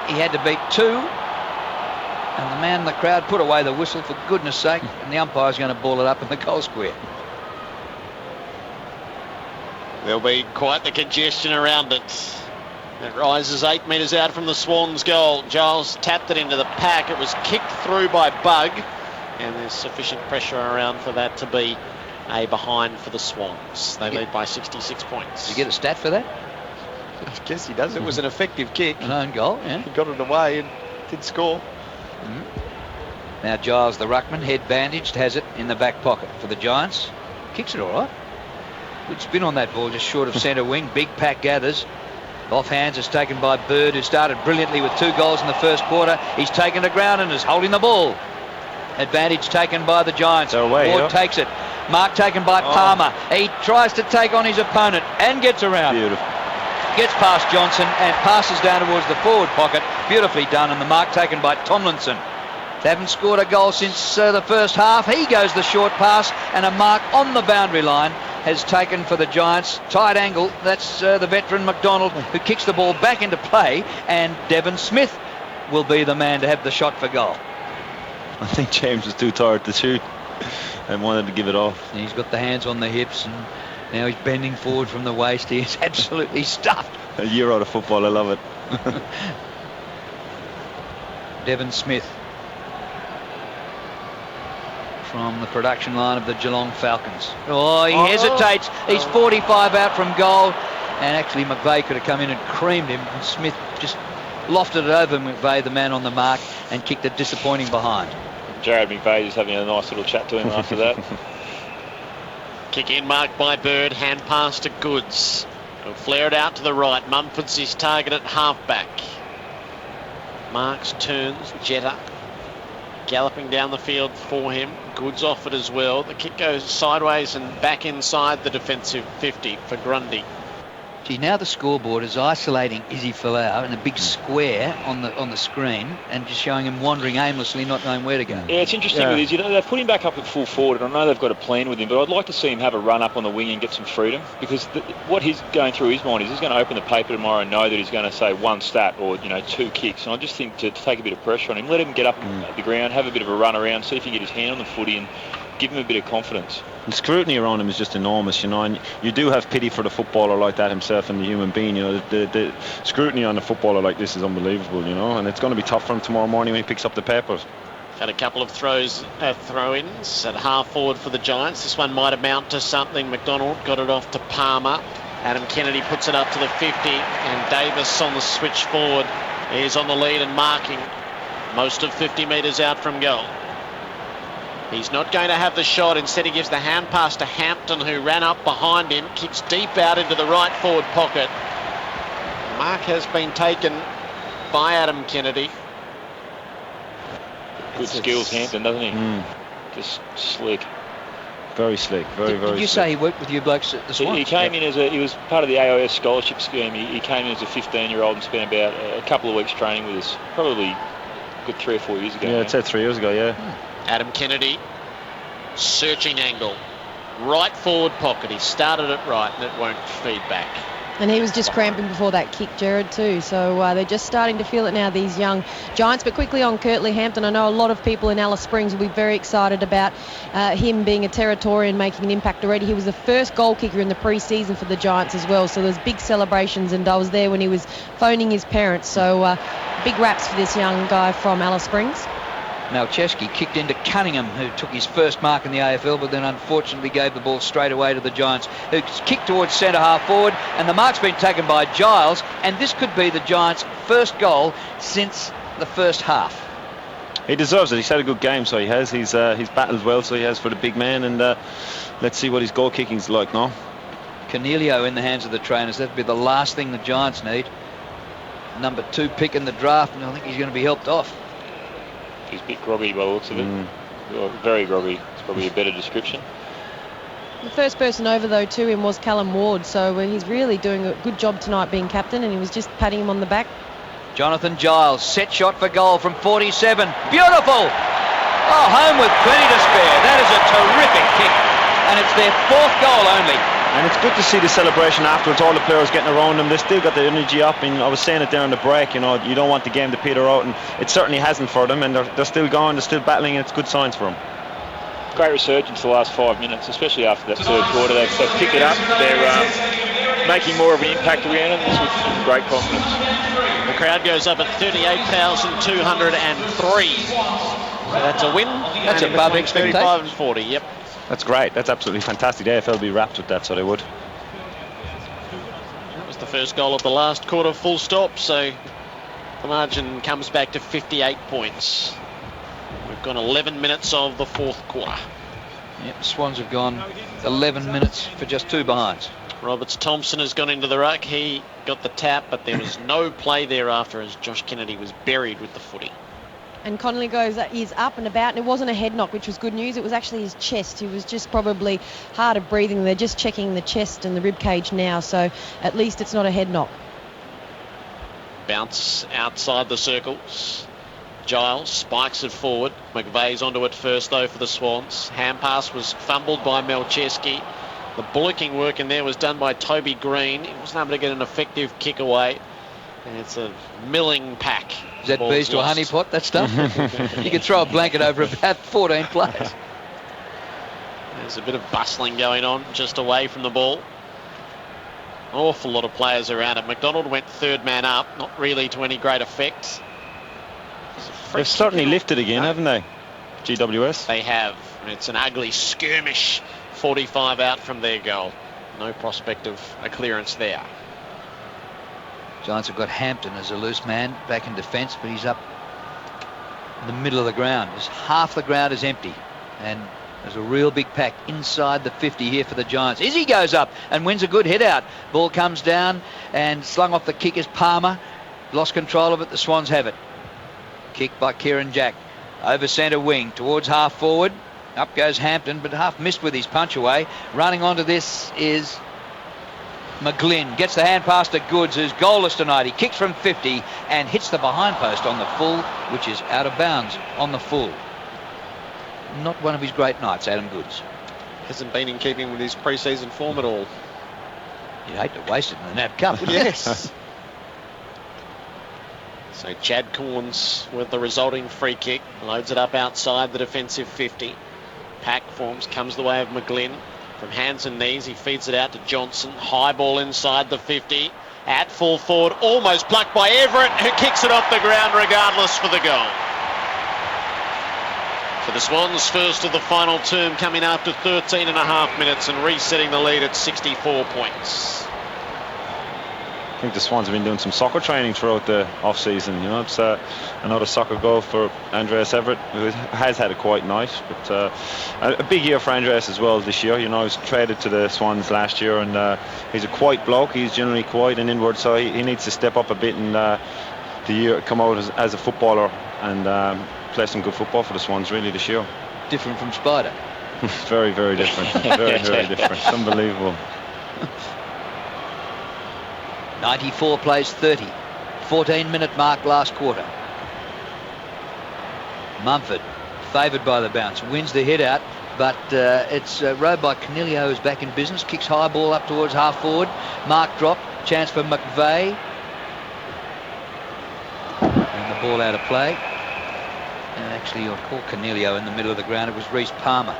He had to beat 2. And the man in the crowd put away the whistle, for goodness sake, and the umpire's going to ball it up in the goal square. There'll be quite the congestion around it. It rises 8 metres out from the Swans' goal. Giles tapped it into the pack. It was kicked through by Bug, and there's sufficient pressure around for that to be a behind for the Swans. They lead by 66 points. Did you get a stat for that? I guess he does. It was an effective kick. An own goal, yeah. He got it away and did score. Now Giles, the ruckman, head bandaged, has it in the back pocket for the Giants. Kicks it all right. Good spin on that ball, just short of centre wing. Big pack gathers. Off hands is taken by Bird, who started brilliantly with 2 goals in the first quarter. He's taken to ground and is holding the ball. Advantage taken by the Giants. Ward takes it. Mark taken by Palmer. He tries to take on his opponent and gets around. Beautiful. Gets past Johnson and passes down towards the forward pocket. Beautifully done, and the mark taken by Tomlinson. They haven't scored a goal since the first half. He goes the short pass, and a mark on the boundary line has taken for the Giants. Tight angle. That's the veteran McDonald, who kicks the ball back into play, and Devon Smith will be the man to have the shot for goal. I think James was too tired to shoot and wanted to give it off. He's got the hands on the hips, and now he's bending forward from the waist. He is absolutely stuffed. A year out of football, I love it. Devon Smith from the production line of the Geelong Falcons. He hesitates. He's 45 out from goal, and actually McVeigh could have come in and creamed him, and Smith just lofted it over McVeigh, the man on the mark, and kicked it disappointing behind. Jared McVeigh is having a nice little chat to him after that. Kick in marked by Bird, hand pass to Goods. He'll flare it out to the right. Mumford's his target at halfback. Marks turns, Jetta galloping down the field for him. Goods off it as well. The kick goes sideways and back inside the defensive 50 for Grundy. Gee, now the scoreboard is isolating Izzy Folau in a big square on the screen and just showing him wandering aimlessly, not knowing where to go. Yeah, it's interesting with Izzy. They've put him back up at full forward, and I know they've got a plan with him, but I'd like to see him have a run up on the wing and get some freedom, because what he's going through his mind is he's going to open the paper tomorrow and know that he's going to say one stat or 2 kicks. And I just think to take a bit of pressure on him, let him get up at the ground, have a bit of a run around, see if he can get his hand on the footy and give him a bit of confidence. The scrutiny around him is just enormous, and you do have pity for the footballer like that himself and the human being. The scrutiny on a footballer like this is unbelievable, and it's going to be tough for him tomorrow morning when he picks up the papers. Had a couple of throw-ins at half forward for the Giants. This one might amount to something. McDonald got it off to Palmer. Adam Kennedy puts it up to the 50, and Davis on the switch forward is on the lead and marking most of 50 metres out from goal. He's not going to have the shot. Instead, he gives the hand pass to Hampton, who ran up behind him, kicks deep out into the right forward pocket. Mark has been taken by Adam Kennedy. Good skills, Hampton, doesn't he? Just slick. Very slick. Very Did you slick. say he worked with you blokes at the Swans? He came in he was part of the AIS scholarship scheme. He came in as a 15-year-old and spent about a couple of weeks training with us. Probably a good 3 or 4 years ago. Yeah, I'd say 3 years ago, yeah. Adam Kennedy, searching angle, right forward pocket. He started it right and it won't feed back. And he was just cramping before that kick, Jared, too. So they're just starting to feel it now, these young Giants. But quickly on Curtly Hampton, I know a lot of people in Alice Springs will be very excited about him being a Territorian, making an impact already. He was the first goal kicker in the pre-season for the Giants as well. So there's big celebrations, and I was there when he was phoning his parents. So big raps for this young guy from Alice Springs. Malcheski kicked into Cunningham, who took his first mark in the AFL, but then unfortunately gave the ball straight away to the Giants, who kicked towards centre half forward, and the mark's been taken by Giles, and this could be the Giants' first goal since the first half. He deserves it. He's had a good game, so he has. He's battled well, so he has, for the big man, and let's see what his goal kicking's like now. Cornelio in the hands of the trainers. That'd be the last thing the Giants need. Number 2 pick in the draft, and I think he's going to be helped off. He's a bit groggy by the looks of it. Very groggy. It's probably a better description. The first person over, though, to him was Callum Ward, so he's really doing a good job tonight being captain, and he was just patting him on the back. Jonathan Giles, set shot for goal from 47. Beautiful! Oh, home with plenty to spare. That is a terrific kick, and it's their 4th goal only. And it's good to see the celebration afterwards, all the players getting around them. They still got the energy up, and I was saying it there on the break, you don't want the game to peter out, and it certainly hasn't for them, and they're still going, they're still battling, and it's good signs for them. Great resurgence the last 5 minutes, especially after that third quarter. They've picked it up. They're making more of an impact around it. This with great confidence. The crowd goes up at 38,203. So that's a win. That's above expectation. 35 and 40, yep. That's great. That's absolutely fantastic. The AFL will be wrapped with that, so they would. That was the first goal of the last quarter, full stop, so the margin comes back to 58 points. We've gone 11 minutes of the 4th quarter. Yep, Swans have gone 11 minutes for just 2 behinds. Roberts Thompson has gone into the ruck. He got the tap, but there was no play thereafter as Josh Kennedy was buried with the footy. And Connolly is up and about, and it wasn't a head knock, which was good news. It was actually his chest. He was just probably hard of breathing. They're just checking the chest and the rib cage now, so at least it's not a head knock. Bounce outside the circles. Giles spikes it forward. McVeigh's onto it first, though, for the Swans. Hand pass was fumbled by Malcheski. The bullocking work in there was done by Toby Green. He wasn't able to get an effective kick away. And it's a milling pack. Is that bees to a honey pot, that stuff? You could throw a blanket over about 14 players. There's a bit of bustling going on just away from the ball. An awful lot of players around it. McDonald went 3rd man up, not really to any great effect. They've certainly lifted again, haven't they? GWS. They have. It's an ugly skirmish. 45 out from their goal. No prospect of a clearance there. Giants have got Hampton as a loose man back in defence, but he's up in the middle of the ground. Half the ground is empty, and there's a real big pack inside the 50 here for the Giants. Izzy goes up and wins a good hit out. Ball comes down and slung off the kick is Palmer. Lost control of it. The Swans have it. Kick by Kieran Jack over centre wing towards half forward. Up goes Hampton, but half missed with his punch away. Running onto this is McGlynn gets the hand pass to Goods, who's goalless tonight. He kicks from 50 and hits the behind post on the full, which is out of bounds on the full. Not one of his great nights, Adam Goods. Hasn't been in keeping with his pre-season form at all. You'd hate to waste it in the NAB Cup, wouldn't you? Yes. So Chad Corns with the resulting free kick. Loads it up outside the defensive 50. Pack forms, comes the way of McGlynn. From hands and knees, he feeds it out to Johnson. High ball inside the 50. At full forward, almost plucked by Everett, who kicks it off the ground regardless for the goal. So the Swans first of the final term, coming after 13 and a half minutes and resetting the lead at 64 points. I think the Swans have been doing some soccer training throughout the off-season. You know, it's another soccer goal for Andreas Everett, who has had a quiet night, but a big year for Andreas as well this year. You know, he was traded to the Swans last year, and he's a quiet bloke. He's generally quiet and inward, so he needs to step up a bit and come out as a footballer and play some good football for the Swans really this year. Different from Spider. Very, very different. Very, very different. Unbelievable. 94 plays 30. 14-minute mark last quarter. Mumford, favoured by the bounce, wins the hit out, but it's rowed by Canelio, who's back in business. Kicks high ball up towards half forward. Mark drop, chance for McVeigh. And the ball out of play. And actually, you'll call Canelio in the middle of the ground. It was Reece Palmer,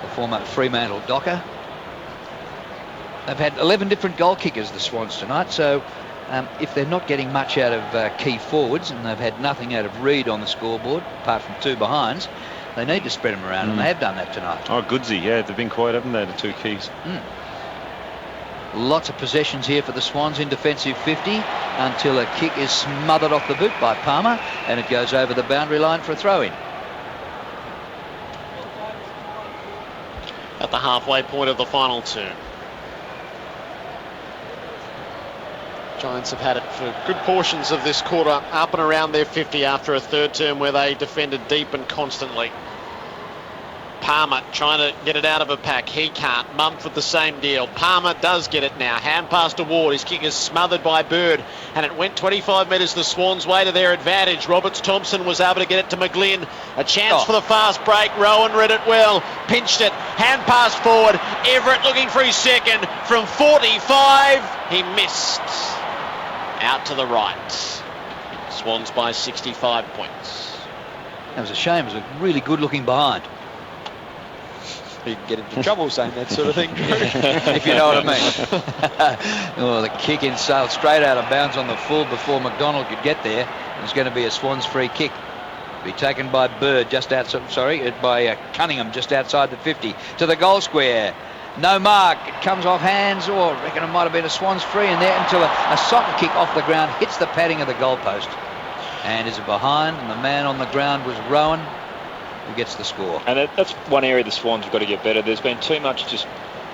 the former Fremantle Docker. They've had 11 different goal kickers, the Swans, tonight, so if they're not getting much out of key forwards, and they've had nothing out of Reid on the scoreboard, apart from two behinds, they need to spread them around, and they have done that tonight. Oh, Goodsy, yeah, they've been quiet, haven't they, the two keys? Lots of possessions here for the Swans in defensive 50 until a kick is smothered off the boot by Palmer, and it goes over the boundary line for a throw-in. At the halfway point of the final term. Giants have had it for good portions of this quarter, up and around their 50 after a third term where they defended deep and constantly. Palmer trying to get it out of a pack. He can't. Mumford the same deal. Palmer does get it now. Hand pass to Ward. His kick is smothered by Bird, and it went 25 metres the Swans' way to their advantage. Roberts-Thompson was able to get it to McGlynn. A chance for the fast break. Rowan read it well. Pinched it. Hand pass forward. Everett looking for his second. From 45, he missed. Out to the right. Swans by 65 points. That was a shame. It was a really good-looking behind. He'd get into trouble saying that sort of thing, if you know what I mean. Oh, the kick in sailed straight out of bounds on the full before McDonald could get there. It's going to be a Swans free kick. Be taken by Bird just outside, by Cunningham just outside the 50 to the goal square. No mark. It comes off hands, or I reckon it might have been a Swans free in there until a soccer kick off the ground hits the padding of the goalpost. And is it behind? And the man on the ground was Rowan, who gets the score. And that's one area the Swans have got to get better. There's been too much just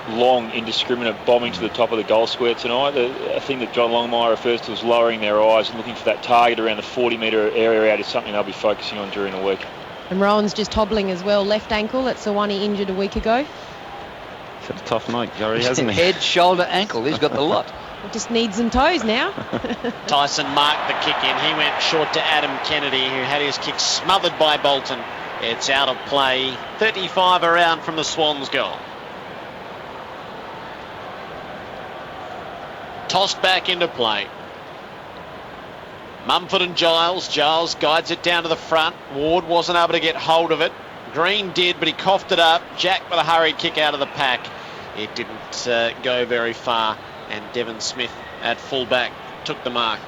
long, indiscriminate bombing to the top of the goal square tonight. A thing that John Longmire refers to as lowering their eyes and looking for that target around the 40-metre area out is something they'll be focusing on during the week. And Rowan's just hobbling as well. Left ankle. That's the one he injured a week ago. He's had a tough night, Gary, hasn't he? Head, shoulder, ankle. He's got the lot. It just needs some toes now. Tyson marked the kick in. He went short to Adam Kennedy, who had his kick smothered by Bolton. It's out of play. 35 around from the Swans goal. Tossed back into play. Mumford and Giles. Giles guides it down to the front. Ward wasn't able to get hold of it. Green did, but he coughed it up. Jack with a hurried kick out of the pack. It didn't go very far, and Devon Smith at fullback took the mark.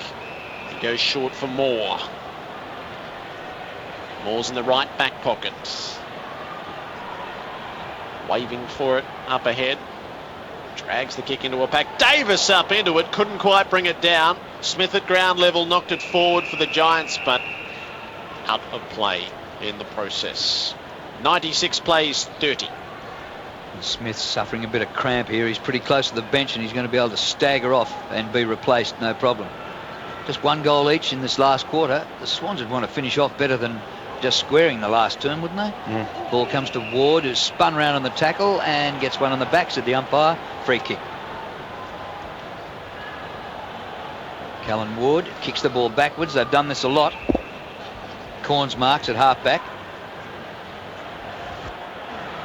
He goes short for Moore. Moore's in the right back pocket. Waving for it up ahead. Drags the kick into a pack. Davis up into it. Couldn't quite bring it down. Smith at ground level knocked it forward for the Giants, but out of play in the process. 96 plays 30. Smith's suffering a bit of cramp here. He's pretty close to the bench, and he's going to be able to stagger off and be replaced, no problem. Just one goal each in this last quarter. The Swans would want to finish off better than just squaring the last term, wouldn't they? Ball comes to Ward, who's spun round on the tackle and gets one on the back, said the umpire. Free kick. Callan Ward kicks the ball backwards. They've done this a lot. Corns marks at half-back.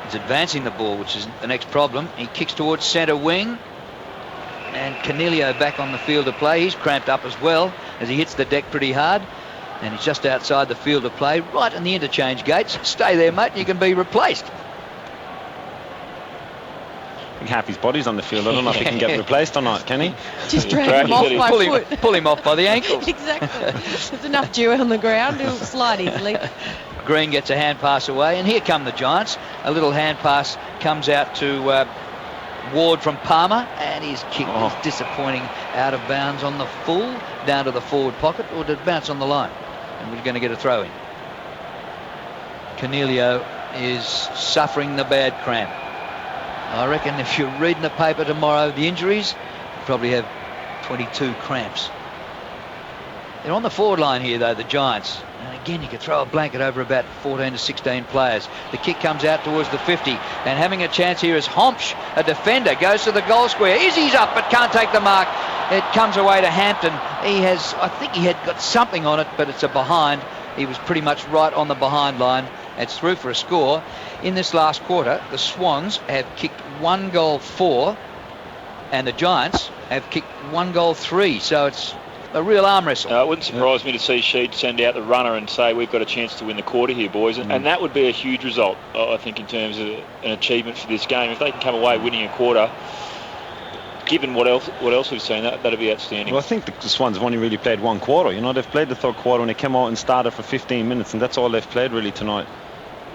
He's advancing the ball, which is the next problem. He kicks towards centre wing. And Cornelio back on the field of play. He's cramped up as well as he hits the deck pretty hard. And he's just outside the field of play, right in the interchange gates. Stay there, mate, and you can be replaced. I think half his body's on the field. I don't know if he can get replaced or not, can he? Just drag him off by foot. Pull him off by the ankles. Exactly. There's enough dew on the ground, he'll slide easily. Green gets a hand pass away, and here come the Giants. A little hand pass comes out to Ward from Palmer, and his kick is disappointing, out of bounds on the full, down to the forward pocket, or did it bounce on the line? And we're going to get a throw in. Cornelio is suffering the bad cramp. I reckon if you're reading the paper tomorrow, the injuries, you probably have 22 cramps. They're on the forward line here, though, the Giants. And again, you could throw a blanket over about 14 to 16 players. The kick comes out towards the 50. And having a chance here is Hompsch, a defender, goes to the goal square. Izzy's up, but can't take the mark. It comes away to Hampton. I think he had got something on it, but it's a behind. He was pretty much right on the behind line. It's through for a score. In this last quarter, the Swans have kicked 1 goal 4, and the Giants have kicked 1 goal 3. So it's a real arm wrestle. It wouldn't surprise me to see Sheed send out the runner and say, we've got a chance to win the quarter here, boys. And that would be a huge result, I think, in terms of an achievement for this game. If they can come away winning a quarter, given what else we've seen, that'd be outstanding. Well, I think the Swans have only really played 1 quarter. You know, they've played the third quarter when they came out and started for 15 minutes, and that's all they've played really tonight.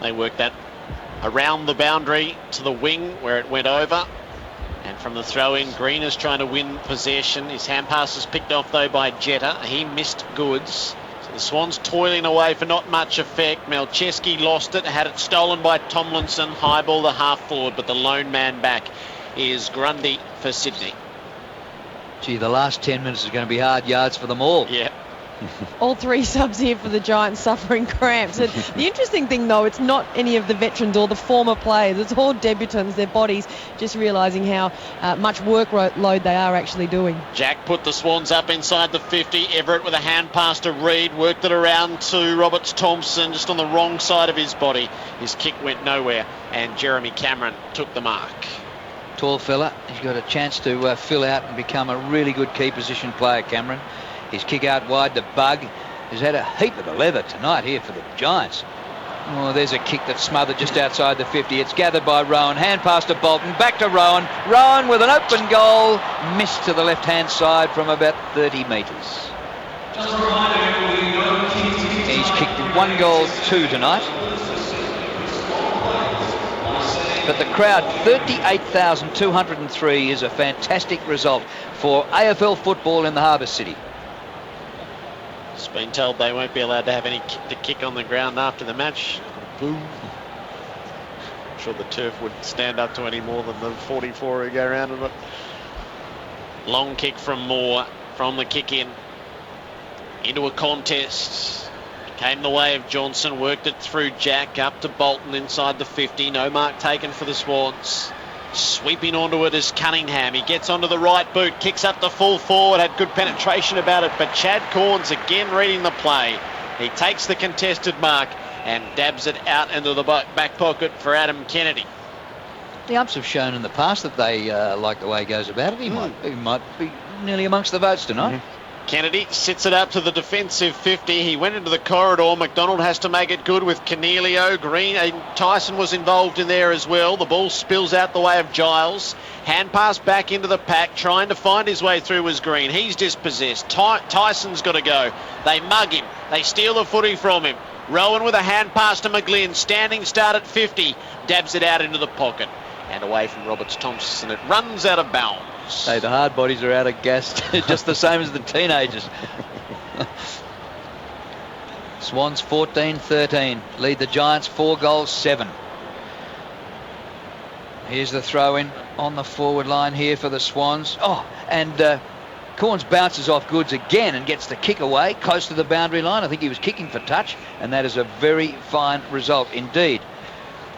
They worked that around the boundary to the wing where it went over. And from the throw-in, Green is trying to win possession. His hand pass is picked off, though, by Jetta. He missed goods. So the Swans toiling away for not much effect. Malcheski lost it, had it stolen by Tomlinson. High ball the half forward, but the lone man back is Grundy for Sydney. Gee, the last 10 minutes is going to be hard yards for them all. Yeah. All 3 subs here for the Giants suffering cramps. And the interesting thing, though, it's not any of the veterans or the former players. It's all debutants, their bodies just realising how much workload they are actually doing. Jack put the Swans up inside the 50. Everett with a hand pass to Reid. Worked it around to Roberts Thompson, just on the wrong side of his body. His kick went nowhere, and Jeremy Cameron took the mark. Tall fella. He's got a chance to fill out and become a really good key position player, Cameron. His kick out wide to Bug. Has had a heap of the leather tonight here for the Giants. Oh, there's a kick that's smothered just outside the 50. It's gathered by Rowan. Hand pass to Bolton. Back to Rowan. Rowan with an open goal. Missed to the left-hand side from about 30 metres. He's kicked 1 goal 2 tonight. But the crowd, 38,203, is a fantastic result for AFL football in the Harbour City. It's been told they won't be allowed to have any kick on the ground after the match. Boom. I'm sure the turf would stand up to any more than the 44 who go around in it. Long kick from Moore from the kick in into a contest. Came the way of Johnson, worked it through Jack up to Bolton inside the 50. No mark taken for the Swans. Sweeping onto it is Cunningham. He gets onto the right boot, kicks up the full forward, had good penetration about it, but Chad Corns again reading the play. He takes the contested mark and dabs it out into the back pocket for Adam Kennedy. The umps have shown in the past that they like the way he goes about it. He might be nearly amongst the votes tonight. Kennedy sits it up to the defensive 50. He went into the corridor. McDonald has to make it good with Cornelio. Green and Tyson was involved in there as well. The ball spills out the way of Giles. Hand pass back into the pack, trying to find his way through was Green. He's dispossessed. Tyson's got to go. They mug him. They steal the footy from him. Rowan with a hand pass to McGlynn. Standing start at 50. Dabs it out into the pocket. And away from Roberts Thompson. It runs out of bounds. Hey, the hard bodies are out of gas, just the same as the teenagers. Swans 14-13. Lead the Giants 4 goals 7. Here's the throw-in on the forward line here for the Swans. Oh, and Corns bounces off Goods again and gets the kick away close to the boundary line. I think he was kicking for touch, and that is a very fine result indeed.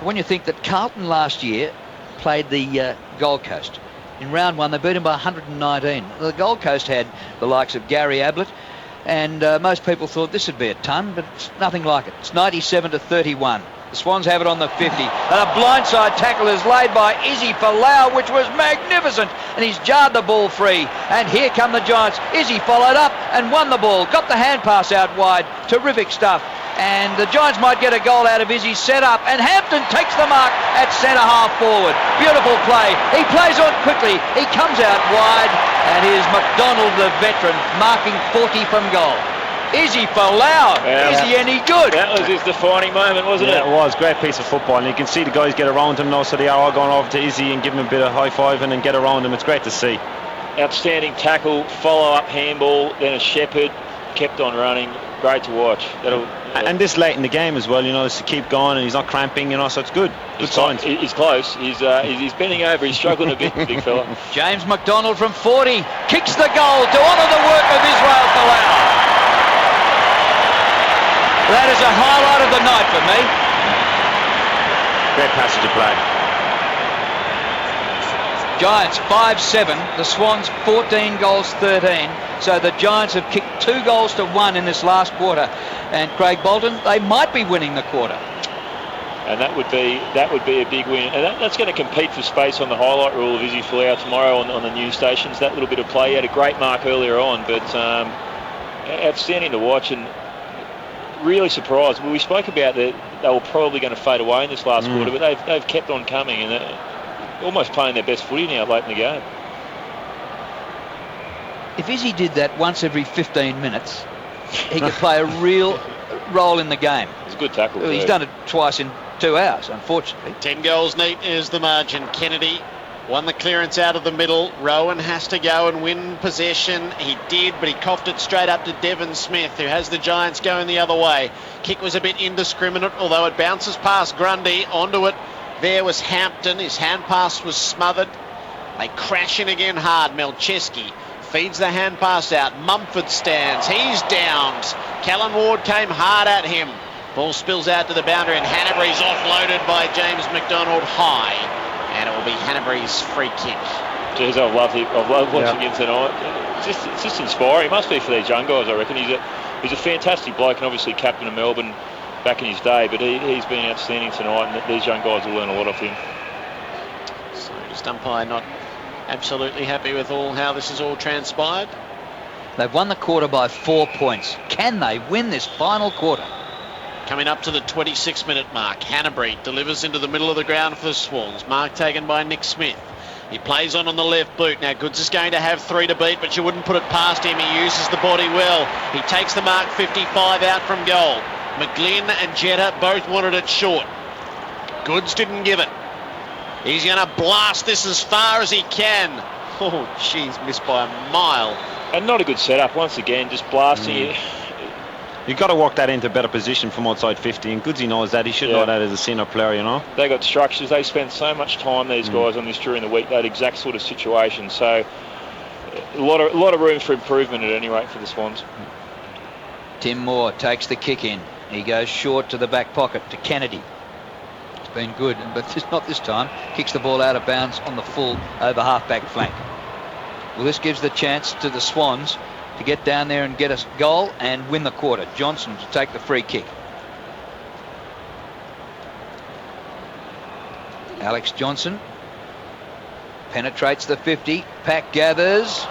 When you think that Carlton last year played the Gold Coast, In round one, they beat him by 119. The Gold Coast had the likes of Gary Ablett, and most people thought this would be a ton, but it's nothing like it. It's 97-31. The Swans have it on the 50, and a blindside tackle is laid by Izzy Folau, which was magnificent, and he's jarred the ball free. And here come the Giants. Izzy followed up and won the ball, got the hand pass out wide. Terrific stuff. And the Giants might get a goal out of Izzy's set-up, and Hampton takes the mark at centre-half forward. Beautiful play. He plays on quickly. He comes out wide, and here's McDonald, the veteran, marking 40 from goal. Izzy Folau. Is he any good? That was his defining moment, wasn't it? Yeah, it was. Great piece of football. And you can see the guys get around him now, so they are all going over to Izzy and give him a bit of high-fiving and get around him. It's great to see. Outstanding tackle, follow-up handball, then a Shepherd, kept on running. Great to watch. And this late in the game as well, you know, just to keep going, and he's not cramping, you know, so it's good. Good signs. He's close. He's bending over. He's struggling a bit, big fella. James McDonald from 40 kicks the goal to honour the work of Israel Folau. That is a highlight of the night for me. Great passage of play. Giants 5-7, the Swans 14 goals 13. So the Giants have kicked 2 goals to 1 in this last quarter. And Craig Bolton, they might be winning the quarter. And that would be a big win. And that's going to compete for space on the highlight rule of Izzy Folau tomorrow on the news stations. That little bit of play, he had a great mark earlier on, but outstanding to watch, and really surprised. We spoke about that they were probably going to fade away in this last quarter, but they've kept on coming, and they're almost playing their best footy now late in the game. If Izzy did that once every 15 minutes, he could play a real role in the game. It's a good tackle. Well, he's done it twice in 2 hours, unfortunately. 10 goals neat is the margin. Kennedy won the clearance out of the middle. Rowan has to go and win possession. He did, but he coughed it straight up to Devon Smith, who has the Giants going the other way. Kick was a bit indiscriminate, although it bounces past Grundy. Onto it, there was Hampton. His hand pass was smothered. They crash in again hard. Melcheski feeds the hand pass out. Mumford stands. He's downed. Callan Ward came hard at him. Ball spills out to the boundary, and Hanbury's offloaded by James McDonald high. And it will be Hanbury's free kick. Jeez, I've loved watching him tonight. It's just inspiring. It must be for these young guys, I reckon. He's a fantastic bloke, and obviously captain of Melbourne back in his day, but he's been outstanding tonight, and these young guys will learn a lot off him. So just umpire not absolutely happy with how this has all transpired. They've won the quarter by 4 points. Can they win this final quarter? Coming up to the 26-minute mark, Hanbury delivers into the middle of the ground for the Swans. Mark taken by Nick Smith. He plays on the left boot. Now Goods is going to have 3 to beat, but you wouldn't put it past him. He uses the body well. He takes the mark 55 out from goal. McGlynn and Jetta both wanted it short. Goods didn't give it. He's going to blast this as far as he can. Oh, geez, missed by a mile. And not a good setup once again, just blasting it. You've got to work that into a better position from outside 50, and Goodsy knows that. He should know that as a senior player, you know. They got structures. They spend so much time, these guys, on this during the week, that exact sort of situation. So a lot of room for improvement at any rate for the Swans. Tim Moore takes the kick in. He goes short to the back pocket to Kennedy. It's been good, but just not this time. Kicks the ball out of bounds on the full over half-back flank. Well, this gives the chance to the Swans to get down there and get a goal and win the quarter. Johnson to take the free kick. Alex Johnson penetrates the 50. Pack gathers.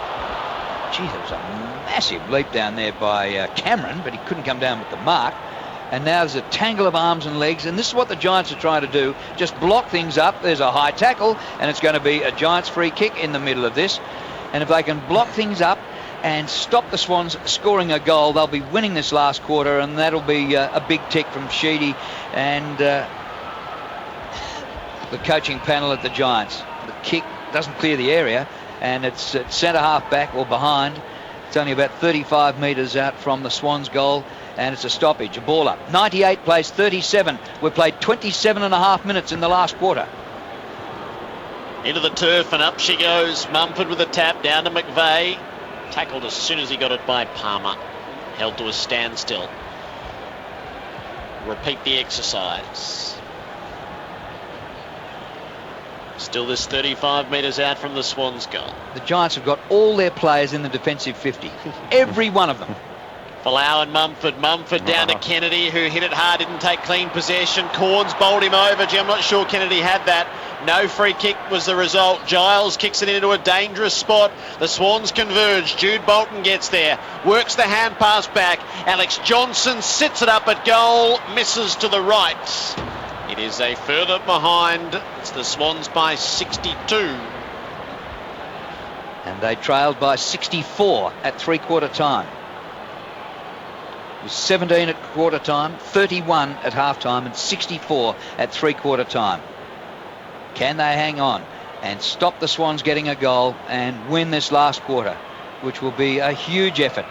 Gee, there was a massive leap down there by Cameron, but he couldn't come down with the mark. And now there's a tangle of arms and legs, and this is what the Giants are trying to do. Just block things up. There's a high tackle, and it's going to be a Giants free kick in the middle of this. And if they can block things up and stop the Swans scoring a goal, they'll be winning this last quarter, and that'll be a big tick from Sheedy and the coaching panel at the Giants. The kick doesn't clear the area, and it's at centre half back or behind. It's only about 35 metres out from the Swans goal, and it's a stoppage, a ball up. 98 plays 37. We've played 27 and a half minutes in the last quarter. Into the turf, and up she goes. Mumford with a tap down to McVeigh. Tackled as soon as he got it by Palmer. Held to a standstill. Repeat the exercise. Still this 35 metres out from the Swans goal. The Giants have got all their players in the defensive 50. Every one of them. Folau and Mumford. Mumford down to Kennedy, who hit it hard, didn't take clean possession. Corns bowled him over. Gee, I'm not sure Kennedy had that. No free kick was the result. Giles kicks it into a dangerous spot. The Swans converge. Jude Bolton gets there. Works the hand pass back. Alex Johnson sits it up at goal. Misses to the right. It is a further behind. It's the Swans by 62. And they trailed by 64 at three-quarter time. It was 17 at quarter time, 31 at half time, and 64 at three-quarter time. Can they hang on and stop the Swans getting a goal and win this last quarter, which will be a huge effort?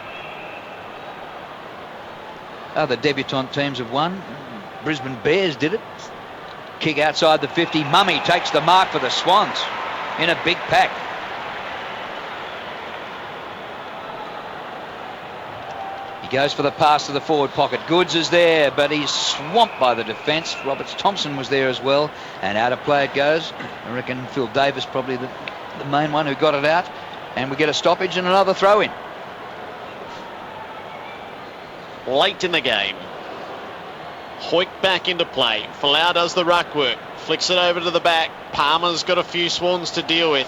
Other debutant teams have won. Brisbane Bears did it. Kick outside the 50. Mummy takes the mark for the Swans in a big pack. He goes for the pass to the forward pocket. Goods is there, but he's swamped by the defence. Roberts Thompson was there as well, and out of play it goes. I reckon Phil Davis probably the main one who got it out, and we get a stoppage and another throw in. Late in the game. Hoyt back into play. Folau does the ruck work. Flicks it over to the back. Palmer's got a few Swans to deal with.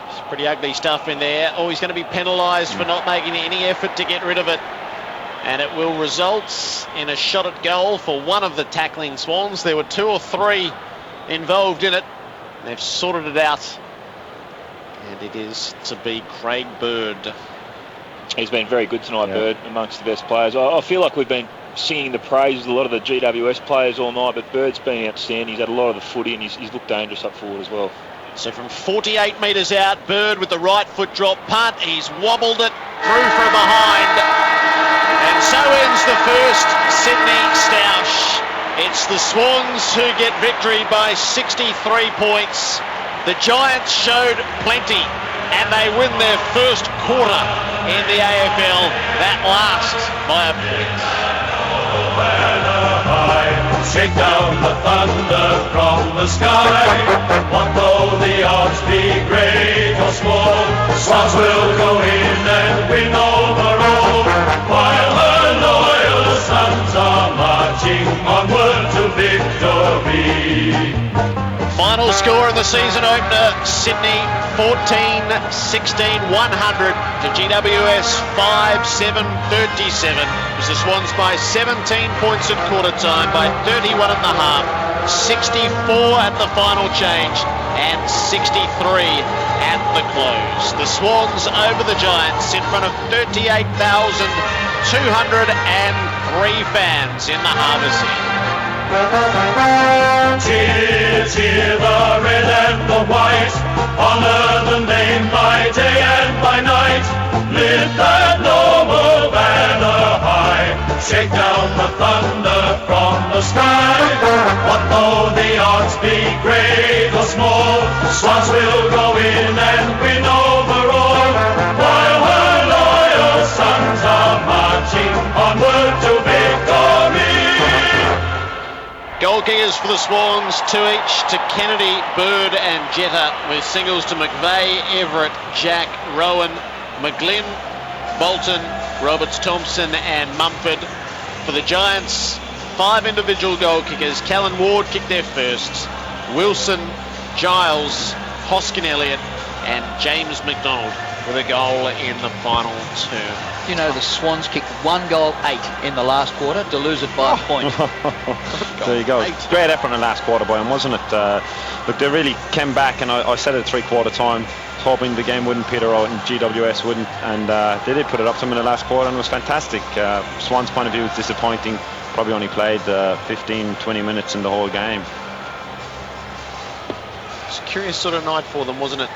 It's pretty ugly stuff in there. Oh, he's going to be penalised for not making any effort to get rid of it. And it will result in a shot at goal for one of the tackling Swans. There were 2 or 3 involved in it. They've sorted it out. And it is to be Craig Bird. He's been very good tonight, Bird, amongst the best players. I feel like we've been singing the praises of a lot of the GWS players all night, but Bird's been outstanding. He's had a lot of the footy, and he's looked dangerous up forward as well. So from 48 metres out, Bird with the right foot drop punt. He's wobbled it through from behind. And so ends the first Sydney Stoush. It's the Swans who get victory by 63 points. The Giants showed plenty, and they win their first quarter in the AFL. That last by a point. Shake down the thunder from the sky. What though the odds be great or small, Swans will go in and win overall, while her loyal sons are marching onward to victory. Final score in the season opener, Sydney 14-16, 100 to GWS 5-7-37. It was the Swans by 17 points at quarter time, by 31 at the half, 64 at the final change, and 63 at the close. The Swans over the Giants in front of 38,203 fans in the Harvest Inn. Cheer, cheer the red and the white, honour the name by day and by night. Lift that noble banner high, shake down the thunder from the sky. What though the odds be great or small, Swans will go in and win overall, while her loyal sons are marching onward to victory. Goal kickers for the Swans, 2 each to Kennedy, Bird and Jetta, with singles to McVeigh, Everett, Jack, Rowan, McGlynn, Bolton, Roberts Thompson and Mumford. For the Giants, 5 individual goal kickers. Callan Ward kicked their first. Wilson, Giles, Hoskin Elliott and James McDonald with a goal in the final term. You know, the Swans kicked 1 goal 8 in the last quarter to lose it by a point. There you go. Great effort in the last quarter by them, wasn't it? Look, they really came back, and I said it at three-quarter time, hoping the game wouldn't peter out and GWS wouldn't, and they did put it up to them in the last quarter, and it was fantastic. Swans' point of view was disappointing. Probably only played 15-20 minutes in the whole game. It's a curious sort of night for them, wasn't it?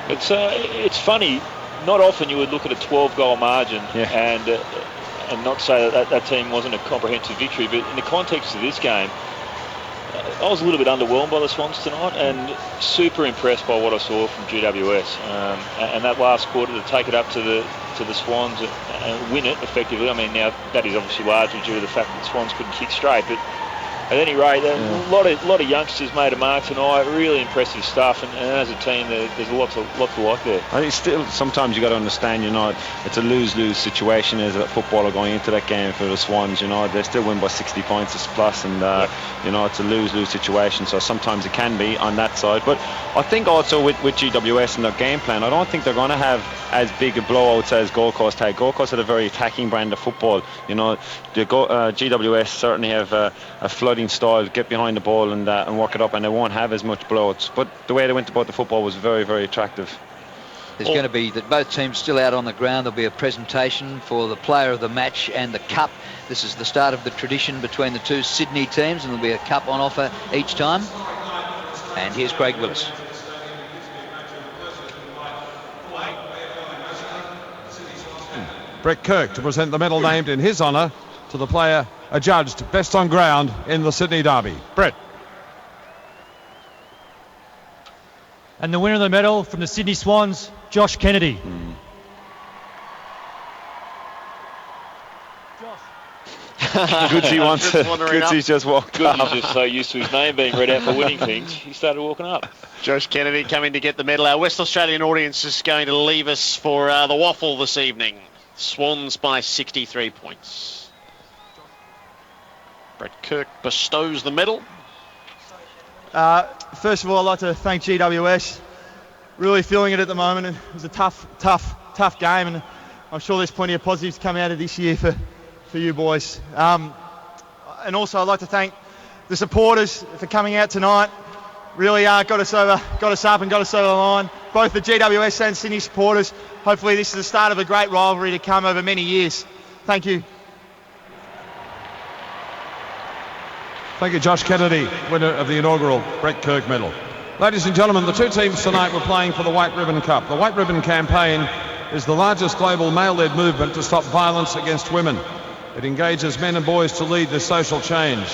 It's funny. Not often you would look at a 12-goal margin and not say that team wasn't a comprehensive victory, but in the context of this game, I was a little bit underwhelmed by the Swans tonight, and super impressed by what I saw from GWS. And that last quarter to take it up to the Swans and win it effectively. I mean, now that is obviously largely due to the fact that the Swans couldn't kick straight, but At any rate, a lot of youngsters made a mark tonight. Really impressive stuff, and as a team, there's lots to like there. I think still sometimes you got to understand, it's a lose-lose situation as a footballer going into that game for the Swans. They still win by 60 points plus, and it's a lose-lose situation. So sometimes it can be on that side. But I think also with GWS and their game plan, I don't think they're going to have as big a blowouts as Gold Coast had. Gold Coast had a very attacking brand of football. GWS certainly have a flooding style, get behind the ball and work it up, and they won't have as much blowouts. But the way they went about the football was very, very attractive. There's going to be both teams still out on the ground. There'll be a presentation for the player of the match and the cup. This is the start of the tradition between the two Sydney teams, and there'll be a cup on offer each time. And here's Craig Willis. Brett Kirk to present the medal named in his honour to the player adjudged best on ground in the Sydney Derby. Brett. And the winner of the medal from the Sydney Swans, Josh Kennedy. Goodsy's just walked up. Goodsy's just so used to his name being read out for winning things, he started walking up. Josh Kennedy coming to get the medal. Our West Australian audience is going to leave us for the waffle this evening. Swans by 63 points. Brett Kirk bestows the medal. First of all, I'd like to thank GWS. Really feeling it at the moment. It was a tough game, and I'm sure there's plenty of positives coming out of this year for you boys. And also I'd like to thank the supporters for coming out tonight. Really got us up and got us over the line. Both the GWS and Sydney supporters. Hopefully this is the start of a great rivalry to come over many years. Thank you. Thank you, Josh Kennedy, winner of the inaugural Brett Kirk medal. Ladies and gentlemen, the two teams tonight were playing for the White Ribbon Cup. The White Ribbon campaign is the largest global male-led movement to stop violence against women. It engages men and boys to lead this social change.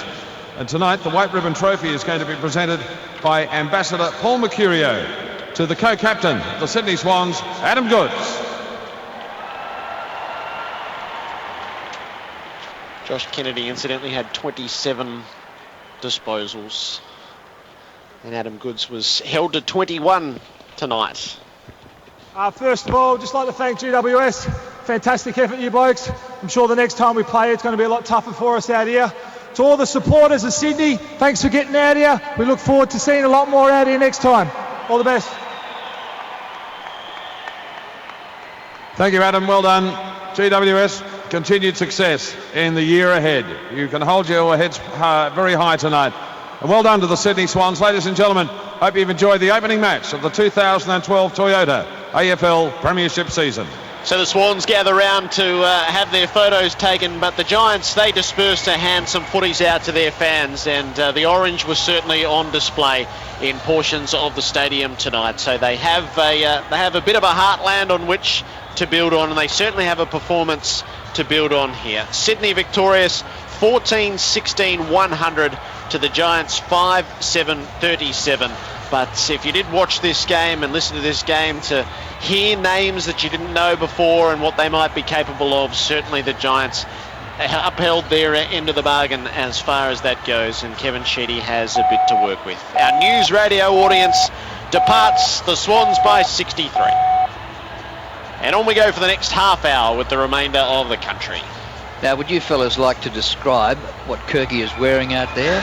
And tonight, the White Ribbon Trophy is going to be presented by Ambassador Paul Mercurio to the co-captain of the Sydney Swans, Adam Goods. Josh Kennedy, incidentally, had 27 disposals. And Adam Goods was held to 21 tonight. First of all, just like to thank GWS. Fantastic effort, you blokes. I'm sure the next time we play, it's going to be a lot tougher for us out here. To all the supporters of Sydney, thanks for getting out here. We look forward to seeing a lot more out here next time. All the best. Thank you, Adam. Well done. GWS, continued success in the year ahead. You can hold your heads very high tonight. And well done to the Sydney Swans. Ladies and gentlemen, hope you've enjoyed the opening match of the 2012 Toyota AFL Premiership season. So the Swans gather round to have their photos taken, but the Giants, they dispersed to hand some footies out to their fans, and the orange was certainly on display in portions of the stadium tonight. So they have a bit of a heartland on which to build on, and they certainly have a performance to build on here. Sydney victorious 14-16-100 to the Giants 5-7-37. But if you did watch this game and listen to this game to hear names that you didn't know before and what they might be capable of, certainly the Giants upheld their end of the bargain as far as that goes, and Kevin Sheedy has a bit to work with. Our news radio audience departs the Swans by 63. And on we go for the next half hour with the remainder of the country. Now, would you fellas like to describe what Kirky is wearing out there?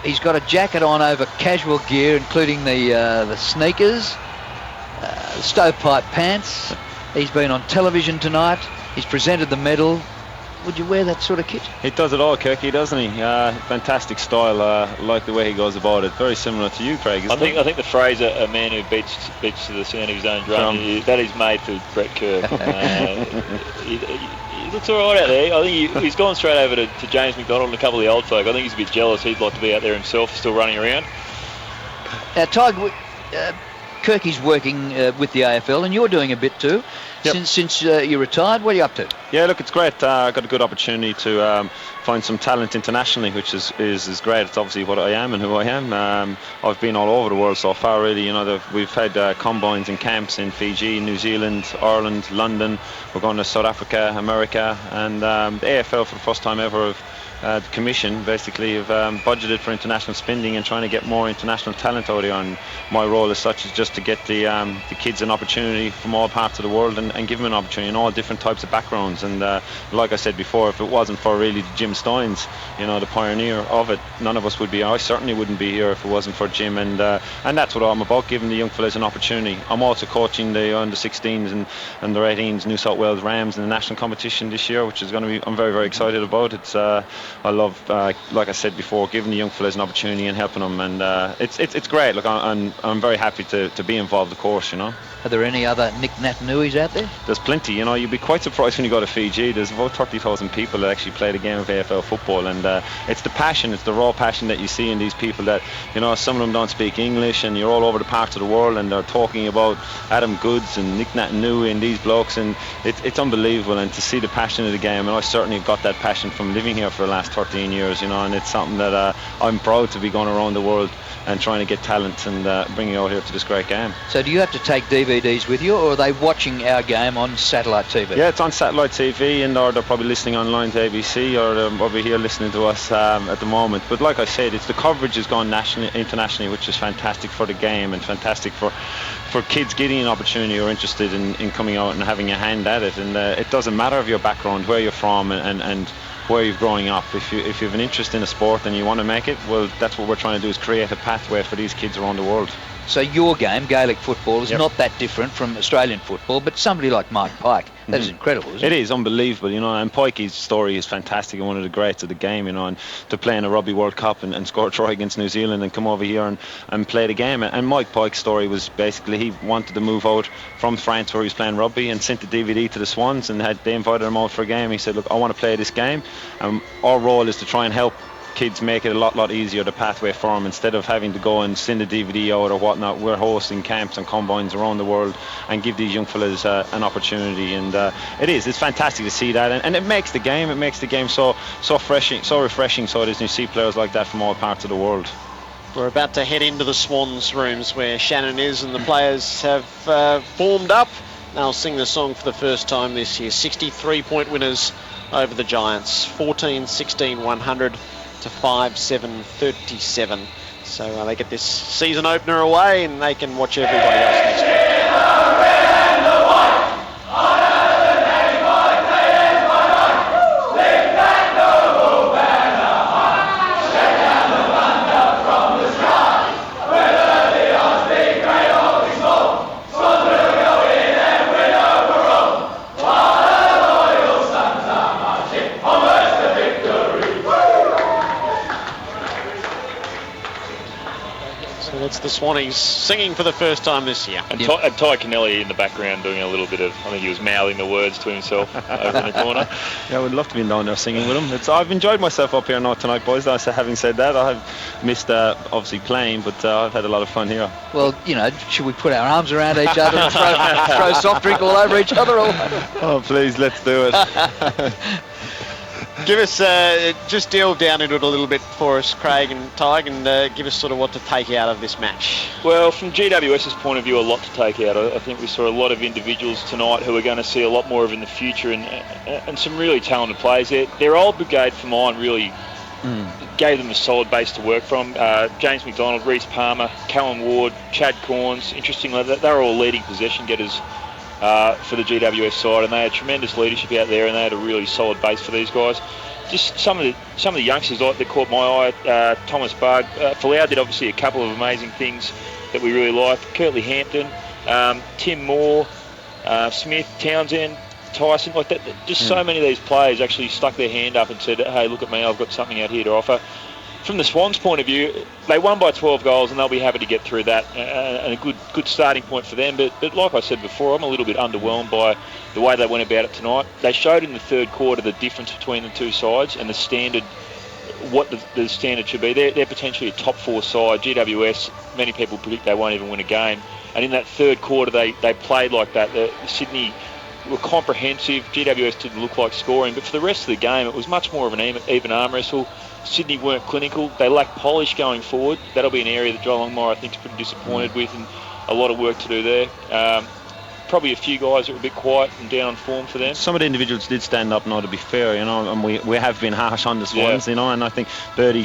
He's got a jacket on over casual gear, including the sneakers, the stovepipe pants. He's been on television tonight. He's presented the medal. Would you wear that sort of kit? He does it all, Kirky, doesn't he? Fantastic style. Like the way he goes about it. Very similar to you, Craig. I think the phrase "a man who beats to the sound of his own drum" that is made for Brett Kirk. He looks all right out there. I think he's gone straight over to James McDonald and a couple of the old folk. I think he's a bit jealous. He'd like to be out there himself, still running around. Now, Tig, Kirky's working with the AFL, and you're doing a bit too. Yep. Since you retired, what are you up to? Yeah, look, it's great. I got a good opportunity to find some talent internationally, which is great. It's obviously what I am and who I am. I've been all over the world so far, really. You know, we've had combines and camps in Fiji, New Zealand, Ireland, London. We're going to South Africa, America, and the AFL for the first time ever the Commission basically have budgeted for international spending and trying to get more international talent out here. And my role as such is just to get the kids an opportunity from all parts of the world and give them an opportunity in all different types of backgrounds. And like I said before, if it wasn't for really Jim Steins, you know, the pioneer of it, none of us would be. I certainly wouldn't be here if it wasn't for Jim. And that's what I'm about, giving the young fellas an opportunity. I'm also coaching the under 16s and under 18s New South Wales Rams in the national competition this year, which is going to be, I'm very, very excited about. It's I love, like I said before, giving the young fellas an opportunity and helping them, and it's great. Look, I'm very happy to be involved, of course, you know. Are there any other Nick Natanuis out there? There's plenty, you know. You'd be quite surprised when you go to Fiji. There's about 30,000 people that actually play the game of AFL football, and it's the passion, it's the raw passion that you see in these people that, you know, some of them don't speak English, and you're all over the parts of the world, and they're talking about Adam Goods and Nick Natanuis and these blokes, and it's unbelievable. And to see the passion of the game, and I certainly have got that passion from living here for the last 13 years, you know, and it's something that I'm proud to be going around the world and trying to get talent and bringing out here to this great game. So do you have to take DVDs with you, or are they watching our game on satellite TV? Yeah, it's on satellite TV, and or they're probably listening online to ABC, or they're over here listening to us at the moment. But like I said, it's the coverage has gone nationally, internationally, which is fantastic for the game and fantastic for kids getting an opportunity or interested in coming out and having a hand at it. And it doesn't matter of your background, where you're from, and where you're growing up. If you have an interest in a sport and you want to make it, well, that's what we're trying to do, is create a pathway for these kids around the world. So your game, Gaelic football, is not that different from Australian football, but somebody like Mike Pike, that is incredible, isn't it? It is unbelievable, you know, and Pikey's story is fantastic and one of the greats of the game, you know, and to play in a Rugby World Cup and score a try against New Zealand and come over here and play the game. And Mike Pike's story was basically he wanted to move out from France where he was playing rugby and sent the DVD to the Swans, and they invited him out for a game. He said, look, I want to play this game, and our role is to try and help kids make it a lot easier, the pathway for them. Instead of having to go and send a DVD out or whatnot, we're hosting camps and combines around the world and give these young fellas an opportunity. And it's fantastic to see that, and it makes the game so refreshing, so it is, and you see players like that from all parts of the world. We're about to head into the Swans rooms where Shannon is, and the players have formed up. They'll sing the song for the first time this year. 63-point winners over the Giants, 14-16, 100 to 5-7-37. So they get this season opener away, and they can watch everybody else next week. It's the Swannies singing for the first time this year. And Ty Kennelly in the background doing a little bit of, I think he was mouthing the words to himself over in the corner. Yeah, I would love to be down there singing with him. I've enjoyed myself up here now tonight, boys. Having said that, I have missed obviously playing, but I've had a lot of fun here. Well, you know, should we put our arms around each other and throw soft drink all over each other? Oh, please, let's do it. Give us, just delve down into it a little bit for us, Craig and Tig, and give us sort of what to take out of this match. Well, from GWS's point of view, a lot to take out. I think we saw a lot of individuals tonight who we're going to see a lot more of in the future, and some really talented players. Their old brigade for mine really gave them a solid base to work from. James McDonald, Reece Palmer, Callum Ward, Chad Corns. Interestingly, they're all leading possession getters for the GWS side, and they had tremendous leadership out there, and they had a really solid base for these guys. Just some of the youngsters that caught my eye. Thomas Bugg, Folau did obviously a couple of amazing things that we really liked. Curtly Hampton, Tim Moore, Smith, Townsend, Tyson, like that. Just so many of these players actually stuck their hand up and said, "Hey, look at me! I've got something out here to offer." From the Swans' point of view, they won by 12 goals, and they'll be happy to get through that, and a good starting point for them. But like I said before, I'm a little bit underwhelmed by the way they went about it tonight. They showed in the third quarter the difference between the two sides and the standard, what the standard should be. They're potentially a top four side. GWS, many people predict they won't even win a game. And in that third quarter, they played like that. The Sydney were comprehensive. GWS didn't look like scoring, but for the rest of the game, it was much more of an even arm wrestle. Sydney weren't clinical. They lacked polish going forward. That'll be an area that Joel Longmire, I think, is pretty disappointed with, and a lot of work to do there. Probably a few guys that were a bit quiet and down on form for them. Some of the individuals did stand up now, to be fair, and we have been harsh on the Swans, and I think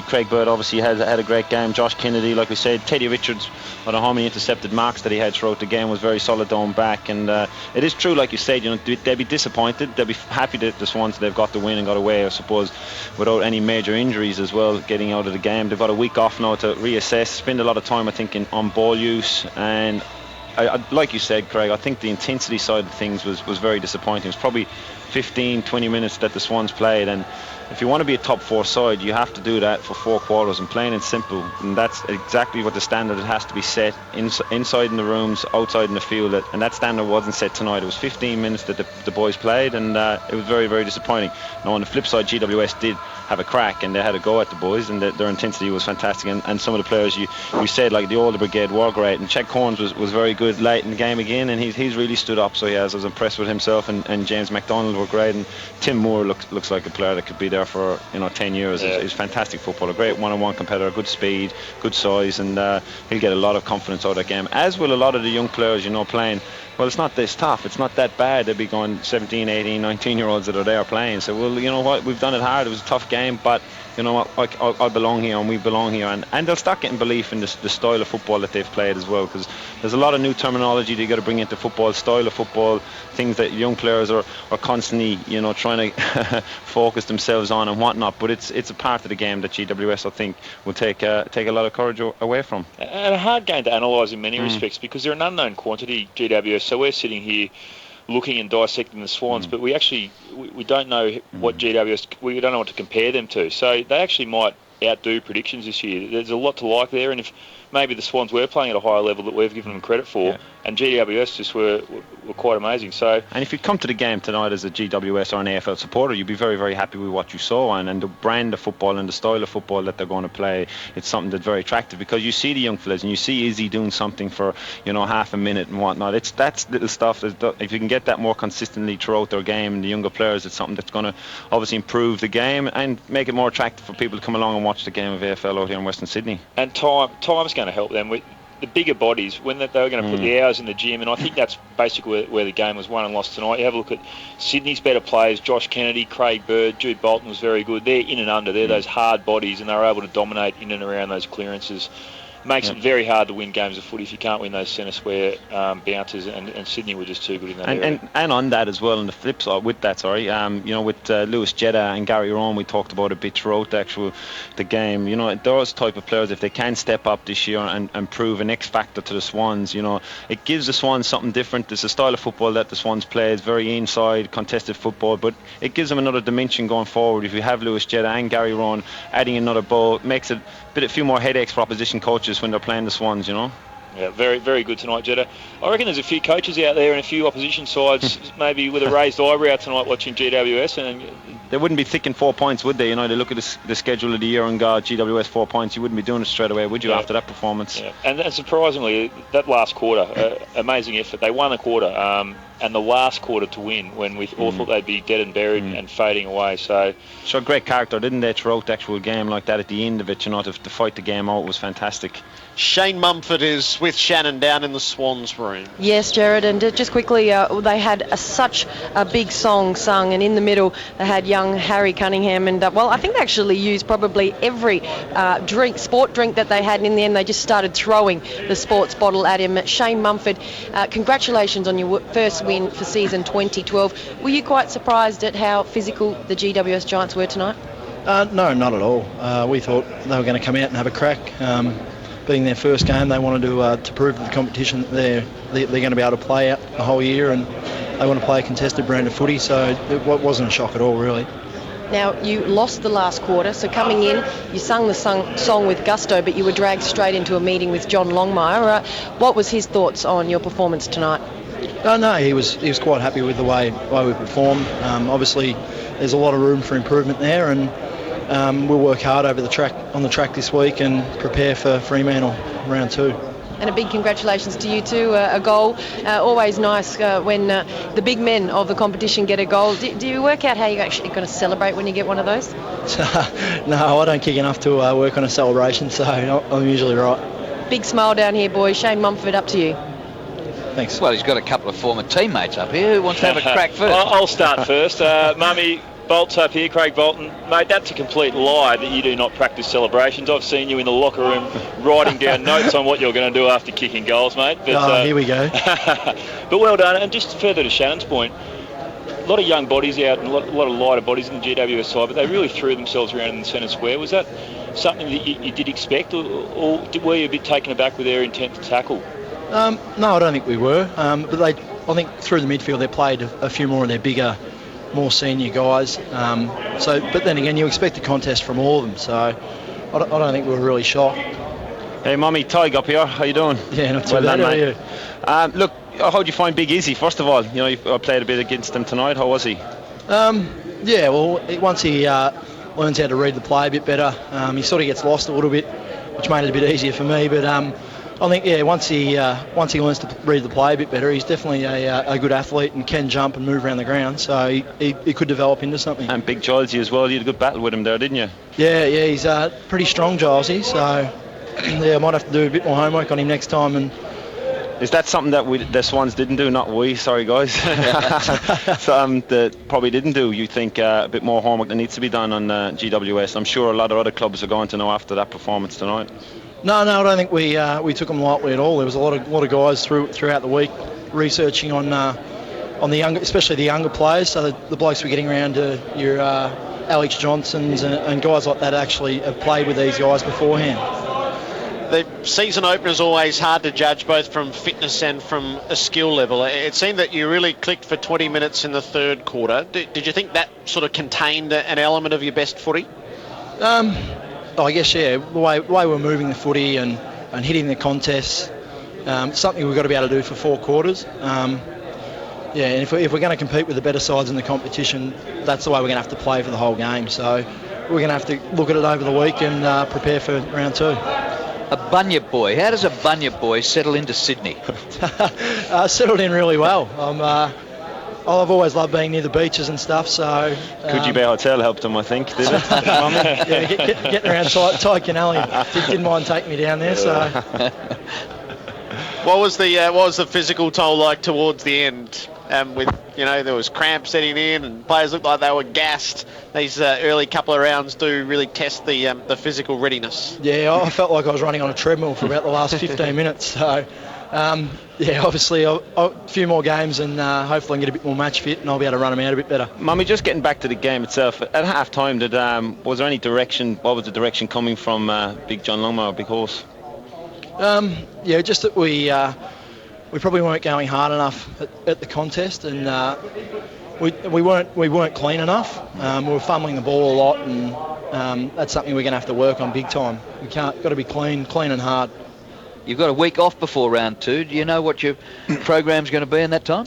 Craig Bird obviously had a great game. Josh Kennedy, like we said, Teddy Richards, I don't know how many intercepted marks that he had throughout the game, was very solid down back, and it is true, like you said, they'll be disappointed. They'll be happy that the Swans, they've got the win and got away, I suppose, without any major injuries as well, getting out of the game. They've got a week off now to reassess, spend a lot of time, I think, on ball use, and like you said, Craig, I think the intensity side of things was very disappointing. It was probably 15-20 minutes that the Swans played, and if you want to be a top 4 side, you have to do that for 4 quarters, and plain and simple, and that's exactly what the standard it has to be set inside in the rooms, outside in the field, and that standard wasn't set tonight. It was 15 minutes that the boys played, and it was very, very disappointing. Now on the flip side, GWS did have a crack, and they had a go at the boys, and their intensity was fantastic, and some of the players you said, like the older brigade, were great, and Chet Corns was very good late in the game again, and he's really stood up, so I was impressed with himself, and James McDonald were great, and Tim Moore looks like a player that could be there for 10 years. He's a fantastic footballer, great one-on-one competitor, good speed, good size, and he'll get a lot of confidence out of that game, as will a lot of the young players playing. Well, it's not this tough, it's not that bad. They'll be going 17, 18, 19-year-olds that are there playing, so well, you know what, we've done it hard, it was a tough game, but you know what, I belong here, and we belong here, and they'll start getting belief in the style of football that they've played as well, because there's a lot of new terminology they got to bring into football, style of football, things that young players are constantly trying to focus themselves on and whatnot, but it's a part of the game that GWS, I think, will take a lot of courage away from. And a hard game to analyse in many respects, because they're an unknown quantity, GWS, so we're sitting here looking and dissecting the Swans, but we don't know what GWS, we don't know what to compare them to, so they actually might outdo predictions this year. There's a lot to like there, and if maybe the Swans were playing at a higher level that we've given them credit for, and GWS just were quite amazing. So, and if you come to the game tonight as a GWS or an AFL supporter, you'd be very, very happy with what you saw, and the brand of football and the style of football that they're going to play. It's something that's very attractive, because you see the young fellas and you see Izzy doing something for half a minute and whatnot. That's little stuff that, if you can get that more consistently throughout their game, and the younger players, it's something that's going to obviously improve the game and make it more attractive for people to come along and watch the game of AFL out here in Western Sydney. And time's going to help them with the bigger bodies, when they were going to put the hours in the gym, and I think that's basically where the game was won and lost tonight. You have a look at Sydney's better players, Josh Kennedy, Craig Bird, Jude Bolton was very good. They're in and under, they're those hard bodies, and they're able to dominate in and around those clearances. Makes it very hard to win games of footy if you can't win those centre square bounces, and Sydney were just too good in that area. And on that as well, on the flip side with that, with Lewis Jetta and Gary Rowan, we talked about a bit throughout the game. Those type of players, if they can step up this year and prove an X factor to the Swans, it gives the Swans something different. It's a style of football that the Swans play. It's very inside, contested football, but it gives them another dimension going forward. If you have Lewis Jetta and Gary Rowan adding another ball, it makes it a few more headaches for opposition coaches when they're playing the Swans, Yeah, very, very good tonight, Jetta. I reckon there's a few coaches out there and a few opposition sides maybe with a raised eyebrow tonight watching GWS, and they wouldn't be thinking 4 points, would they? They look at the schedule of the year and go, GWS 4 points. You wouldn't be doing it straight away, would you, after that performance? Yeah. And surprisingly, that last quarter, amazing effort. They won a quarter, and the last quarter to win, when we all thought they'd be dead and buried and fading away. So showed great character, didn't they, throughout the actual game like that at the end of it, to fight the game out was fantastic. Shane Mumford is with Shannon down in the Swans room. Yes, Jared, and just quickly, they had such a big song sung, and in the middle they had young Harry Cunningham, and I think they actually used probably every sport drink that they had, and in the end they just started throwing the sports bottle at him. Shane Mumford, congratulations on your first win for season 2012. Were you quite surprised at how physical the GWS Giants were tonight? No, not at all. We thought they were going to come out and have a crack. Being their first game, they wanted to prove to the competition that they're going to be able to play out the whole year, and they want to play a contested brand of footy, so it wasn't a shock at all, really. Now, you lost the last quarter, so coming in, you sung the song with gusto, but you were dragged straight into a meeting with John Longmire. What was his thoughts on your performance tonight? No, he was quite happy with the way we performed. Obviously, there's a lot of room for improvement there, and we'll work hard on the track this week and prepare for Fremantle round 2. And a big congratulations to you too, a goal. Always nice when the big men of the competition get a goal. Do you work out how you're actually going to celebrate when you get one of those? No, I don't kick enough to work on a celebration, so I'm usually right. Big smile down here, boys. Shane Mumford, up to you. Thanks. Well, he's got a couple of former teammates up here. Who wants to have a crack first? I'll start first. Mummy, Bolt's up here, Craig Bolton. Mate, that's a complete lie that you do not practice celebrations. I've seen you in the locker room writing down notes on what you're going to do after kicking goals, mate. But, here we go. But well done. And just further to Shannon's point, a lot of young bodies out and a lot of lighter bodies in the GWS side, but they really threw themselves around in the centre square. Was that something that you did expect, or were you a bit taken aback with their intent to tackle? No, I don't think we were. But I think through the midfield they played a few more of their bigger, more senior guys. But then again, you expect a contest from all of them. So I don't think we were really shocked. Hey, Mummy, Tig up here. How you doing? Yeah, not too bad. How are you? Look, how'd you find Big Izzy? First of all, you played a bit against him tonight. How was he? Yeah, well, once he learns how to read the play a bit better, he sort of gets lost a little bit, which made it a bit easier for me. But I think, once he learns to read the play a bit better, he's definitely a good athlete and can jump and move around the ground. So he could develop into something. And Big Gilesy as well. You had a good battle with him there, didn't you? Yeah, he's pretty strong, Gilesy. So I might have to do a bit more homework on him next time. And is that something that the Swans didn't do? Not we, sorry guys. Something that probably didn't do. You think a bit more homework that needs to be done on GWS? I'm sure a lot of other clubs are going to know after that performance tonight. No, I don't think we took them lightly at all. There was a lot of guys throughout the week researching on the younger, especially the younger players. So the blokes were getting around to your Alex Johnsons and guys like that actually have played with these guys beforehand. The season opener is always hard to judge, both from fitness and from a skill level. It seemed that you really clicked for 20 minutes in the third quarter. Did you think that sort of contained an element of your best footy? I guess, yeah. The way we're moving the footy and hitting the contests, something we've got to be able to do for 4 quarters. And if we're going to compete with the better sides in the competition, that's the way we're going to have to play for the whole game. So we're going to have to look at it over the week and prepare for round 2. A Bunyip boy. How does a Bunyip boy settle into Sydney? Settled in really well. I've always loved being near the beaches and stuff, so... Coogee Bay Hotel helped him, I think, did it? Yeah, getting around Ty Canelli didn't mind taking me down there, so... What was the physical toll like towards the end? There was cramp setting in and players looked like they were gassed. These early couple of rounds do really test the physical readiness. Yeah, I felt like I was running on a treadmill for about the last 15 minutes, so... obviously a few more games and hopefully I can get a bit more match fit and I'll be able to run them out a bit better. Mummy, just getting back to the game itself, at half time, was there any direction? What was the direction coming from Big John Longmire or Big Horse? Just that we probably weren't going hard enough at the contest and we weren't clean enough. We were fumbling the ball a lot and that's something we're going to have to work on big time. Got to be clean and hard. You've got a week off before round 2. Do you know what your program's going to be in that time?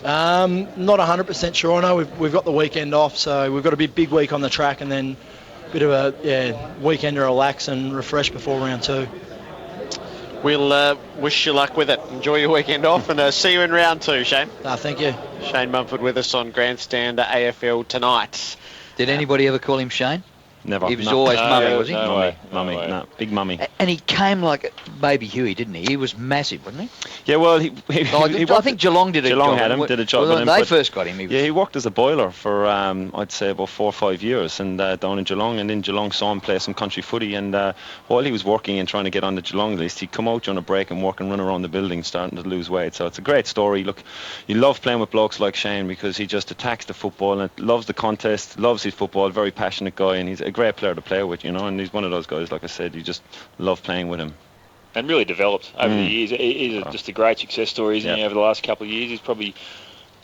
Not 100% sure. I know we've got the weekend off, so we've got a big week on the track and then a bit of a weekend to relax and refresh before round 2. We'll wish you luck with it. Enjoy your weekend off and see you in round 2, Shane. Thank you. Shane Mumford with us on Grandstand AFL tonight. Did anybody ever call him Shane? Never. He was always Mummy, was he? No way. No, Big Mummy. And he came like baby Huey, didn't he? He was massive, wasn't he? Yeah, well, I think Geelong did a job. Did a job. When they first got him. He worked as a boiler for, I'd say, about 4 or 5 years and down in Geelong. And then Geelong saw him play some country footy. And while he was working and trying to get on the Geelong list, he'd come out during a break and work and run around the building starting to lose weight. So it's a great story. Look, you love playing with blokes like Shane because he just attacks the football and loves the contest, loves his football, very passionate guy. And he's a great player to play with, and he's one of those guys, like I said, you just love playing with him. And really developed over the years. He's just a great success story, isn't he, over the last couple of years. He's probably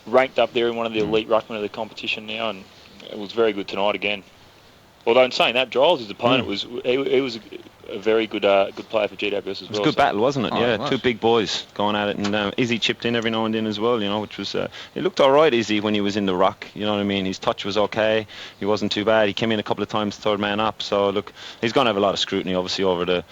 ranked up there in one of the elite ruckmen of the competition now, and it was very good tonight again. Although in saying that, Giles, his opponent, he was a very good player for GWS as well. It was a good battle, wasn't it? Oh, yeah, it was. two big boys going at it, and Izzy chipped in every now and then as well, which was, he looked all right, Izzy, when he was in the ruck, you know what I mean? His touch was okay, he wasn't too bad, he came in a couple of times third man up, so look, he's going to have a lot of scrutiny obviously over the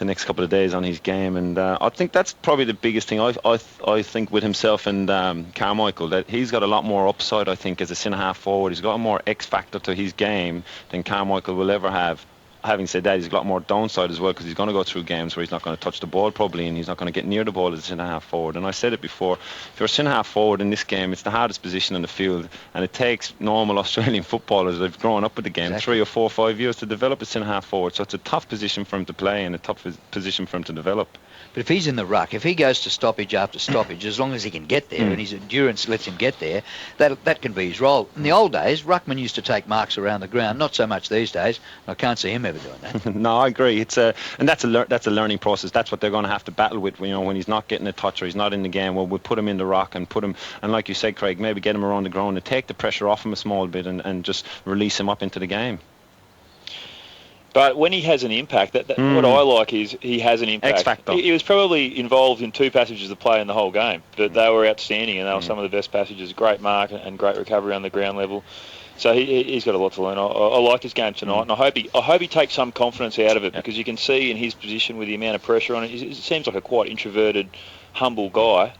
next couple of days on his game, and I think that's probably the biggest thing I think with himself and Carmichael, that he's got a lot more upside, I think, as a centre-half forward. He's got a more X factor to his game than Carmichael will ever have. Having said that, he's got a lot more downside as well, because he's going to go through games where he's not going to touch the ball probably, and he's not going to get near the ball as a centre-half forward. And I said it before, if you're a centre-half forward in this game, it's the hardest position on the field, and it takes normal Australian footballers that have grown up with the game 3 or 4 or 5 years to develop a centre-half forward. So it's a tough position for him to play and a tough position for him to develop. But if he's in the ruck, if he goes to stoppage after stoppage, as long as he can get there and his endurance lets him get there, that can be his role. In the old days, ruckmen used to take marks around the ground. Not so much these days. I can't see him ever doing that. No, I agree. It's and that's a learning process. That's what they're going to have to battle with. When he's not getting a touch or he's not in the game, well, we'll put him in the ruck and put him, and like you said, Craig, maybe get him around the ground and take the pressure off him a small bit and just release him up into the game. But when he has an impact, what I like is he has an impact. X factor. He was probably involved in 2 passages of play in the whole game, but they were outstanding, and they were some of the best passages. Great mark and great recovery on the ground level. So he's got a lot to learn. I like his game tonight, and I hope he takes some confidence out of it, because you can see in his position with the amount of pressure on it, it seems like a quite introverted, humble guy.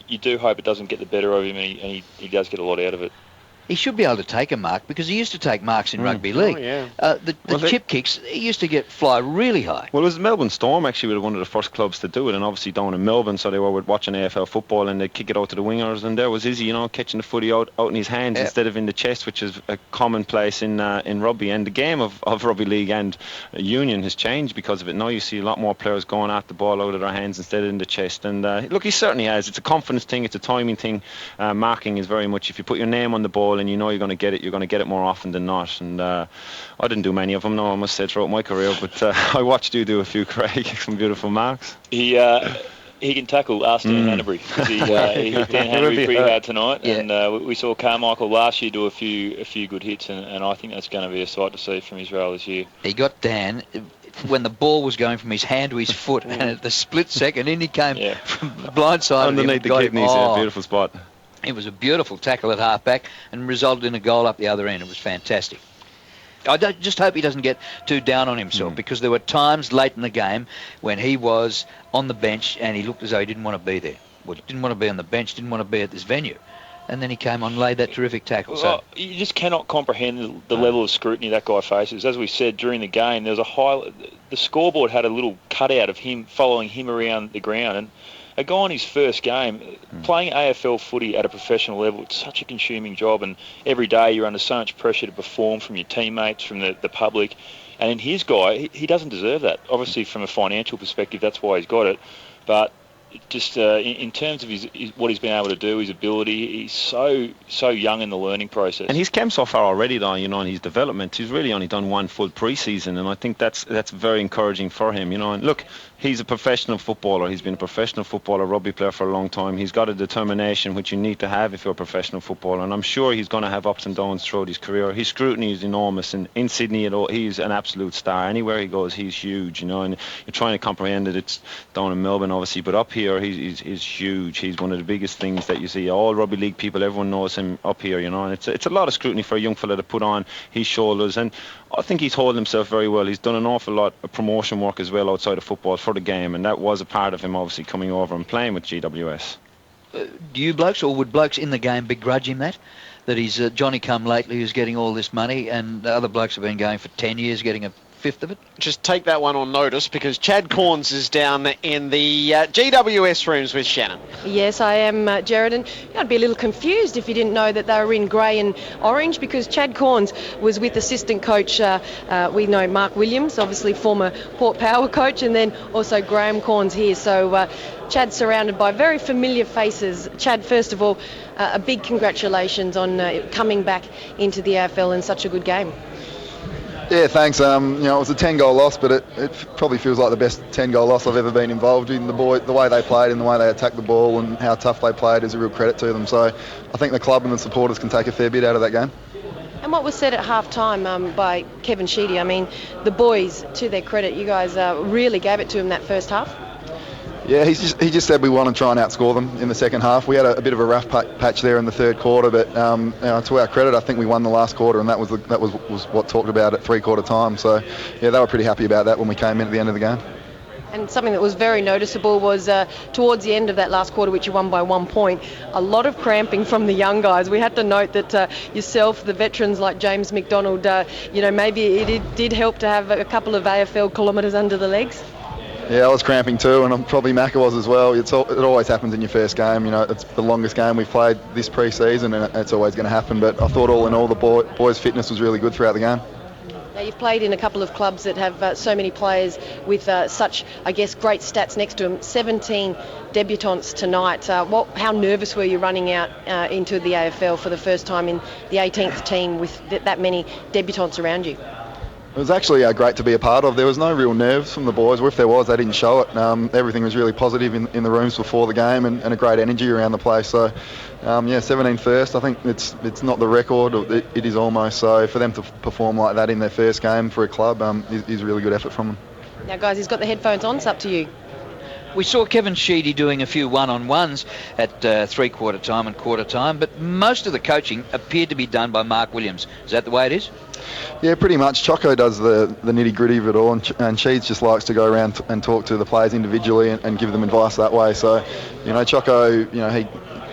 You do hope it doesn't get the better of him, and he does get a lot out of it. He should be able to take a mark, because he used to take marks in rugby league. Oh, yeah. The chip kicks, he used to fly really high. Well, it was Melbourne Storm actually were one of the first clubs to do it, and obviously down in Melbourne, so they were watching AFL football and they'd kick it out to the wingers, and there was Izzy, catching the footy out in his hands instead of in the chest, which is a commonplace in rugby. And the game of rugby league and union has changed because of it. Now you see a lot more players going at the ball out of their hands instead of in the chest. And look, he certainly has. It's a confidence thing, it's a timing thing. Marking is very much, if you put your name on the ball and you know you're going to get it, you're going to get it more often than not. And I didn't do many of them, no, I must say, throughout my career, but I watched you do a few, Craig. Some beautiful marks. He can tackle Dan Hanbury. He hit Dan Hanbury pretty hard tonight, and we saw Carmichael last year do a few good hits, and I think that's going to be a sight to see from Israel this year. He got Dan when the ball was going from his hand to his foot, and at the split second, in he came from the blind side underneath the kidneys. Beautiful spot. It was a beautiful tackle at half-back and resulted in a goal up the other end. It was fantastic. I just hope he doesn't get too down on himself, because there were times late in the game when he was on the bench and he looked as though he didn't want to be there. Well, didn't want to be on the bench, didn't want to be at this venue. And then he came on, laid that terrific tackle. So you just cannot comprehend the level of scrutiny that guy faces. As we said during the game, there was the scoreboard had a little cutout of him following him around the ground, and a guy in his first game, playing AFL footy at a professional level, it's such a consuming job, and every day you're under so much pressure to perform from your teammates, from the public. And in his guy, he doesn't deserve that. Obviously, from a financial perspective, that's why he's got it. But just in terms of what he's been able to do, his ability, he's so young in the learning process. And he's come so far already, though, in his development. He's really only done one full pre-season, and I think that's very encouraging for him. And look, he's a professional footballer. He's been a professional footballer, rugby player for a long time. He's got a determination which you need to have if you're a professional footballer, and I'm sure he's going to have ups and downs throughout his career. His scrutiny is enormous, and in Sydney, he's an absolute star. Anywhere he goes, he's huge, and you're trying to comprehend it. It's down in Melbourne, obviously, but up here, he's huge. He's one of the biggest things that you see. All rugby league people, everyone knows him up here, and it's a lot of scrutiny for a young fella to put on his shoulders, and I think he's holding himself very well. He's done an awful lot of promotion work as well outside of football for the game, and that was a part of him obviously coming over and playing with GWS. Do you blokes, or would blokes in the game begrudge him that he's Johnny come lately who's getting all this money, and the other blokes have been going for 10 years getting a fifth of it? Just take that one on notice, because Chad Corns is down in the GWS rooms with Shannon. Yes, I am, Jared, and I'd be a little confused if you didn't know that they were in grey and orange, because Chad Corns was with assistant coach, we know Mark Williams, obviously former Port Power coach, and then also Graham Corns here. So Chad's surrounded by very familiar faces. Chad, first of all, a big congratulations on coming back into the AFL in such a good game. Yeah, thanks. It was a 10-goal loss, but it probably feels like the best 10-goal loss I've ever been involved in. The way they played and the way they attacked the ball and how tough they played is a real credit to them. So I think the club and the supporters can take a fair bit out of that game. And what was said at half-time by Kevin Sheedy, I mean, the boys, to their credit, you guys really gave it to him that first half. Yeah, he just said we want to try and outscore them in the second half. We had a bit of a rough patch there in the third quarter, but to our credit, I think we won the last quarter, and that was what talked about at three-quarter time. So, yeah, they were pretty happy about that when we came in at the end of the game. And something that was very noticeable was towards the end of that last quarter, which you won by 1 point, a lot of cramping from the young guys. We had to note that yourself, the veterans like James McDonald, maybe it did help to have a couple of AFL kilometres under the legs. Yeah, I was cramping too, and probably Macca was as well. It always happens in your first game. It's the longest game we've played this pre-season, and it's always going to happen. But I thought all in all, the boys' fitness was really good throughout the game. Now, you've played in a couple of clubs that have so many players with such, I guess, great stats next to them. 17 debutants tonight. How nervous were you running out into the AFL for the first time in the 18th team with that many debutants around you? It was actually great to be a part of. There was no real nerves from the boys, or if there was, they didn't show it. Everything was really positive in the rooms before the game, and a great energy around the place. So, 17 first, I think it's not the record, it is almost. So for them to perform like that in their first game for a club is a really good effort from them. Now, guys, he's got the headphones on. It's up to you. We saw Kevin Sheedy doing a few one-on-ones at three-quarter time and quarter time, but most of the coaching appeared to be done by Mark Williams. Is that the way it is? Yeah, pretty much. Choco does the nitty-gritty of it all, and Sheeds just likes to go around and talk to the players individually and give them advice that way. So, Choco,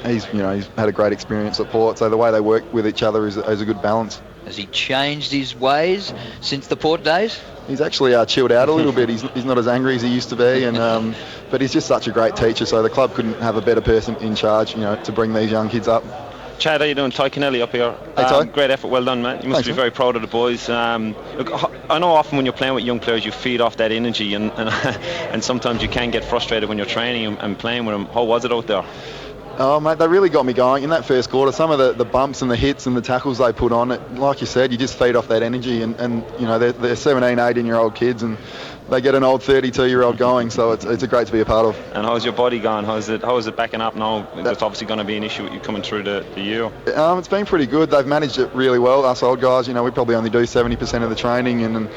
he's had a great experience at Port, so the way they work with each other is a good balance. Has he changed his ways since the Port days? He's actually chilled out a little bit. He's not as angry as he used to be, and but he's just such a great teacher. So the club couldn't have a better person in charge, to bring these young kids up. Chad, how you doing? Ty Kennelly up here. Hey, Ty. Great effort, well done, man. You must be very proud of the boys. Look, I know often when you're playing with young players, you feed off that energy, and sometimes you can get frustrated when you're training and playing with them. How was it out there? Oh, mate, they really got me going in that first quarter. Some of the bumps and the hits and the tackles they put on, like you said, you just feed off that energy. And they're 17, 18-year-old kids, and they get an old 32-year-old going. So it's great to be a part of. And how's your body going? How is it backing up now? That's obviously going to be an issue with you coming through the year. It's been pretty good. They've managed it really well. Us old guys, we probably only do 70% of the training, and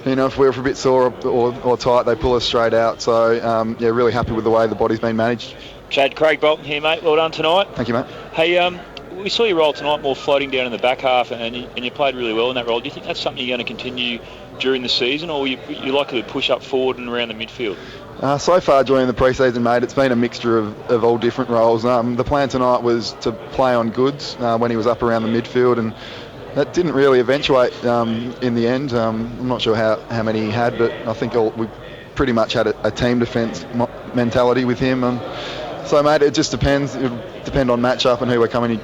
if we're a bit sore or tight, they pull us straight out. So really happy with the way the body's been managed. Chad, Craig Bolton here, mate. Well done tonight. Thank you, mate. Hey, we saw you roll tonight more floating down in the back half, and you played really well in that role. Do you think that's something you're going to continue during the season, or you're likely to push up forward and around the midfield? So far during the pre-season, mate, it's been a mixture of all different roles. The plan tonight was to play on Goods when he was up around the midfield, and that didn't really eventuate in the end. I'm not sure how many he had, but I think we pretty much had a team defence mentality with him. So, mate, it just depends. It'll depend on match-up and who we're coming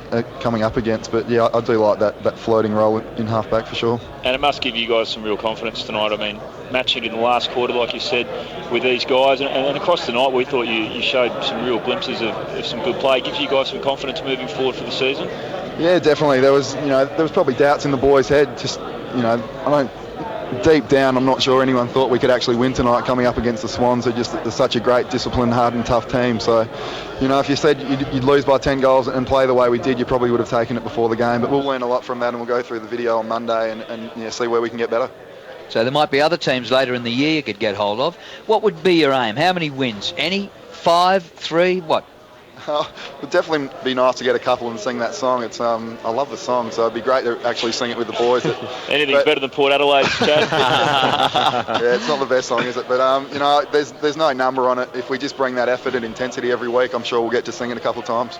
up against. But, yeah, I do like that floating role in half-back for sure. And it must give you guys some real confidence tonight. I mean, matching in the last quarter, like you said, with these guys. And across the night, we thought you showed some real glimpses of some good play. It gives you guys some confidence moving forward for the season? Yeah, definitely. There was probably doubts in the boys' head. Just, deep down, I'm not sure anyone thought we could actually win tonight coming up against the Swans. They're such a great, disciplined, hard and tough team. So, if you said you'd lose by 10 goals and play the way we did, you probably would have taken it before the game. But we'll learn a lot from that, and we'll go through the video on Monday and see where we can get better. So there might be other teams later in the year you could get hold of. What would be your aim? How many wins? Any? 5? 3? What? It would definitely be nice to get a couple and sing that song. It's I love the song, so it'd be great to actually sing it with the boys. Anything's better than Port Adelaide, Chad. Yeah, it's not the best song, is it? But there's no number on it. If we just bring that effort and intensity every week, I'm sure we'll get to sing it a couple of times.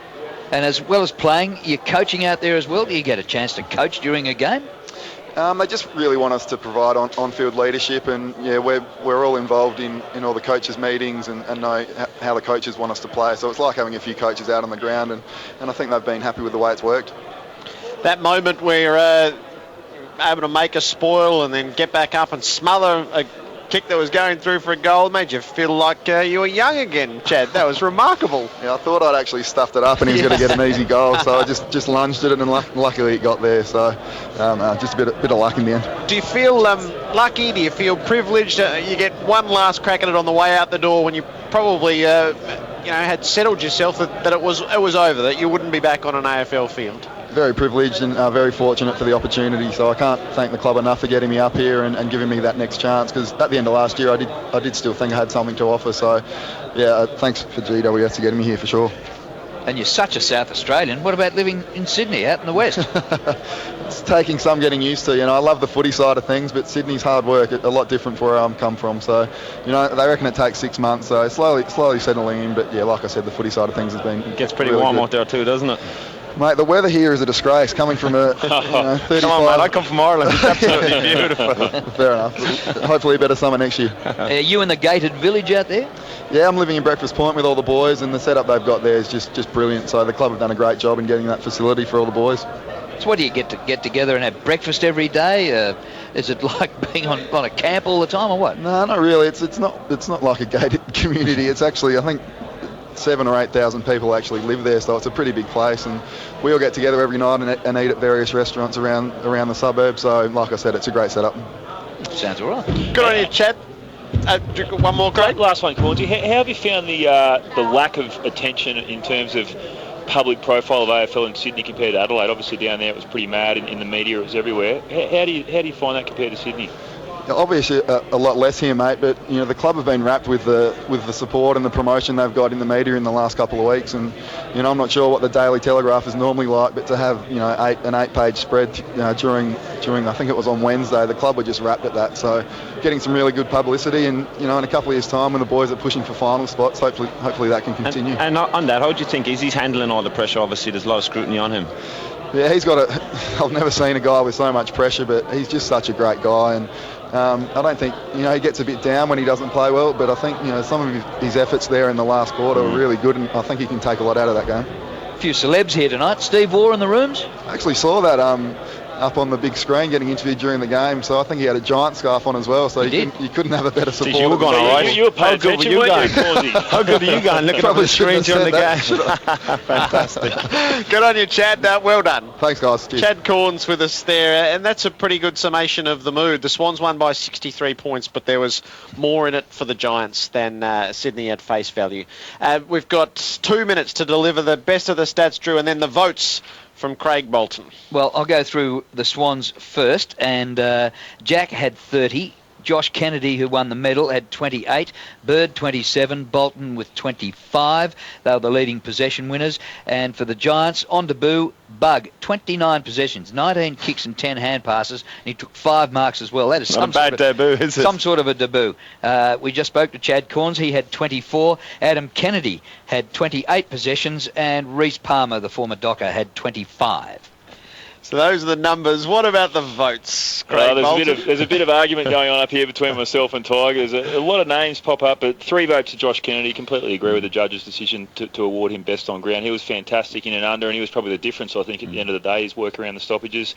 And as well as playing, you're coaching out there as well. Do you get a chance to coach during a game? They just really want us to provide on-field leadership, and we're all involved in all the coaches' meetings and know how the coaches want us to play. So it's like having a few coaches out on the ground, and I think they've been happy with the way it's worked. That moment where able to make a spoil and then get back up and smother a kick that was going through for a goal made you feel like you were young again, Chad. That was remarkable. Yeah, I thought I'd actually stuffed it up and he was going to get an easy goal, so I just lunged at it, and luckily it got there. So just a bit of luck in the end. Do you feel lucky? Do you feel privileged? You get one last crack at it on the way out the door when you probably had settled yourself that it was over, that you wouldn't be back on an AFL field? Very privileged and very fortunate for the opportunity. So I can't thank the club enough for getting me up here and giving me that next chance. Because at the end of last year, I did still think I had something to offer. So yeah, thanks for GWS for getting me here for sure. And you're such a South Australian. What about living in Sydney, out in the west? It's taking some getting used to. I love the footy side of things, but Sydney's hard work. A lot different for where I'm come from. So, they reckon it takes 6 months. So slowly settling in. But yeah, like I said, the footy side of things has been. It gets pretty really warm good out there too, doesn't it? Mate, the weather here is a disgrace. Coming from a 35. Come on, mate. I come from Ireland. It's absolutely beautiful. Fair enough. Hopefully a better summer next year. Are you in the gated village out there? Yeah, I'm living in Breakfast Point with all the boys, and the setup they've got there is just brilliant. So the club have done a great job in getting that facility for all the boys. So what do you get together and have breakfast every day? Is it like being on a camp all the time, or what? No, not really. It's not like a gated community. It's actually, I think, 7,000 or 8,000 people actually live there, so it's a pretty big place, and we all get together every night and eat at various restaurants around the suburb. So like I said, it's a great setup. Sounds all right. Good on you, Chad. One more, Craig. Last one, Cornsey. How have you found the lack of attention in terms of public profile of AFL in Sydney compared to Adelaide? Obviously down there it was pretty mad in the media, it was everywhere. How do you find that compared to Sydney? Obviously a lot less here, mate, but the club have been wrapped with the support and the promotion they've got in the media in the last couple of weeks, and I'm not sure what the Daily Telegraph is normally like, but to have an 8-page spread during I think it was on Wednesday, the club were just wrapped at that. So getting some really good publicity, and in a couple of years' time when the boys are pushing for final spots, hopefully that can continue. And on that, how do you think he's handling all the pressure? Obviously there's a lot of scrutiny on him. Yeah, I've never seen a guy with so much pressure, but he's just such a great guy, and I don't think, he gets a bit down when he doesn't play well, but I think, some of his efforts there in the last quarter were really good, and I think he can take a lot out of that game. A few celebs here tonight. Steve Waugh in the rooms? I actually saw that up on the big screen getting interviewed during the game, so I think he had a giant scarf on as well, so you couldn't have a better support. You were going all right. You were paying attention, weren't you? How good are you going looking at the screen during the game? Fantastic. Good on you, Chad. Well done. Thanks, guys. Cheers. Chad Corns with us there, and that's a pretty good summation of the mood. The Swans won by 63 points, but there was more in it for the Giants than Sydney at face value. We've got 2 minutes to deliver the best of the stats, Drew, and then the votes from Craig Bolton. Well, I'll go through the Swans first, and Jack had 30. Josh Kennedy, who won the medal, had 28. Bird, 27. Bolton with 25. They were the leading possession winners. And for the Giants, on debut, Bug, 29 possessions, 19 kicks and 10 hand passes. And he took 5 marks as well. That is some sort of a debut. We just spoke to Chad Corns. He had 24. Adam Kennedy had 28 possessions. And Reece Palmer, the former Docker, had 25. So those are the numbers. What about the votes, Craig Bolton? There's a bit of argument going on up here between myself and Tiger. There's a lot of names pop up, but 3 votes to Josh Kennedy. Completely agree with the judge's decision to award him best on ground. He was fantastic in and under, and he was probably the difference, I think, at the end of the day, his work around the stoppages.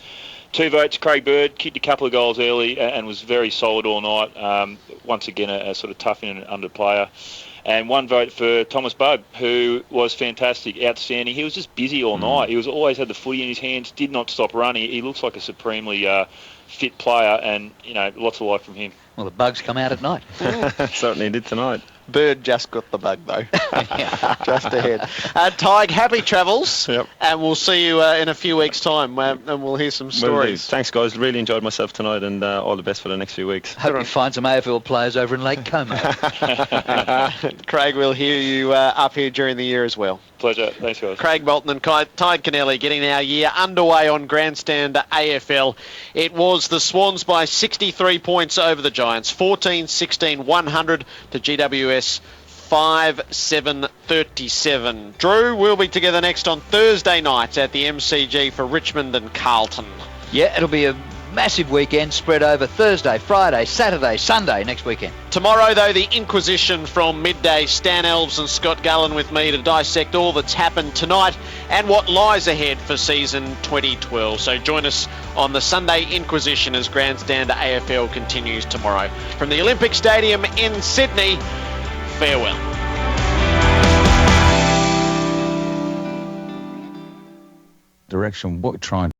2 votes, Craig Bird, kicked a couple of goals early and was very solid all night. Once again, a sort of tough in and under player. And 1 vote for Thomas Bug, who was fantastic, outstanding. He was just busy all night. He always had the footy in his hands, did not stop running. He looks like a supremely fit player, and lots of life from him. Well, the Bugs come out at night. Certainly did tonight. Bird just got the bug, though. Just ahead. Tig, happy travels. Yep. And we'll see you in a few weeks' time, and we'll hear some stories. Thanks, guys. Really enjoyed myself tonight, and all the best for the next few weeks. Hope you find some AFL players over in Lake Como. Craig, we'll hear you up here during the year as well. Pleasure. Thanks, guys. Craig Bolton and Tig Kennelly getting our year underway on Grandstand AFL. It was the Swans by 63 points over the Giants, 14-16, 100 to GWS 5-7-37. Drew, we'll be together next on Thursday night at the MCG for Richmond and Carlton. Yeah, it'll be a massive weekend spread over Thursday, Friday, Saturday, Sunday next weekend. Tomorrow, though, the Inquisition from midday. Stan Elves and Scott Gullen with me to dissect all that's happened tonight and what lies ahead for season 2012. So join us on the Sunday Inquisition as Grandstand AFL continues tomorrow. From the Olympic Stadium in Sydney, farewell. Direction, what we're trying